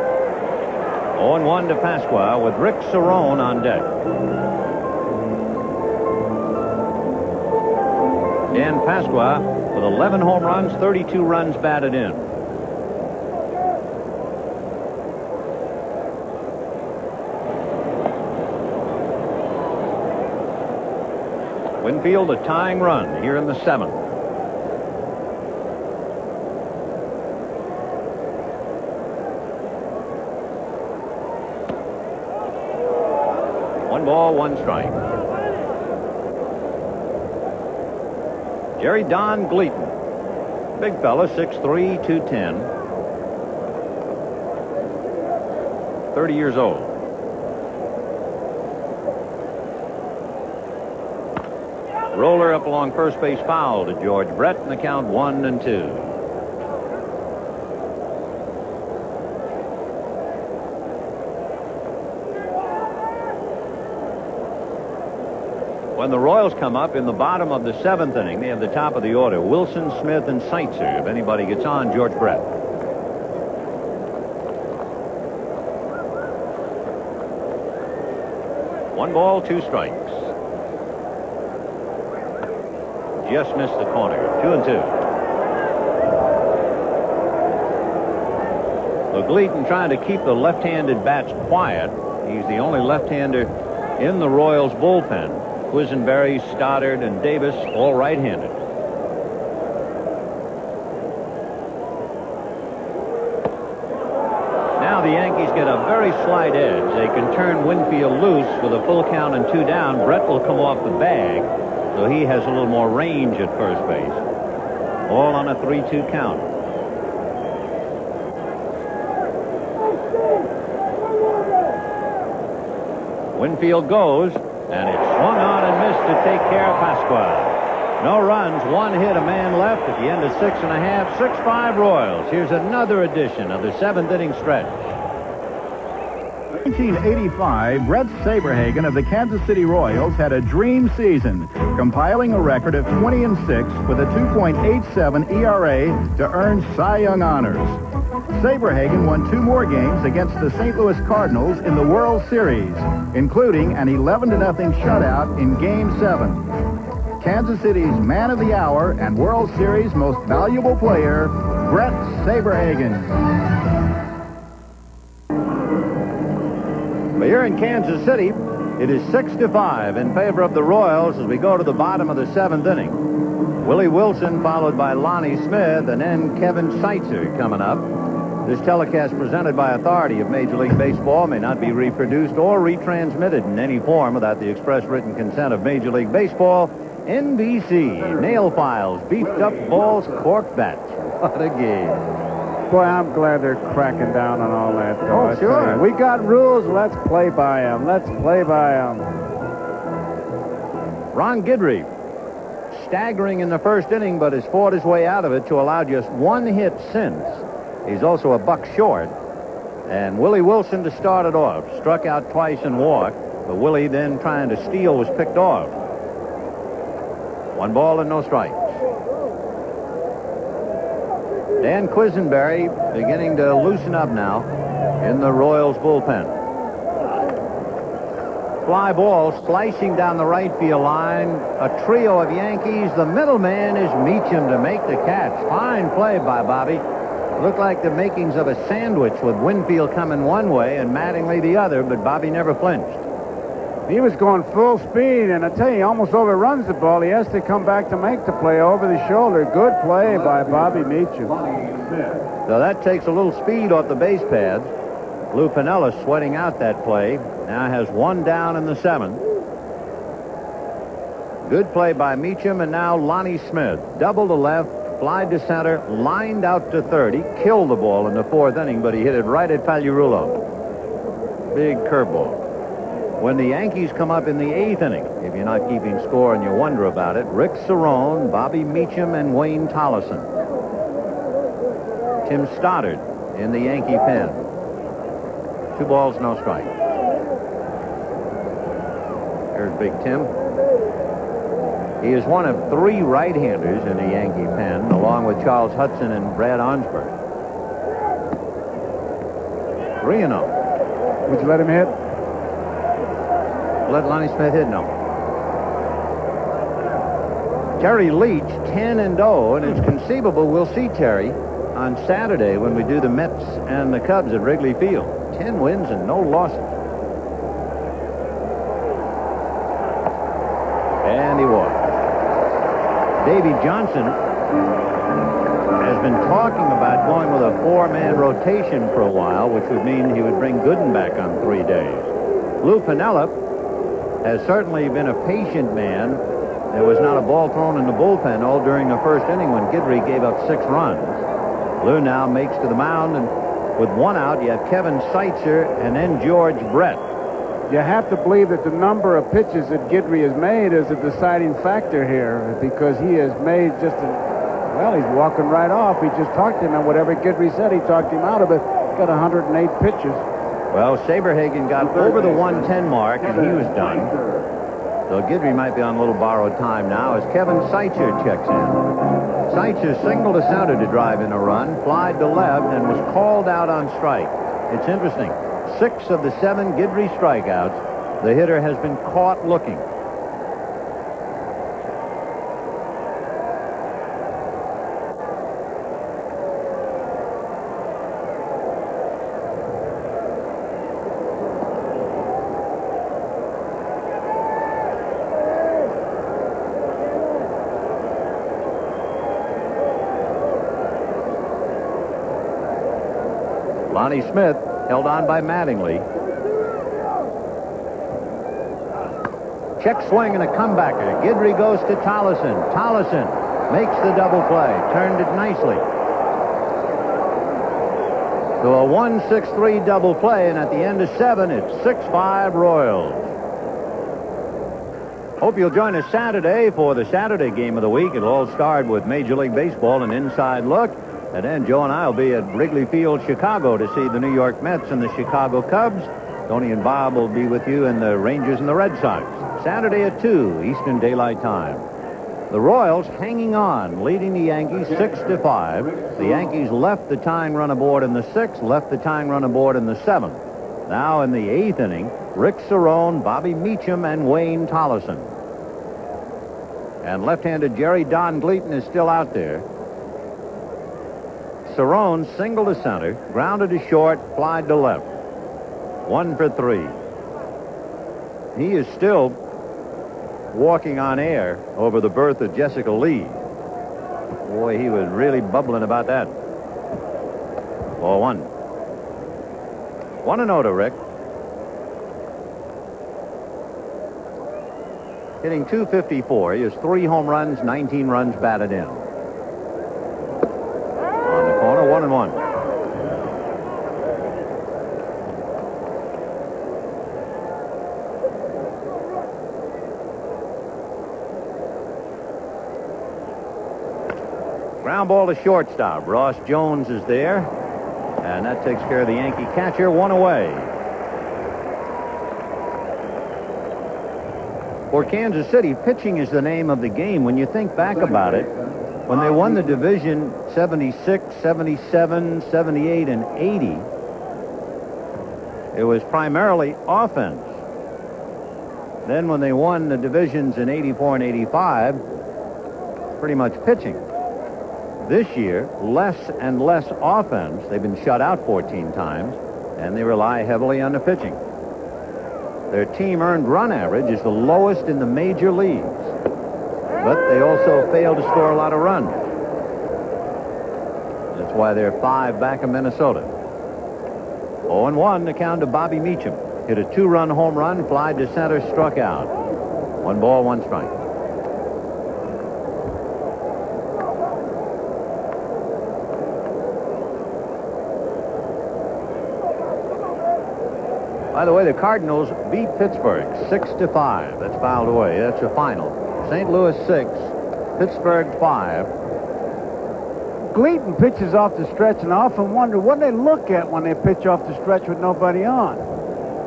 0-1 to Pasqua with Rick Cerrone on deck. Dan Pasqua with 11 home runs, 32 runs batted in. Winfield a tying run here in the 7th. One ball, 1 strike. Jerry Don Gleaton. Big fella, 6'3", 210. 30 years old. Roller up along first base, foul to George Brett, and the count 1-2. When the Royals come up in the bottom of the 7th inning, they have the top of the order: Wilson, Smith, and Seitzer. If anybody gets on, George Brett. One ball, 2 strikes. Just missed the corner. 2-2. So Gleaton trying to keep the left-handed bats quiet. He's the only left-hander in the Royals bullpen. Quisenberry, Stoddard, and Davis all right-handed. Yankees get a very slight edge. They can turn Winfield loose with a full count and 2 down. Brett will come off the bag, so he has a little more range at first base. All on a 3-2 count. Winfield goes, and it's swung on and missed to take care of Pasquale. No runs, 1 hit, a man left at the end of 6 1/2. 6-5 Royals. Here's another edition of the 7th inning stretch. 1985, Brett Saberhagen of the Kansas City Royals had a dream season, compiling a record of 20-6 with a 2.87 ERA to earn Cy Young honors. Saberhagen won 2 more games against the St. Louis Cardinals in the World Series, including an 11-0 shutout in Game 7. Kansas City's Man of the Hour and World Series Most Valuable Player, Brett Saberhagen. But here in Kansas City, it is 6-5 in favor of the Royals as we go to the bottom of the 7th inning. Willie Wilson followed by Lonnie Smith, and then Kevin Seitzer coming up. This telecast presented by authority of Major League Baseball may not be reproduced or retransmitted in any form without the express written consent of Major League Baseball. NBC, nail files, beefed up balls, cork bats. What a game. Boy, I'm glad they're cracking down on all that. Oh, sure. We got rules. Let's play by them. Let's play by them. Ron Guidry staggering in the first inning, but has fought his way out of it to allow just 1 hit since. He's also a buck short. And Willie Wilson to start it off. Struck out twice and walked, but Willie then trying to steal was picked off. 1 ball and no strikes. Dan Quisenberry beginning to loosen up now in the Royals bullpen. Fly ball slicing down the right field line. A trio of Yankees. The middleman is Meacham to make the catch. Fine play by Bobby. Looked like the makings of a sandwich with Winfield coming one way and Mattingly the other, but Bobby never flinched. He was going full speed, and I tell you, he almost overruns the ball. He has to come back to make the play over the shoulder. Good play by Bobby Meacham. So that takes a little speed off the base pads. Lou Piniella sweating out that play. Now has 1 down in the 7th. Good play by Meacham, and now Lonnie Smith. Double to left, fly to center, lined out to third. He killed the ball in the 4th inning, but he hit it right at Pagliarulo. Big curveball. When the Yankees come up in the 8th inning, if you're not keeping score and you wonder about it, Rick Cerrone, Bobby Meacham, and Wayne Tollison. Tim Stoddard in the Yankee pen. 2 balls, no strikes. Here's Big Tim. He is one of 3 right-handers in the Yankee pen, along with Charles Hudson and Brad Arnsberg. 3-0. Would you let him hit? Let Lonnie Smith hit? No. Terry Leach, 10-0, and it's conceivable we'll see Terry on Saturday when we do the Mets and the Cubs at Wrigley Field. 10 wins and no losses. And he walked. Davey Johnson has been talking about going with a 4-man rotation for a while, which would mean he would bring Gooden back on 3 days. Lou Piniella has certainly been a patient man. There was not a ball thrown in the bullpen all during the first inning when Guidry gave up 6 runs. Lou now makes to the mound, and with 1 out, you have Kevin Seitzer and then George Brett. You have to believe that the number of pitches that Guidry has made is a deciding factor here, because he has made just well, he's walking right off. We just talked to him, and whatever Guidry said, he talked him out of it. He's got 108 pitches. Well, Saberhagen got over the 110 mark, and he was done. So Guidry might be on a little borrowed time now as Kevin Seitzer checks in. Seitzer singled to center to drive in a run, flied to left, and was called out on strike. It's interesting. 6 of the 7 Guidry strikeouts, the hitter has been caught looking. Lonnie Smith held on by Mattingly. Check swing and a comebacker. Guidry goes to Tollison. Tollison makes the double play. Turned it nicely. So a 1-6-3 double play, and at the end of 7, it's 6-5 Royals. Hope you'll join us Saturday for the Saturday game of the week. It'll all start with Major League Baseball, an inside look. And then Joe and I will be at Wrigley Field, Chicago, to see the New York Mets and the Chicago Cubs. Tony and Bob will be with you in the Rangers and the Red Sox. Saturday at 2, Eastern Daylight Time. The Royals hanging on, leading the Yankees 6-5. The Yankees left the tying run aboard in the 6th, left the tying run aboard in the 7th. Now in the 8th inning, Rick Cerone, Bobby Meacham, and Wayne Tollison. And left-handed Jerry Don Gleaton is still out there. Cerone singled to center, grounded to short, flied to left. 1 for 3. He is still walking on air over the birth of Jessica Lee. Boy, he was really bubbling about that. 4-1. 1-0 to Rick. Hitting .254. He has 3 home runs, 19 runs batted in. On the corner, 1-1. Ground ball to shortstop. Ross Jones is there. And that takes care of the Yankee catcher. 1 away. For Kansas City, pitching is the name of the game. When you think back about it, when they won the division 76, 77, 78, and 80, it was primarily offense. Then when they won the divisions in 84 and 85, pretty much pitching. This year, less and less offense. They've been shut out 14 times, and they rely heavily on the pitching. Their team earned run average is the lowest in the major leagues, but they also fail to score a lot of runs. That's why they're 5 back of Minnesota. 0-1 to count to Bobby Meacham. Hit a 2-run home run, flied to center, struck out. 1 ball, 1 strike. By the way, the Cardinals beat Pittsburgh 6-5. That's fouled away. That's the final. St. Louis 6, Pittsburgh 5. Gleaton pitches off the stretch, and I often wonder what they look at when they pitch off the stretch with nobody on.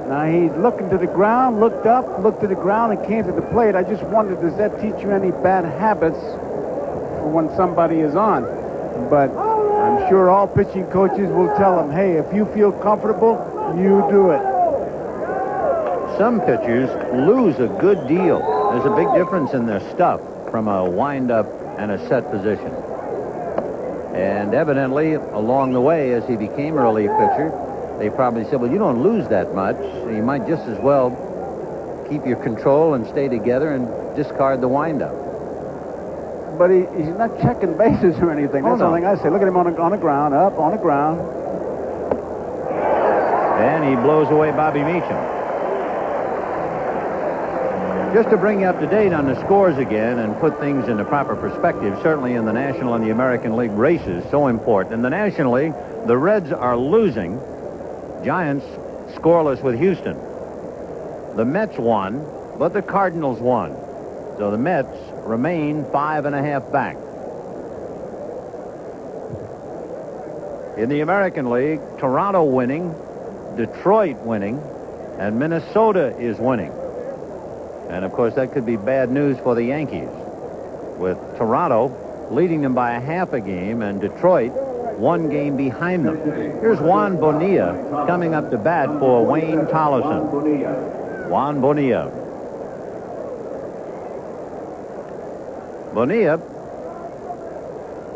Now, he's looking to the ground, looked up, looked to the ground, and came to the plate. I just wonder, does that teach you any bad habits for when somebody is on? But I'm sure all pitching coaches will tell them, hey, if you feel comfortable, you do it. Some pitchers lose a good deal. There's a big difference in their stuff from a wind-up and a set position. And evidently, along the way, as he became a relief pitcher, they probably said, well, you don't lose that much. So you might just as well keep your control and stay together and discard the windup. But he's not checking bases or anything. That's the only thing I say. Look at him on the ground, up on the ground. And he blows away Bobby Meacham. Just to bring you up to date on the scores again and put things into proper perspective, certainly in the National and the American League races, so important. In the National League, the Reds are losing. Giants scoreless with Houston. The Mets won, but the Cardinals won. So the Mets remain 5.5 back. In the American League, Toronto winning, Detroit winning, and Minnesota is winning. And, of course, that could be bad news for the Yankees, with Toronto leading them by 1/2 a game and Detroit 1 game behind them. Here's Juan Bonilla coming up to bat for Wayne Tollison. Juan Bonilla. Bonilla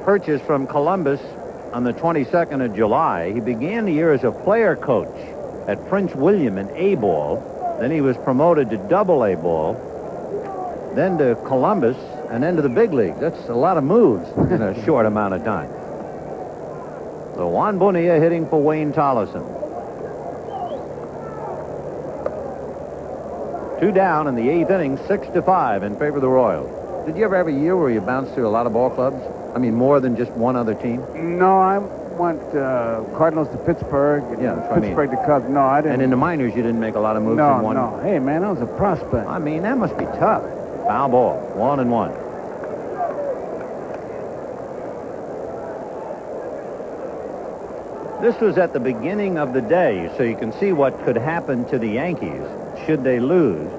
purchased from Columbus on the 22nd of July. He began the year as a player coach at Prince William in A-ball. Then he was promoted to Double-A ball, then to Columbus, and then to the big leagues. That's a lot of moves in a short amount of time. So Juan Bonilla hitting for Wayne Tollison. 2 down in the 8th inning, 6-5 in favor of the Royals. Did you ever have a year where you bounced through a lot of ball clubs? I mean, more than just one other team? No, I went Cardinals to Pittsburgh. Yeah, that's what Pittsburgh to Cubs. No, I didn't. And in the minors, you didn't make a lot of moves in one? No. Hey, man, I was a prospect. I mean, that must be tough. Foul ball, 1-1. This was at the beginning of the day, so you can see what could happen to the Yankees. Should they lose,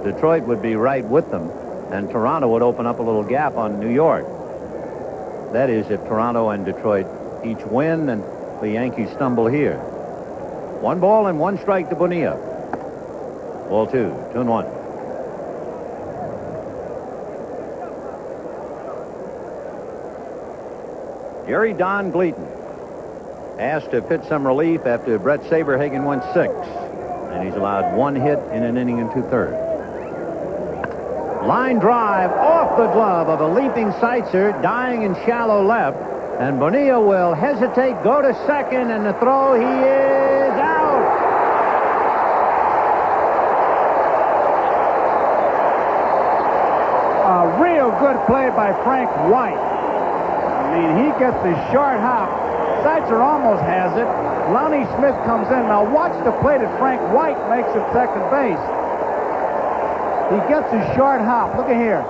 Detroit would be right with them, and Toronto would open up a little gap on New York. That is, if Toronto and Detroit each win and the Yankees stumble here. 1 ball and 1 strike to Bonilla. Ball 2, 2-1. Gary Don Gleaton asked to pitch some relief after Brett Saberhagen went 6, and he's allowed 1 hit in an inning and 2/3. Line drive off the glove of a leaping Seitzer, dying in shallow left, and Bonilla will hesitate, go to second, and the throw, he is out. A real good play by Frank White. I mean, he gets the short hop. Seitzer almost has it. Lonnie Smith comes in. Now watch the play that Frank White makes at second base. He gets his short hop. Look at here.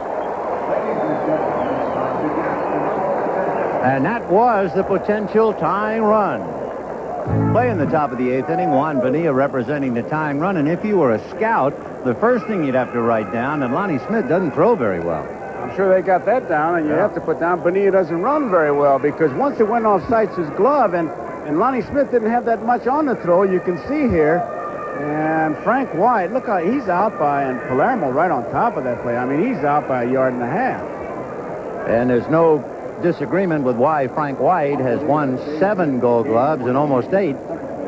And that was the potential tying run. Play in the top of the 8th inning. Juan Bonilla representing the tying run. And if you were a scout, the first thing you'd have to write down, and Lonnie Smith doesn't throw very well. I'm sure they got that down, and you have to put down Bonilla doesn't run very well, because once it went off Seitzer's glove, and Lonnie Smith didn't have that much on the throw, you can see here. And Frank White, look how he's out by, and Palermo right on top of that play. I mean, he's out by 1.5 yards. And there's no disagreement with why Frank White has won 7 Gold Gloves and almost 8.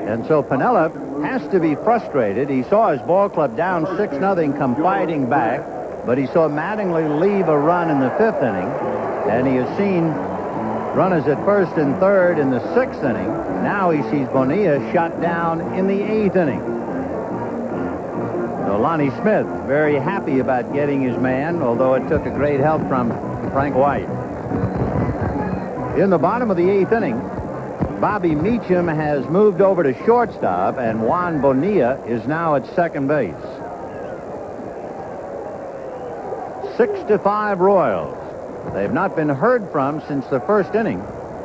And so Piniella has to be frustrated. He saw his ball club down 6-0, come fighting back, but he saw Mattingly leave a run in the 5th inning, and he has seen runners at first and third in the 6th inning. Now he sees Bonilla shot down in the 8th inning. So Lonnie Smith very happy about getting his man, although it took a great help from Frank White. In the bottom of the 8th inning, Bobby Meacham has moved over to shortstop, and Juan Bonilla is now at second base. 6-5 Royals. They've not been heard from since the 1st inning,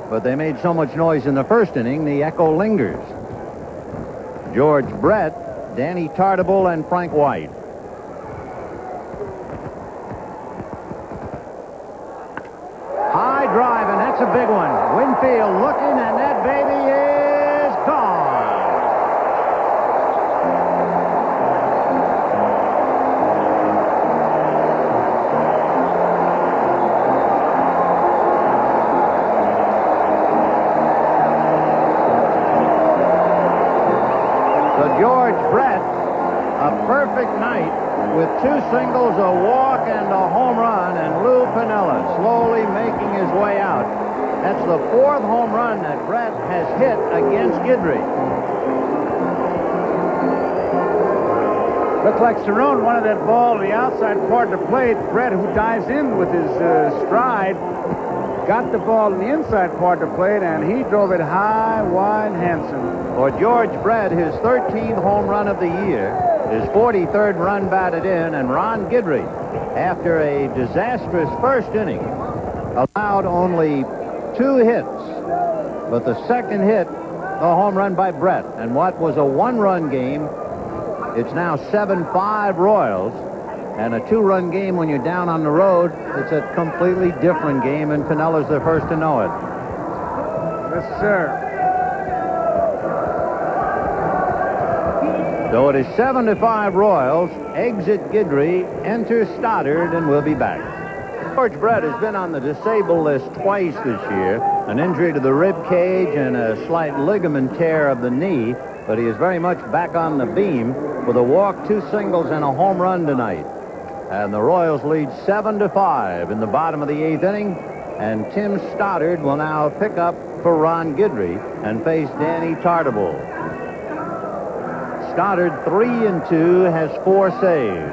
but they made so much noise in the 1st inning, the echo lingers. George Brett, Danny Tartabull, and Frank White. High drive, and that's a big one. Winfield looking, and that baby is gone. So George Brett, a perfect night with 2 singles, a walk, and a home run, and Lou Piniella slowly making his way out. That's the 4th home run that Brett has hit against Guidry. Looked like Cerrone wanted that ball to the outside part of the plate. Brett, who dives in with his stride, got the ball in the inside part of the plate, and he drove it high, wide, handsome. For George Brett, his 13th home run of the year, his 43rd run batted in, and Ron Guidry, after a disastrous 1st inning, allowed only 2 hits. But the 2nd hit, a home run by Brett. And what was a 1-run game, it's now 7-5 Royals. And a 2-run game when you're down on the road, it's a completely different game, and Piniella's the first to know it. Yes, sir. So it is 7-5 Royals. Exit Guidry, enter Stoddard, and we'll be back. George Brett has been on the disabled list twice this year. An injury to the rib cage and a slight ligament tear of the knee, but he is very much back on the beam with a walk, 2 singles, and a home run tonight. And the Royals lead 7-5 in the bottom of the 8th inning, and Tim Stoddard will now pick up for Ron Guidry and face Danny Tartabull. Stoddard, 3-2, has 4 saves.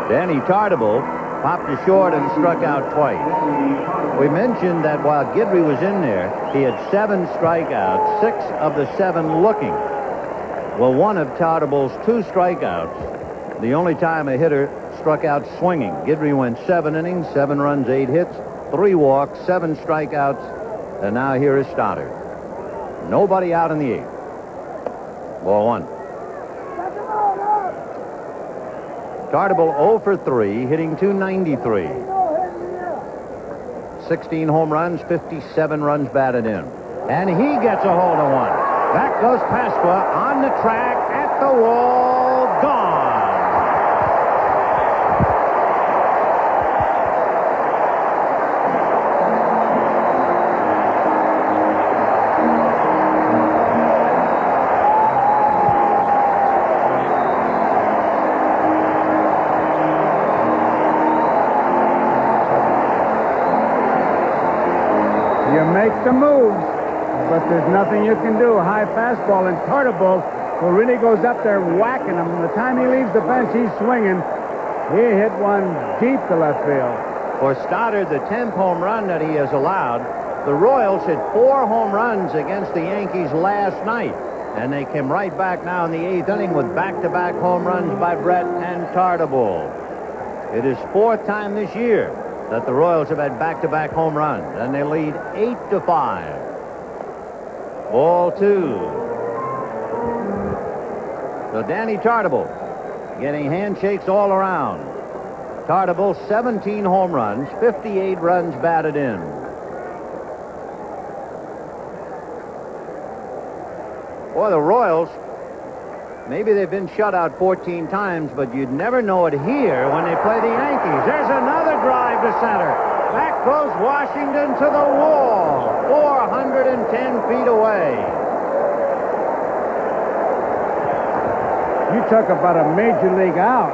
Danny Tartabull popped to short and struck out twice. We mentioned that while Guidry was in there, he had 7 strikeouts, 6 of the 7 looking. Well, one of Tartabull's 2 strikeouts, the only time a hitter struck out swinging. Guidry went 7 innings, 7 runs, 8 hits, 3 walks, 7 strikeouts, and now here is Stoddard. Nobody out in the 8th. Ball 1. Tartabull 0 for 3, hitting .293. 16 home runs, 57 runs batted in. And he gets a hold of one. Back goes Pasqua on the track, at the wall, gone. You make the moves, but there's nothing you can do. High fastball, and Tartabull, who really goes up there whacking him. From the time he leaves the bench, he's swinging. He hit one deep to left field. For Stoddard, the 10th home run that he has allowed, the Royals hit 4 home runs against the Yankees last night. And they came right back now in the 8th inning with back-to-back home runs by Brett and Tartabull. It is 4th time this year that the Royals have had back-to-back home runs, and they lead 8-5. Ball 2. So Danny Tartabull getting handshakes all around. Tartabull, 17 home runs, 58 runs batted in. Boy, the Royals, maybe they've been shut out 14 times, but you'd never know it here when they play the Yankees. There's another drive to center. Back goes Washington to the wall, 410 feet away. You talk about a major league out.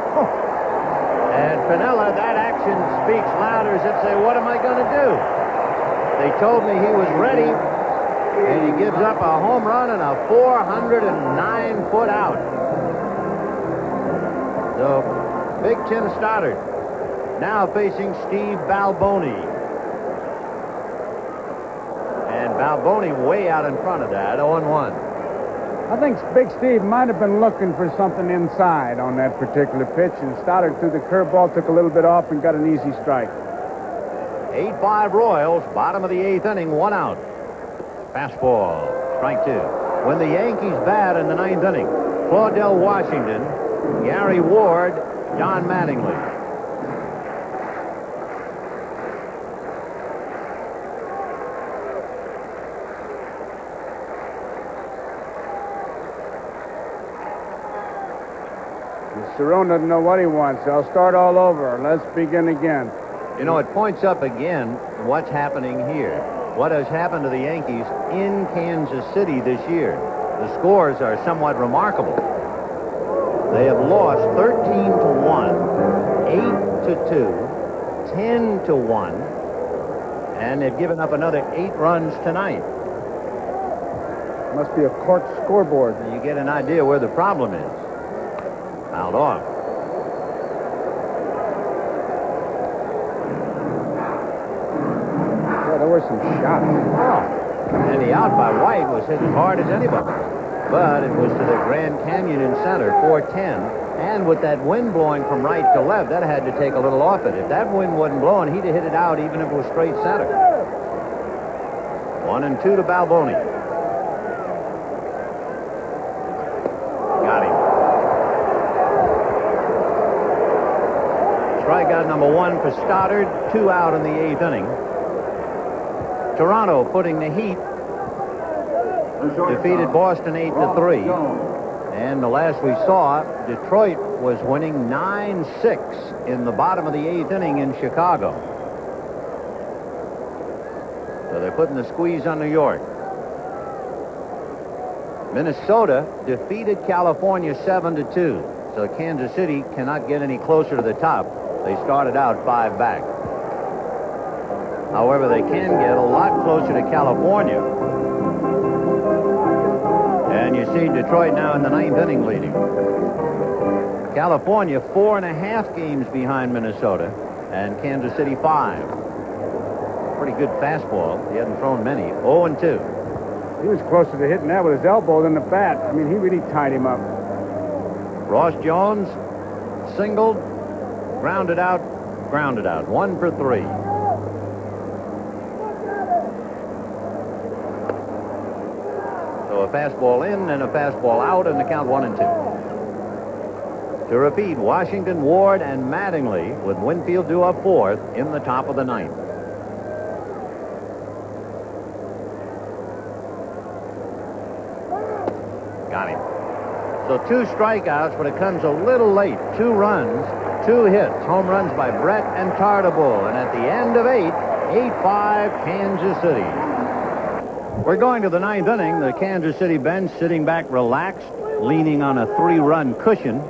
And Piniella, that action speaks louder, as if say, what am I going to do? They told me he was ready, and he gives up a home run and a 409-foot out. So, Big Tim Stoddard now facing Steve Balboni. And Balboni way out in front of that, 0-1. I think Big Steve might have been looking for something inside on that particular pitch, and Stoddard threw the curveball, took a little bit off, and got an easy strike. 8-5 Royals, bottom of the 8th inning, 1 out. Fastball, strike 2. When the Yankees bat in the 9th inning, Claudell Washington, Gary Ward, John Mattingly. Cerrone doesn't know what he wants. I'll start all over. Let's begin again. You know, it points up again what's happening here. What has happened to the Yankees in Kansas City this year. The scores are somewhat remarkable. They have lost 13-1, 8-2, 10-1, and they've given up another 8 runs tonight. Must be a corked scoreboard. You get an idea where the problem is. Fouled off. Yeah, there were some shots. Oh. And the out by White was hit as hard as anybody. But it was to the Grand Canyon in center, 410. And with that wind blowing from right to left, that had to take a little off it. If that wind wasn't blowing, he'd have hit it out even if it was straight center. 1-2 to Balboni. Got him. Strikeout number 1 for Stoddard, 2 out in the 8th inning. Toronto putting the Heat, defeated Boston 8-3. And the last we saw, Detroit was winning 9-6 in the bottom of the 8th inning in Chicago. So they're putting the squeeze on New York. Minnesota defeated California 7-2. So Kansas City cannot get any closer to the top. They started out 5 back. However, they can get a lot closer to California you see Detroit now in the 9th inning leading. California 4.5 games behind Minnesota, and Kansas City 5. Pretty good fastball. He hadn't thrown many. 0-2. He was closer to hitting that with his elbow than the bat. I mean, he really tied him up. Ross Jones singled, grounded out. 1 for 3. So a fastball in and a fastball out, and the count 1-2. To repeat, Washington, Ward, and Mattingly with Winfield due up 4th in the top of the 9th. Got him. So 2 strikeouts, but it comes a little late. 2 runs, 2 hits. Home runs by Brett and Tartabull. And at the end of 8, 8-5 Kansas City. We're going to the 9th inning. The Kansas City bench sitting back relaxed, leaning on a 3-run cushion.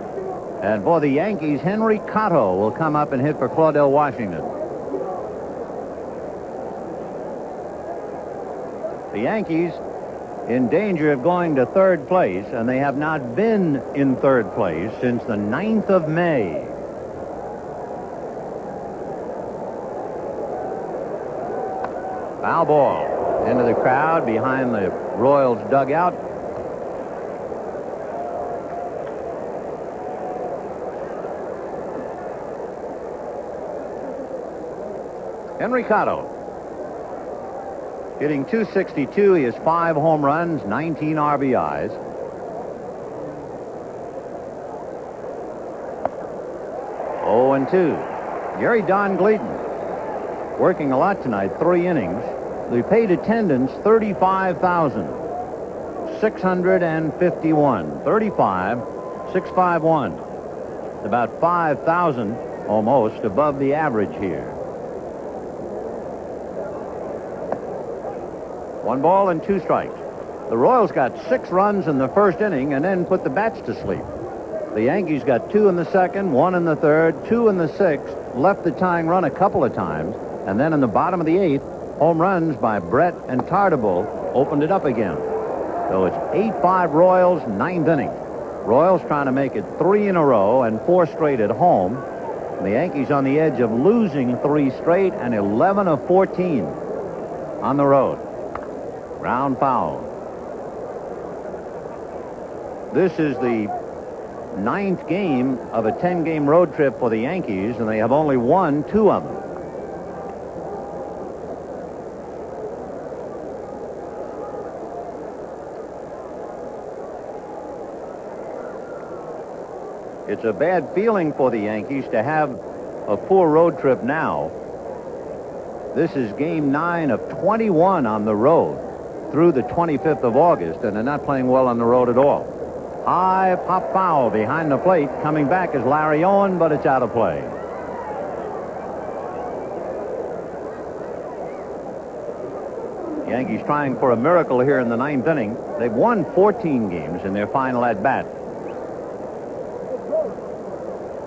And for the Yankees, Henry Cotto will come up and hit for Claudell Washington. The Yankees in danger of going to 3rd place, and they have not been in 3rd place since the 9th of May. Foul ball into the crowd behind the Royals dugout. Henry Cotto hitting .262. He has 5 home runs, 19 RBIs. Oh, and 2. Gary Don Gleaton working a lot tonight, 3 innings. The paid attendance 35,651. 35,651. It's about 5,000 almost above the average here. 1 ball and 2 strikes. The Royals got 6 runs in the first inning and then put the bats to sleep. The Yankees got 2 in the second, 1 in the third, 2 in the sixth, left the tying run a couple of times, and then in the bottom of the 8th, home runs by Brett and Tartabull opened it up again. So it's 8-5 Royals, 9th inning. Royals trying to make it 3 in a row and 4 straight at home. And the Yankees on the edge of losing 3 straight and 11 of 14 on the road. Ground foul. This is the 9th game of a 10-game road trip for the Yankees, and they have only won 2 of them. It's a bad feeling for the Yankees to have a poor road trip now. This is game 9 of 21 on the road through the 25th of August, and they're not playing well on the road at all. High pop foul behind the plate. Coming back is Larry Owen, but it's out of play. Yankees trying for a miracle here in the 9th inning. They've won 14 games in their final at-bat.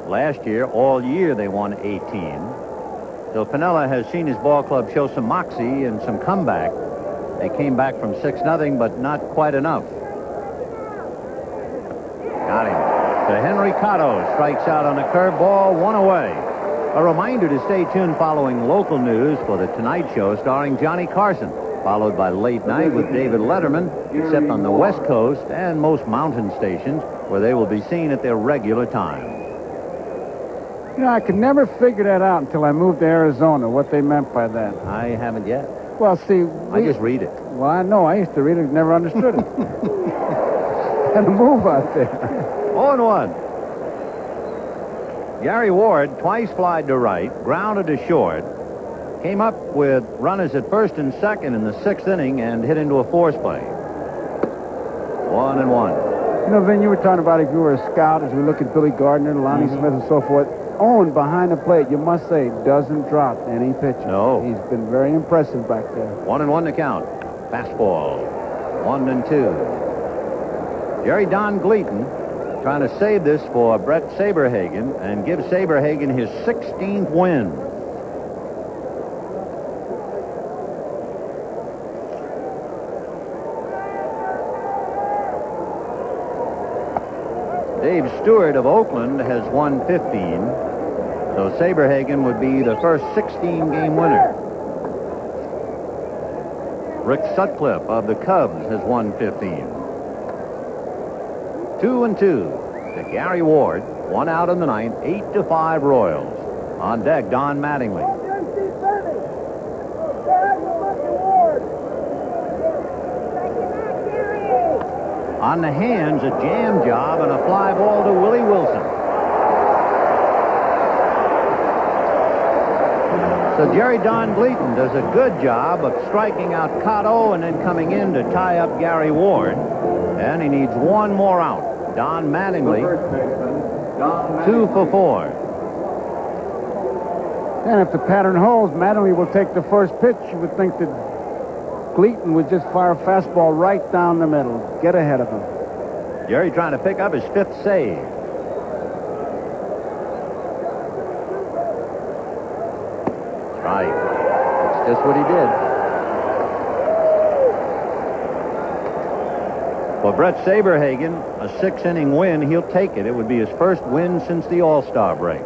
Last year, all year, they won 18. So Piniella has seen his ball club show some moxie and some comeback. They came back from 6-0, but not quite enough. Got him. To Henry Cotto, strikes out on a curveball, 1 away. A reminder to stay tuned following local news for The Tonight Show starring Johnny Carson, followed by Late Night with David Letterman, except on the West Coast and most mountain stations, where they will be seen at their regular time. You know, I could never figure that out until I moved to Arizona, what they meant by that. I haven't yet. Well, see... I just read it. Well, I know. I used to read it, never understood it. Had to move out there. 0-1. Gary Ward twice flied to right, grounded to short, came up with runners at first and second in the 6th inning and hit into a force play. 1-1. You know, Vin, you were talking about if you were a scout, as we look at Billy Gardner, Lonnie Smith, and so forth. Owen behind the plate, you must say, doesn't drop any pitch. No. He's been very impressive back there. 1-1 to count. Fastball. 1-2. Gary Don Gleaton trying to save this for Brett Saberhagen and give Saberhagen his 16th win. Dave Stewart of Oakland has won 15. So Saberhagen would be the first 16-game winner. Rick Sutcliffe of the Cubs has won 15. 2-2 to Gary Ward. 1 out in the ninth. 8-5 Royals. On deck, Don Mattingly. On the hands, a jam job and a fly ball to Willie Wilson. So Jerry Don Gleaton does a good job of striking out Cotto and then coming in to tie up Gary Ward. And he needs one more out. Don Mattingly, 2 for 4. And if the pattern holds, Mattingly will take the first pitch. You would think that Gleaton would just fire a fastball right down the middle. Get ahead of him. Jerry trying to pick up his 5th save. Right. That's just what he did. For Brett Saberhagen, a 6-inning win, he'll take it. It would be his first win since the All-Star break.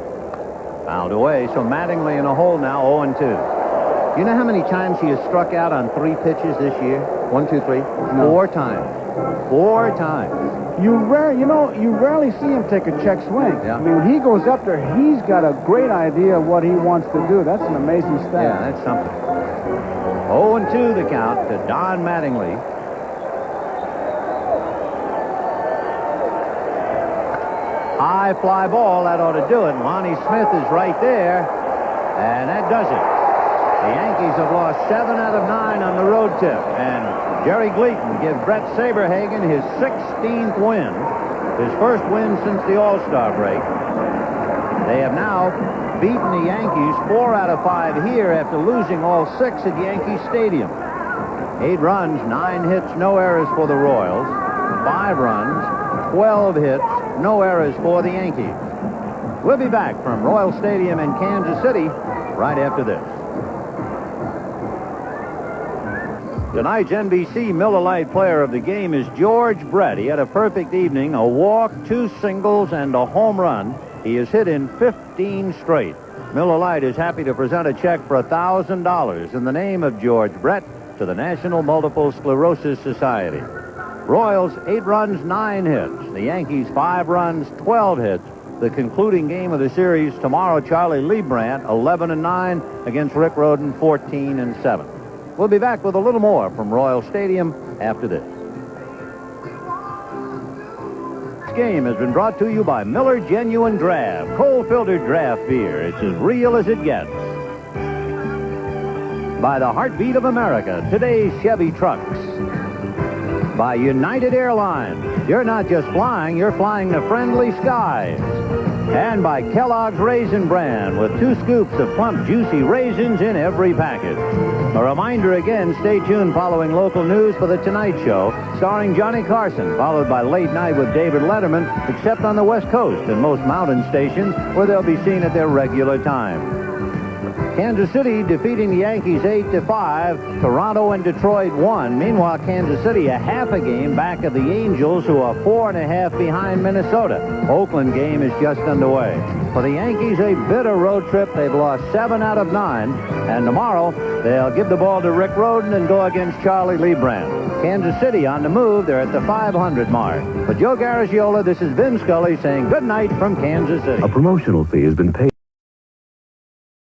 Fouled away, so Mattingly in a hole now, 0-2. You know how many times he has struck out on 3 pitches this year? 1, 2, 3. No. 4 times. 4 times. You rarely see him take a check swing. Yeah. I mean, when he goes up there, he's got a great idea of what he wants to do. That's an amazing stat. Yeah, that's something. 0-2 the count to Don Mattingly. High fly ball, that ought to do it. Lonnie Smith is right there, and that does it. The Yankees have lost 7 out of 9 on the road trip, and Jerry Gleaton gives Brett Saberhagen his 16th win, his first win since the All-Star break. They have now beaten the Yankees 4 out of 5 here after losing all 6 at Yankee Stadium. 8 runs, 9 hits, no errors for the Royals. 5 runs, 12 hits, no errors for the Yankees. We'll be back from Royal Stadium in Kansas City right after this. Tonight's NBC Miller Lite player of the game is George Brett. He had a perfect evening, a walk, 2 singles, and a home run. He has hit in 15 straight. Miller Lite is happy to present a check for $1,000 in the name of George Brett to the National Multiple Sclerosis Society. Royals, 8 runs, 9 hits. The Yankees, 5 runs, 12 hits. The concluding game of the series tomorrow, Charlie Leibrandt, 11-9 against Rick Rhoden, 14-7. We'll be back with a little more from Royal Stadium after this. This game has been brought to you by Miller Genuine Draft, cold-filtered draft beer. It's as real as it gets. By the Heartbeat of America, today's Chevy trucks. By United Airlines. You're not just flying, you're flying to friendly skies. And by Kellogg's Raisin Bran, with 2 scoops of plump, juicy raisins in every package. A reminder again, stay tuned following local news for The Tonight Show, starring Johnny Carson, followed by Late Night with David Letterman, except on the West Coast and most mountain stations, where they'll be seen at their regular time. Kansas City defeating the Yankees 8-5. Toronto and Detroit won. Meanwhile, Kansas City a half a game back of the Angels, who are 4.5 behind Minnesota. Oakland game is just underway. For the Yankees, a bitter road trip. They've lost 7 out of 9. And tomorrow, they'll give the ball to Rick Rhoden and go against Charlie Leibrandt. Kansas City on the move. They're at the 500 mark. For Joe Garagiola, this is Vin Scully saying good night from Kansas City. A promotional fee has been paid.